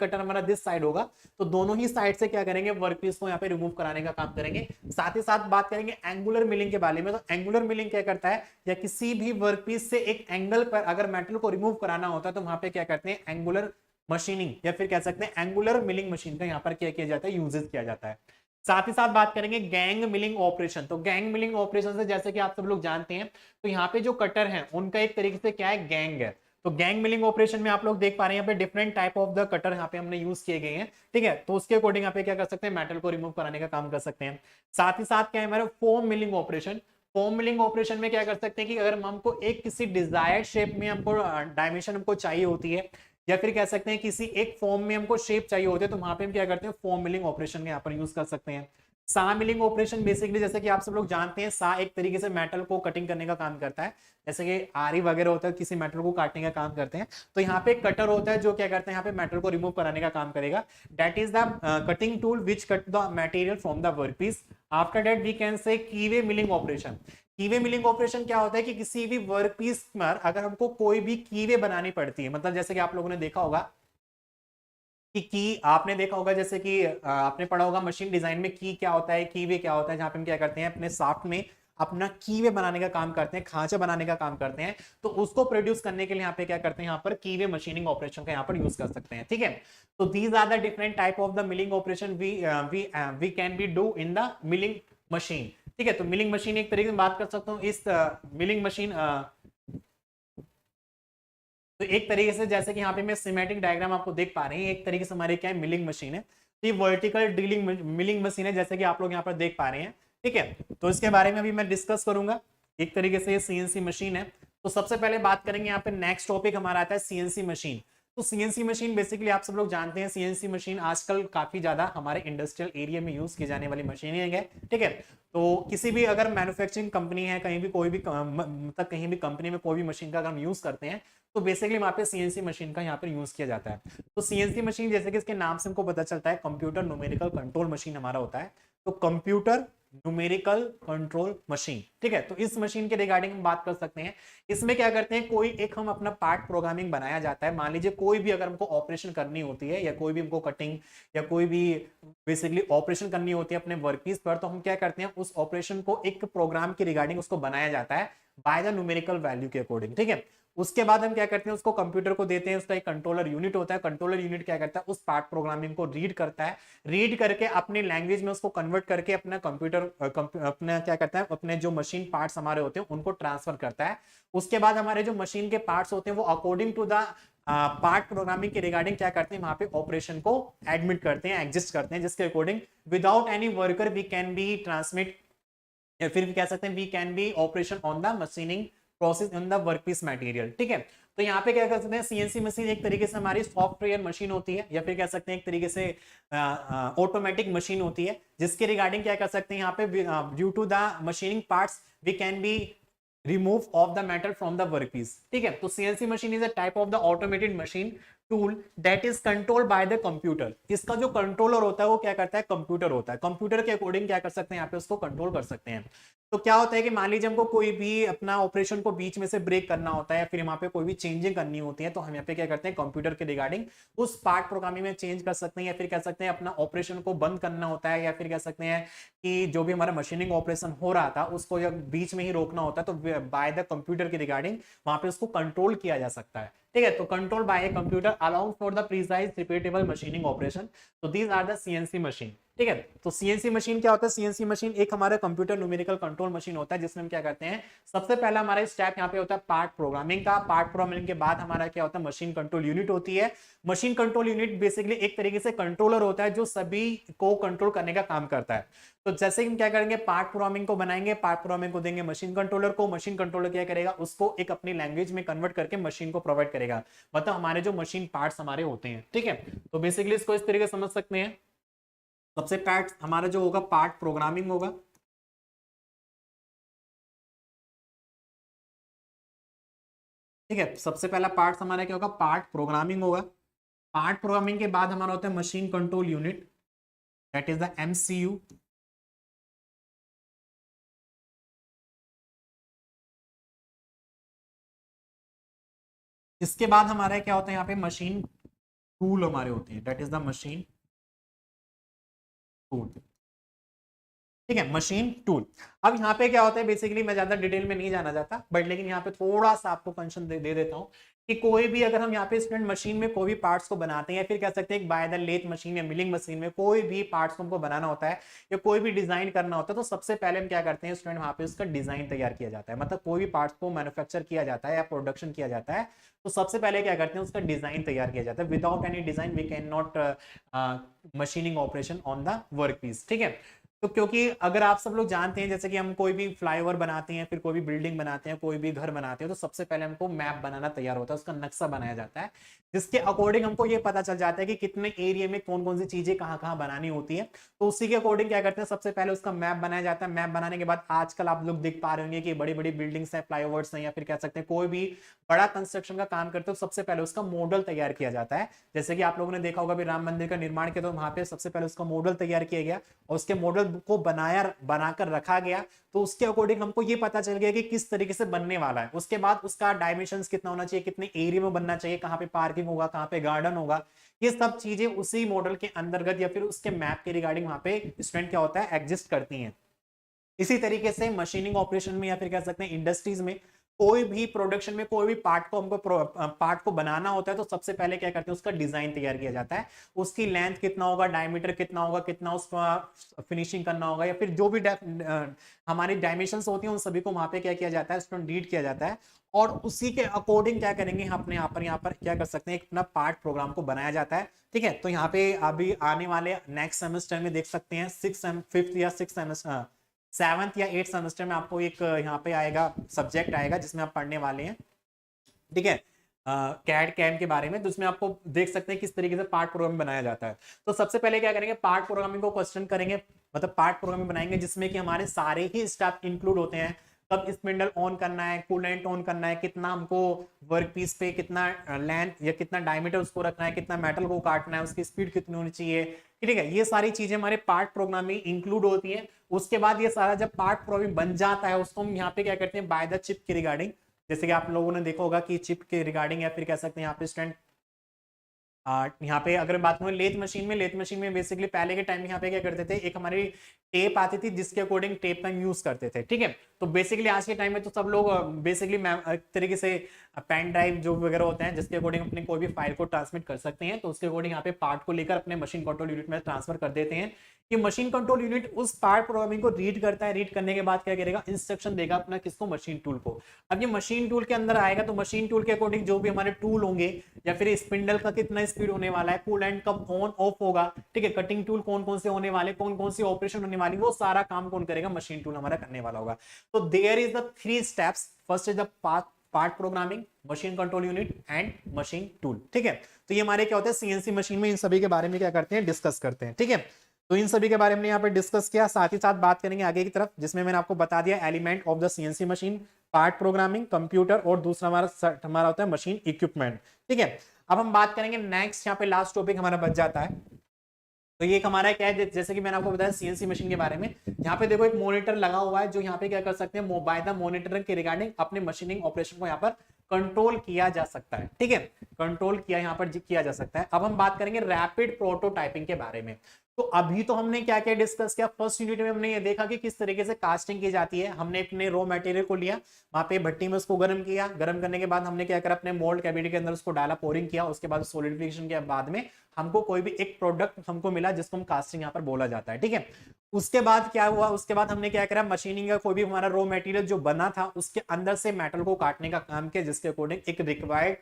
कटर हमारा दिस साइड होगा। तो दोनों ही साइड से क्या करेंगे, वर्क पीस को यहाँ पे रिमूव कराने का काम करेंगे। साथ ही साथ बात करेंगे एंगुलर मिलिंग के बारे में। तो एंगुलर मिलिंग क्या करता है, या किसी भी वर्क पीस से एक एंगल पर अगर मेटल को रिमूव कराना होता है तो वहां पे क्या करते हैं, एंगुलर मशीनिंग या फिर कह सकते हैं एंगुलर मिलिंग मशीन का यहाँ पर क्या किया जाता है, यूजेस किया जाता है। साथ ही साथ बात करेंगे गैंग मिलिंग ऑपरेशन। तो गैंग मिलिंग ऑपरेशन से जैसे कि आप सब लोग जानते हैं, तो यहाँ पे जो कटर हैं उनका एक तरीके से क्या है, गैंग है। तो गैंग मिलिंग ऑपरेशन में आप लोग देख पा रहे हैं यहाँ पे different type of the cutter यहाँ पे हमने यूज किए गए हैं। ठीक है, तो उसके अकॉर्डिंग यहाँ पे क्या कर सकते हैं, मेटल को रिमूव कराने का काम कर सकते हैं। साथ ही साथ क्या है हमारा foam milling operation. Foam milling operation में क्या कर सकते हैं कि अगर हमको एक किसी डिजायर्ड शेप में हमको डायमेंशन हमको चाहिए होती है, या फिर कह सकते हैं किसी एक फॉर्म में हमको शेप चाहिए होती है, तो वहां पे हम क्या करते हैं, फोम मिलिंग ऑपरेशन का यहाँ पर यूज कर सकते हैं। सा मिलिंग ऑपरेशन बेसिकली जैसे कि आप सब लोग जानते हैं, सा एक तरीके से मेटल को कटिंग करने का काम करता है। जैसे कि आरी वगैरह होता है, किसी मेटल को काटने का काम करते हैं। तो यहाँ पे कटर होता है जो क्या करता है, यहाँ पे मेटल को रिमूव कराने का काम करेगा। That is the cutting tool which cut the material from the work piece. After that we can say keyway milling operation. Keyway milling operation क्या होता है कि किसी भी वर्क पीस पर अगर हमको कोई भी कीवे बनानी पड़ती है, मतलब जैसे कि आप लोगों ने देखा होगा कि आपने देखा होगा, जैसे कि आपने पढ़ा होगा मशीन डिजाइन में की क्या होता है, कीवे क्या होता है, जहां पे हम क्या करते हैं, अपने साफ्ट में अपना कीवे बनाने का काम करते हैं, खांचा बनाने का काम करते हैं। तो उसको प्रोड्यूस करने के लिए यहाँ पे क्या करते हैं, यहाँ पर कीवे मशीनिंग ऑपरेशन का यहाँ पर यूज कर सकते हैं। ठीक है, तो these are the different type of the milling operation we can be do in the milling machine. ठीक है, तो मिलिंग मशीन एक तरीके से बात कर सकता हूँ, इस मिलिंग मशीन तो एक तरीके से जैसे कि यहाँ पे मैं सिमेटिक डायग्राम आपको देख पा रहे हैं, एक तरीके से हमारे क्या है, मिलिंग मशीन है। तो ये वर्टिकल ड्रिलिंग मिलिंग मशीन है, जैसे कि आप लोग यहाँ पर देख पा रहे हैं। ठीक है, तो इसके बारे में अभी मैं डिस्कस करूंगा। एक तरीके से ये सीएनसी मशीन है। तो सबसे पहले बात करेंगे, यहाँ पे नेक्स्ट टॉपिक हमारा आता है सीएनसी मशीन। तो सीएनसी मशीन बेसिकली आप सब लोग जानते हैं, सीएनसी मशीन आजकल काफी ज्यादा हमारे इंडस्ट्रियल एरिया में यूज की जाने वाली मशीन है। ठीक है, तो किसी भी अगर मैन्युफैक्चरिंग कंपनी है, कहीं भी कोई भी मतलब कहीं भी कंपनी में कोई भी मशीन का अगर हम यूज करते हैं, तो बेसिकली वहां पे सीएनसी मशीन का यहाँ पर यूज किया जाता है। तो सीएनसी मशीन जैसे कि इसके नाम से हमको पता चलता है, कंप्यूटर न्यूमेरिकल कंट्रोल मशीन हमारा होता है। तो कंप्यूटर न्यूमेरिकल कंट्रोल मशीन। ठीक है, तो इस मशीन के रिगार्डिंग हम बात कर सकते हैं। इसमें क्या करते हैं, कोई एक हम अपना पार्ट प्रोग्रामिंग बनाया जाता है। मान लीजिए कोई भी अगर हमको ऑपरेशन करनी होती है, या कोई भी हमको कटिंग या कोई भी बेसिकली ऑपरेशन करनी होती है अपने वर्कपीस पर, तो हम क्या करते हैं, उस ऑपरेशन को एक प्रोग्राम के रिगार्डिंग उसको बनाया जाता है बाय द न्यूमेरिकल वैल्यू के अकॉर्डिंग। ठीक है, उसके बाद हम क्या करते हैं, उसको कंप्यूटर को देते हैं, उसका एक कंट्रोलर यूनिट होता है। कंट्रोलर यूनिट क्या करता है, उस पार्ट प्रोग्रामिंग को रीड करता है, रीड करके अपनी लैंग्वेज में उसको कन्वर्ट करके अपना कंप्यूटर अपना क्या करता है, अपने जो मशीन पार्ट्स हमारे होते हैं उनको ट्रांसफर करता है। उसके बाद हमारे जो मशीन के पार्ट्स होते हैं वो according to the part programming के रिगार्डिंग क्या करते हैं, वहां पे ऑपरेशन को एडमिट करते हैं, एग्जिस्ट करते हैं, जिसके according without any worker we can be transmit, या फिर कह सकते हैं we can be operation on the machining process in the workpiece material. ठीक है, तो यहाँ पे क्या कर सकते हैं, सीएनसी मशीन एक तरीके से हमारी सॉफ्टवेयर मशीन होती है, या फिर कह सकते हैं एक तरीके से ऑटोमेटिक मशीन होती है, जिसके रिगार्डिंग क्या कर सकते हैं, यहाँ पे due to the machining parts we can be remove of the metal from the workpiece। ठीक है, तो CNC machine is a type of the automated machine tool that is controlled by the computer. इसका जो कंट्रोलर होता है वो क्या करता है, कंप्यूटर होता है। कंप्यूटर के अकॉर्डिंग क्या कर सकते हैं, यहाँ पे उसको कंट्रोल कर सकते हैं। तो क्या होता है कि मान लीजिए हमको कोई भी अपना ऑपरेशन को बीच में से ब्रेक करना होता है, फिर वहां पे कोई भी चेंजिंग करनी होती है, तो हम यहाँ पे क्या करते हैं, कंप्यूटर के रिगार्डिंग उस पार्ट प्रोग्रामिंग में चेंज कर सकते हैं, या फिर कह सकते हैं अपना ऑपरेशन को बंद करना होता है, या फिर कह सकते हैं कि जो भी हमारा मशीनिंग ऑपरेशन हो रहा था उसको जब बीच में ही रोकना होता है, तो बाय द कंप्यूटर के रिगार्डिंग वहां पे उसको कंट्रोल किया जा सकता है। ठीक है, तो control by a computer allowing for the precise repeatable machining operation. तो these are the CNC machine. ठीक है, तो सीएनसी मशीन क्या होता है, सीएनसी मशीन एक हमारा कंप्यूटर न्यूमेरिकल कंट्रोल मशीन होता है, जिसमें हम क्या करते हैं, सबसे पहला हमारा स्टेप यहाँ पे होता है पार्ट प्रोग्रामिंग का। पार्ट प्रोग्रामिंग के बाद हमारा क्या होता है, मशीन कंट्रोल यूनिट होती है। मशीन कंट्रोल यूनिट बेसिकली एक तरीके से कंट्रोलर होता है जो सभी को कंट्रोल करने का काम करता है। तो जैसे हम क्या करेंगे, पार्ट प्रोग्रामिंग को बनाएंगे, पार्ट प्रोग्रामिंग को देंगे मशीन कंट्रोलर को, मशीन कंट्रोलर क्या करेगा, उसको एक अपनी लैंग्वेज में कन्वर्ट करके मशीन को प्रोवाइड करेगा, मतलब हमारे जो मशीन पार्ट्स हमारे होते हैं। ठीक है, तो बेसिकली इसको इस तरीके से समझ सकते हैं। सबसे पार्ट हमारा जो होगा पार्ट प्रोग्रामिंग होगा। ठीक है, सबसे पहला पार्ट हमारा क्या होगा, पार्ट प्रोग्रामिंग होगा। पार्ट प्रोग्रामिंग के बाद हमारा होता है machine control unit, that is the MCU. इसके बाद हमारा क्या होता है, यहाँ पे मशीन टूल हमारे होते हैं, that is the machine tool. ठीक है, मशीन टूल। अब यहाँ पे क्या होता है, बेसिकली मैं ज्यादा डिटेल में नहीं जाना चाहता, बट लेकिन यहाँ पे थोड़ा सा आपको कंसेप्ट दे देता हूँ कि कोई भी अगर हम यहाँ पे स्टूडेंट मशीन में कोई भी पार्ट्स को बनाते हैं, या फिर कह सकते हैं बाय द लेथ मशीन या मिलिंग मशीन में कोई भी पार्ट्स को हमको बनाना होता है या कोई भी डिजाइन करना होता है, तो सबसे पहले हम क्या करते हैं स्टूडेंट, वहाँ पे उसका डिजाइन तैयार किया जाता है। मतलब कोई भी पार्ट्स को मैन्युफैक्चर किया जाता है या प्रोडक्शन किया जाता है, तो सबसे पहले क्या करते हैं, उसका डिजाइन तैयार किया जाता है। Without any design we can not machining operation on the work piece. ठीक है, तो क्योंकि अगर आप सब लोग जानते हैं, जैसे कि हम कोई भी फ्लाईओवर बनाते हैं, फिर कोई भी बिल्डिंग बनाते हैं, कोई भी घर बनाते हैं, तो सबसे पहले हमको मैप बनाना तैयार होता है, उसका नक्शा बनाया जाता है, जिसके अकॉर्डिंग हमको ये पता चल जाता है कि कितने एरिया में कौन कौन सी चीजें कहाँ कहाँ बनानी होती है। तो उसी के अकॉर्डिंग क्या करते हैं, सबसे पहले उसका मैप बनाया जाता है। मैप बनाने के बाद आजकल आप लोग देख पा रहे होंगे कि बड़ी बड़ी बिल्डिंग्स हैं, फ्लाईओवर्स हैं, या फिर कह सकते हैं कोई भी बड़ा कंस्ट्रक्शन का काम करते हो, सबसे पहले उसका मॉडल तैयार किया जाता है। जैसे कि आप लोगों ने देखा होगा भी राम मंदिर का निर्माण किया, तो वहां पे सबसे पहले उसका मॉडल तैयार किया गया और उसके मॉडल को बनाकर रखा गया, तो उसके अकॉर्डिंग हमको ये पता चल गया कि किस तरीके से बनने वाला है। उसके बाद उसका डायमेंशंस कितना होना चाहिए, कितने एरिया में बनना चाहिए, कहाँ पे पार्किंग होगा, कहाँ पे गार्डन होगा, ये सब चीजें उसी मॉडल के अंतर्गत या फिर उसके मैप के रिगार्डिंग वहां पे स्टूडेंट क्या होता है, एग्जिस्ट करती हैं। इसी तरीके से मशीनिंग ऑपरेशन में या फिर कह सकते हैं इंडस्ट्रीज में कोई भी प्रोडक्शन में कोई भी पार्ट को हमको पार्ट को बनाना होता है, तो सबसे पहले क्या करते हैं, उसका डिजाइन तैयार किया जाता है। उसकी लेंथ कितना होगा, डायमीटर कितना होगा, कितना उसका फिनिशिंग करना होगा, या फिर जो भी हमारी डायमेंशंस होती हैं उन सभी को वहां पे क्या किया जाता है, उसको रीड किया जाता है। और उसी के अकॉर्डिंग क्या करेंगे, हम अपने यहाँ पर क्या कर सकते हैं, एक अपना पार्ट प्रोग्राम को बनाया जाता है। ठीक है, तो यहाँ पे अभी आने वाले नेक्स्ट सेमेस्टर में देख सकते हैं 5th या 6th सेमेस्टर, 7th या 8th सेमेस्टर में आपको एक यहाँ पे आएगा, सब्जेक्ट आएगा जिसमें आप पढ़ने वाले हैं। ठीक है, कैड कैम के बारे में, तो उसमें आपको देख सकते हैं किस तरीके से पार्ट प्रोग्रामिंग बनाया जाता है। तो सबसे पहले क्या करेंगे, पार्ट प्रोग्रामिंग को क्वेश्चन करेंगे, मतलब पार्ट प्रोग्रामिंग बनाएंगे जिसमें कि हमारे सारे ही स्टेप इंक्लूड होते हैं। कब स्पिंडल ऑन करना है, कूलेंट ऑन करना है, कितना हमको वर्क पीस पे कितना लेंथ या कितना डायमीटर उसको रखना है, कितना मेटल को काटना है, उसकी स्पीड कितनी होनी चाहिए। ठीक है, ये सारी चीजें हमारे पार्ट प्रोग्राम में इंक्लूड होती हैं। उसके बाद ये सारा जब पार्ट प्रोग्राम बन जाता है, उसको हम यहाँ पे क्या करते हैं, बाय द चिप के रिगार्डिंग, जैसे कि आप लोगों ने देखा होगा कि चिप के रिगार्डिंग या फिर कह सकते हैं यहाँ पे स्टूडेंट यहाँ पे अगर बात करें लेथ मशीन में बेसिकली पहले के टाइम में यहाँ पे क्या करते थे, एक हमारी टेप आती थी जिसके अकॉर्डिंग टेप का यूज करते थे। ठीक है, तो बेसिकली आज के टाइम में तो सब लोग बेसिकली एक तरीके से पेन ड्राइव जो वगैरह होते हैं जिसके अकॉर्डिंग अपने कोई भी फाइल को ट्रांसमिट कर सकते हैं, तो उसके अकॉर्डिंग यहाँ पे पार्ट को लेकर अपने मशीन कंट्रोल यूनिट में ट्रांसफर कर देते हैं। कि मशीन कंट्रोल यूनिट उस पार्ट प्रोग्रामिंग को रीड करता है, रीड करने के बाद क्या करेगा, इंस्ट्रक्शन देगा अपना किसको, मशीन टूल को। अब ये मशीन टूल के अंदर आएगा, तो मशीन टूल के अकॉर्डिंग जो भी हमारे टूल होंगे, या फिर स्पिंडल का कितना स्पीड होने वाला है, कूलेंट कब ऑन ऑफ होगा, ठीक है, कटिंग टूल कौन कौन से होने वाले, कौन कौन सी ऑपरेशन होने वाली, वो सारा काम कौन करेगा, मशीन टूल हमारा करने वाला होगा। तो there is the 3 steps, first is the part programming, machine control unit and machine tool. ठीक है, तो ये हमारे क्या होते हैं, सीएनसी मशीन में इन सभी के बारे में क्या करते हैं, डिस्कस करते हैं। ठीक है, तो इन सभी के बारे में यहाँ पे डिस्कस किया, साथ ही साथ बात करेंगे आगे की तरफ, जिसमें मैंने आपको बता दिया element of the CNC machine, part programming, computer, और दूसरा हमारा होता है मशीन इक्विपमेंट। ठीक है, अब हम बात करेंगे नेक्स्ट, यहाँ पे लास्ट टॉपिक हमारा बच जाता है। तो ये हमारा क्या है, जैसे कि मैंने आपको बताया सीएनसी मशीन के बारे में, यहाँ पे देखो एक मॉनिटर लगा हुआ है जो यहाँ पे क्या कर सकते हैं, मोबाइल द मॉनिटरिंग के रिगार्डिंग अपने मशीनिंग ऑपरेशन को यहाँ पर कंट्रोल किया जा सकता है। ठीक है, कंट्रोल किया यहाँ पर किया जा सकता है। अब हम बात करेंगे रैपिड प्रोटोटाइपिंग के बारे में। तो अभी तो हमने क्या क्या डिस्कस किया, फर्स्ट यूनिट में हमने ये देखा कि किस तरीके से कास्टिंग की जाती है। हमने अपने रॉ मटेरियल को लिया, वहां पे भट्टी में उसको गर्म किया, गर्म करने के बाद हमने क्या करा, अपने मोल्ड कैविटी के अंदर उसको डाला, पोरिंग किया, उसके बाद सॉलिडिफिकेशन के बाद में हमको कोई भी एक प्रोडक्ट हमको मिला जिसको हम कास्टिंग यहाँ पर बोला जाता है। ठीक है, उसके बाद क्या हुआ, उसके बाद हमने क्या करा, मशीनिंग का कोई भी हमारा रॉ मटेरियल जो बना था उसके अंदर से मेटल को काटने का काम किया, जिसके अकॉर्डिंग एक रिक्वायर्ड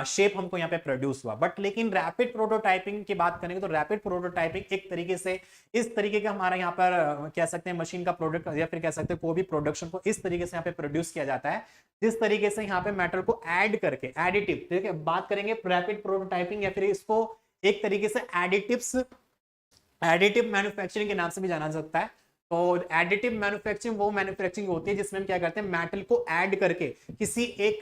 शेप हमको यहाँ पे प्रोड्यूस हुआ। बट लेकिन रैपिड प्रोटोटाइपिंग की बात करेंगे तो रैपिड प्रोटोटाइपिंग एक तरीके से इस तरीके का हमारा यहाँ पर कह सकते हैं मशीन का प्रोडक्ट, या फिर कह सकते हैं कोई भी प्रोडक्शन को इस तरीके से यहाँ पे प्रोड्यूस किया जाता है जिस तरीके से यहाँ पे मेटल को ऐड करके, एडिटिव, ठीक है, बात करेंगे रैपिड प्रोटोटाइपिंग, या फिर इसको एक तरीके से एडिटिव मैन्युफैक्चरिंग के नाम से भी जाना जाता है। तो एडिटिव मैन्युफैक्चरिंग वो मैन्युफैक्चरिंग होती है जिसमें हम क्या करते हैं, मेटल को ऐड करके किसी एक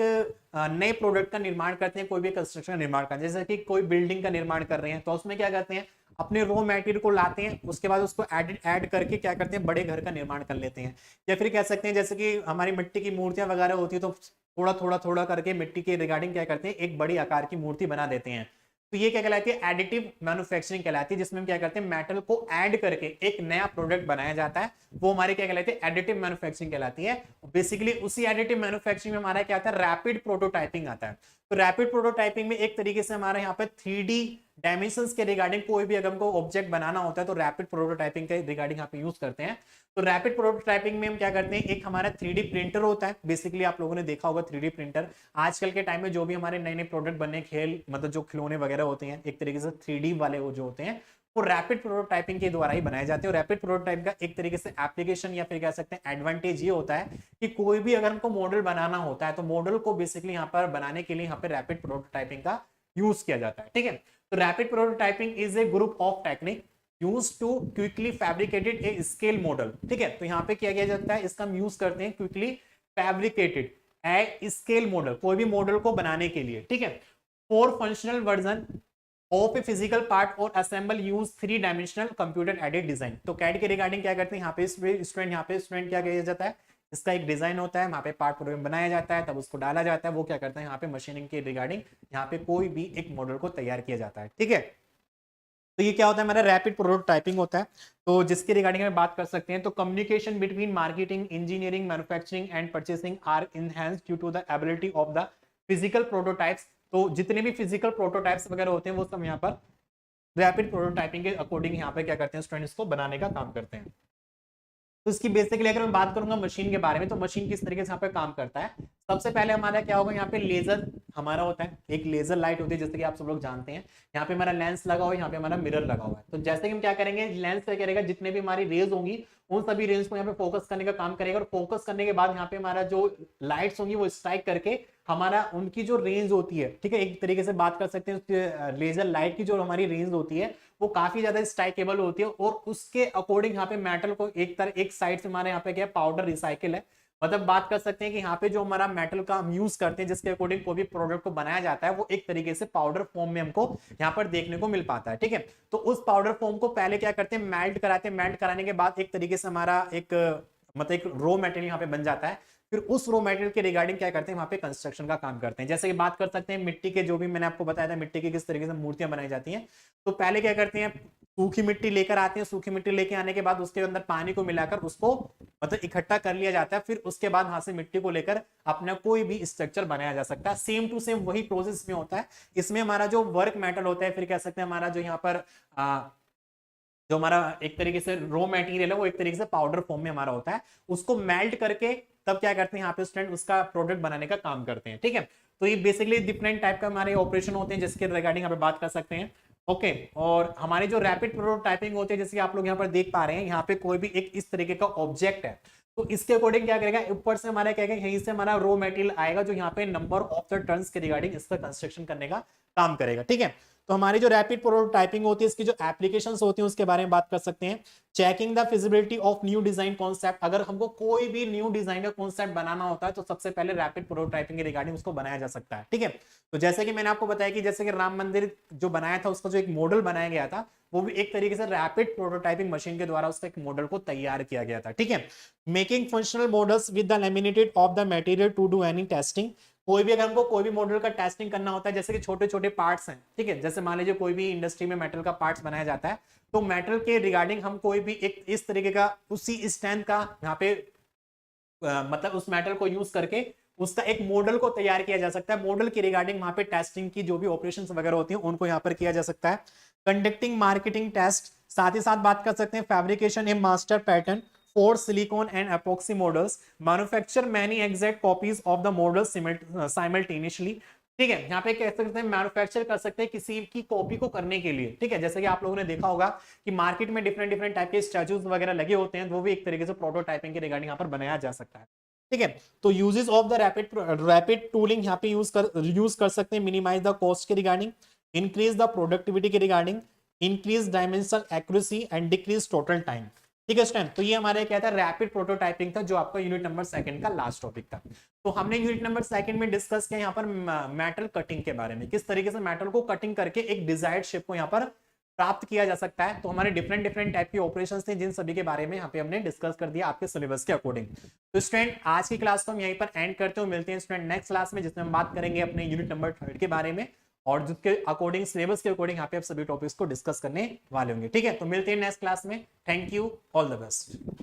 नए प्रोडक्ट का निर्माण करते हैं, कोई भी कंस्ट्रक्शन का निर्माण करते हैं। जैसे कि कोई बिल्डिंग का निर्माण कर रहे हैं तो उसमें क्या करते हैं, अपने रॉ मटेरियल को लाते हैं, उसके बाद उसको ऐड करके क्या करते हैं, बड़े घर का निर्माण कर लेते हैं। या फिर कह सकते हैं जैसे कि हमारी मिट्टी की मूर्तियां वगैरह होती है, तो थोड़ा थोड़ा थोड़ा करके मिट्टी के रिगार्डिंग क्या करते हैं, एक बड़ी आकार की मूर्ति बना देते हैं। तो ये क्या कहलाती है, एडिटिव मैन्युफैक्चरिंग कहलाती है, जिसमें हम क्या करते हैं, मेटल को ऐड करके एक नया प्रोडक्ट बनाया जाता है, वो हमारे क्या कहलाती है, एडिटिव मैन्युफैक्चरिंग कहलाती है। बेसिकली उसी एडिटिव मैन्युफैक्चरिंग में हमारा क्या आता है, रैपिड प्रोटोटाइपिंग आता है। तो रैपिड प्रोटोटाइपिंग में एक तरीके से हमारे यहाँ पे 3D डायमेंशंस के रिगार्डिंग कोई भी अगर हमको ऑब्जेक्ट बनाना होता है तो रैपिड प्रोटोटाइपिंग के रिगार्डिंग यहाँ पे यूज करते हैं। तो रैपिड प्रोटोटाइपिंग में हम क्या करते हैं, एक हमारा 3D प्रिंटर होता है। बेसिकली आप लोगों ने देखा होगा 3D प्रिंटर, आजकल के टाइम में जो भी हमारे नए नए प्रोडक्ट बनने, खेल मतलब जो खिलौने वगैरह होते हैं, एक तरीके से 3D वाले वो जो होते हैं वो रैपिड प्रोटोटाइपिंग के द्वारा ही बनाए जाते हैं। और रैपिड प्रोटोटाइप का एक तरीके से एप्लीकेशन या फिर कह सकते हैं एडवांटेज ये होता है कि कोई भी अगर हमको मॉडल बनाना होता है तो मॉडल को बेसिकली यहाँ पर बनाने के लिए यहाँ पे रैपिड प्रोटोटाइपिंग का यूज किया जाता है। ठीक है, तो rapid prototyping is a group of technique use to quickly fabricated a scale model. ठीक है, तो यहाँ पे क्या किया जाता है, इसका हम यूज करते हैं quickly fabricated a scale model, कोई भी मॉडल को बनाने के लिए। ठीक है, for functional version of a physical part और assemble use 3 dimensional computer aided design. तो कैड के रिगार्डिंग क्या करते हैं, यहाँ पे स्टूडेंट क्या किया जाता है, इसका एक डिजाइन होता है, वहां पे पार्ट प्रोग्राम बनाया जाता है, तब उसको डाला जाता है, वो क्या करते हैं यहाँ पे मशीनिंग के रिगार्डिंग यहाँ पे कोई भी एक मॉडल को तैयार किया जाता है। ठीक है, तो ये क्या होता है, हमारा रैपिड प्रोटोटाइपिंग होता है। तो जिसके रिगार्डिंग में बात कर सकते हैं, तो communication between marketing, engineering, manufacturing and purchasing are enhanced due to the ability of the physical prototypes. तो जितने भी फिजिकल प्रोटोटाइप्स वगैरह होते हैं वो सब यहाँ पर रैपिड प्रोटोटाइपिंग के अकॉर्डिंग यहाँ पे क्या करते हैं, स्टूडेंट्स को बनाने का काम करते हैं। तो इसकी बेसिकली अगर मैं बात करूंगा मशीन के बारे में, तो मशीन किस तरीके से यहाँ पे काम करता है। सबसे पहले हमारा क्या होगा, यहाँ पे लेजर हमारा होता है, एक लेजर लाइट होती है जैसे कि आप सब लोग जानते हैं। यहाँ पे हमारा लेंस लगा हुआ है, यहाँ पे हमारा मिरर लगा हुआ है। तो जैसे कि हम क्या करेंगे, लेंस क्या करेगा, जितने भी हमारी रेज होंगी उन सभी रेंज को यहाँ पे फोकस करने का काम करेगा, और फोकस करने के बाद यहाँ पे हमारा जो लाइट्स होंगी वो स्ट्राइक करके हमारा उनकी जो रेंज होती है, ठीक है, एक तरीके से बात कर सकते हैं लेजर लाइट की जो हमारी रेंज होती है वो काफी ज्यादा स्ट्राइकेबल होती है, और उसके अकॉर्डिंग यहाँ पे मेटल को एक साइड से हमारे यहाँ पे क्या पाउडर रिसाइकिल है, मतलब बात कर सकते हैं कि यहाँ पे जो हमारा मेटल का हम यूज करते हैं जिसके अकॉर्डिंग कोई भी प्रोडक्ट को बनाया जाता है वो एक तरीके से पाउडर फॉर्म में हमको यहाँ पर देखने को मिल पाता है। ठीक है, तो उस पाउडर फॉर्म को पहले क्या करते हैं, मेल्ट कराते हैं, मेल्ट कराने के बाद एक तरीके से हमारा एक मतलब एक रॉ मटेरियल यहाँ पे बन जाता है। फिर उस रॉ मटेरियल के रिगार्डिंग क्या करते हैं, वहां पे कंस्ट्रक्शन का काम करते हैं। जैसे कि बात कर सकते हैं मिट्टी के, जो भी मैंने आपको बताया था मिट्टी की किस तरीके से मूर्तियां बनाई जाती हैं। तो पहले क्या करते हैं, सूखी मिट्टी लेकर आते हैं, सूखी मिट्टी लेके आने के बाद उसके अंदर पानी को मिलाकर उसको मतलब इकट्ठा कर लिया जाता है। फिर उसके बाद वहां से मिट्टी को लेकर अपना कोई भी स्ट्रक्चर बनाया जा सकता है। सेम टू सेम वही प्रोसेस में होता है। इसमें हमारा जो वर्क मेटल होता है, फिर कह सकते हैं हमारा जो यहाँ पर जो हमारा एक तरीके से रॉ मटेरियल है वो एक तरीके से पाउडर फॉर्म में हमारा होता है, उसको मेल्ट करके तब क्या करते हैं यहाँ पे स्टूडेंट उसका प्रोडक्ट बनाने का काम करते हैं। ठीक है, तो ये बेसिकली डिफरेंट टाइप का हमारे ऑपरेशन होते हैं जिसके रिगार्डिंग यहाँ पे बात कर सकते हैं। ओके, और हमारी जो रैपिड प्रोटोटाइपिंग होती है जैसे आप लोग यहाँ पर देख पा रहे हैं, यहाँ पे कोई भी एक इस तरीके का ऑब्जेक्ट है, तो इसके अकॉर्डिंग क्या करेगा, ऊपर से हमारा क्या कहेगा, यहीं से हमारा रॉ मटेरियल आएगा जो यहाँ पे नंबर ऑफ द टर्न्स के रिगार्डिंग इसका कंस्ट्रक्शन करने का काम करेगा। ठीक है, तो हमारी जो रैपिड प्रोटोटाइपिंग होती है इसकी जो एप्लीकेशंस होती हैं उसके बारे में बात कर सकते हैं। Checking the feasibility of new design concept, अगर हमको कोई भी न्यू डिजाइन का कॉन्सेप्ट बनाना होता है तो सबसे पहले रैपिड प्रोटोटाइपिंग के रिगार्डिंग उसको बनाया जा सकता है। ठीक है, तो जैसे कि मैंने आपको बताया कि जैसे कि राम मंदिर जो बनाया था उसका जो एक मॉडल बनाया गया था वो भी एक तरीके से रैपिड प्रोटोटाइपिंग मशीन के द्वारा उसका एक मॉडल को तैयार किया गया था। ठीक है, making functional models with the laminated of the material to do any testing, कोई भी अगर हमको कोई भी मॉडल का टेस्टिंग करना होता है, जैसे कि छोटे छोटे पार्ट्स हैं, ठीक है, जैसे मान लीजिए कोई भी इंडस्ट्री में मेटल का पार्ट्स बनाया जाता है, तो मेटल के रिगार्डिंग हम कोई भी एक इस तरीके का उसी स्ट्रेंथ का यहाँ पे मतलब उस मेटल को यूज करके उसका एक मॉडल को तैयार किया जा सकता है। मॉडल के रिगार्डिंग वहां पे टेस्टिंग की जो भी ऑपरेशंस वगैरह होती हैं उनको यहाँ पर किया जा सकता है। कंडक्टिंग मार्केटिंग टेस्ट, साथ ही साथ बात कर सकते हैं fabrication A master pattern for silicon and epoxy models, manufacture many exact copies of the models simultaneously। ठीक है, यहाँ पे कह सकते हैं मैन्युफैक्चर कर सकते हैं किसी की कॉपी को करने के लिए। ठीक है, जैसे कि आप लोगों ने देखा होगा कि मार्केट में डिफरेंट टाइप के स्टैचूज वगैरह लगे होते हैं, वो भी एक तरीके से प्रोटोटाइपिंग के रिगार्डिंग यहाँ पर बनाया जा सकता है। ठीक है, तो uses of the rapid tooling यहाँ पे यूज कर सकते हैं, मिनिमाइज द कॉस्ट के रिगार्डिंग, इंक्रीज द प्रोडक्टिविटी के regarding, increase dimensional accuracy and decrease total time. ठीक है स्टूडेंट, तो ये हमारे क्या था, रैपिड प्रोटोटाइपिंग था जो आपका यूनिट नंबर 2 का लास्ट टॉपिक था। तो हमने यूनिट नंबर 2 में डिस्कस किया यहाँ पर मेटल कटिंग के बारे में, किस तरीके से मेटल को कटिंग करके एक डिजायर्ड शेप को यहाँ पर प्राप्त किया जा सकता है। तो हमारे डिफरेंट डिफरेंट टाइप के ऑपरेशंस थे, जिन सभी के बारे में यहाँ पे हमने डिस्कस कर दिया आपके सिलेबस के अकॉर्डिंग। तो स्टूडेंट आज की क्लास को हम यहीं पर एंड करते हैं, मिलते हैं स्टूडेंट नेक्स्ट क्लास में, जिसमें हम बात करेंगे अपने यूनिट नंबर 3 के बारे में, और जिसके अकॉर्डिंग सिलेबस के अकॉर्डिंग यहाँ पे आप सभी टॉपिक्स को डिस्कस करने वाले होंगे। ठीक है, तो मिलते हैं नेक्स्ट क्लास में। Thank you, all the best.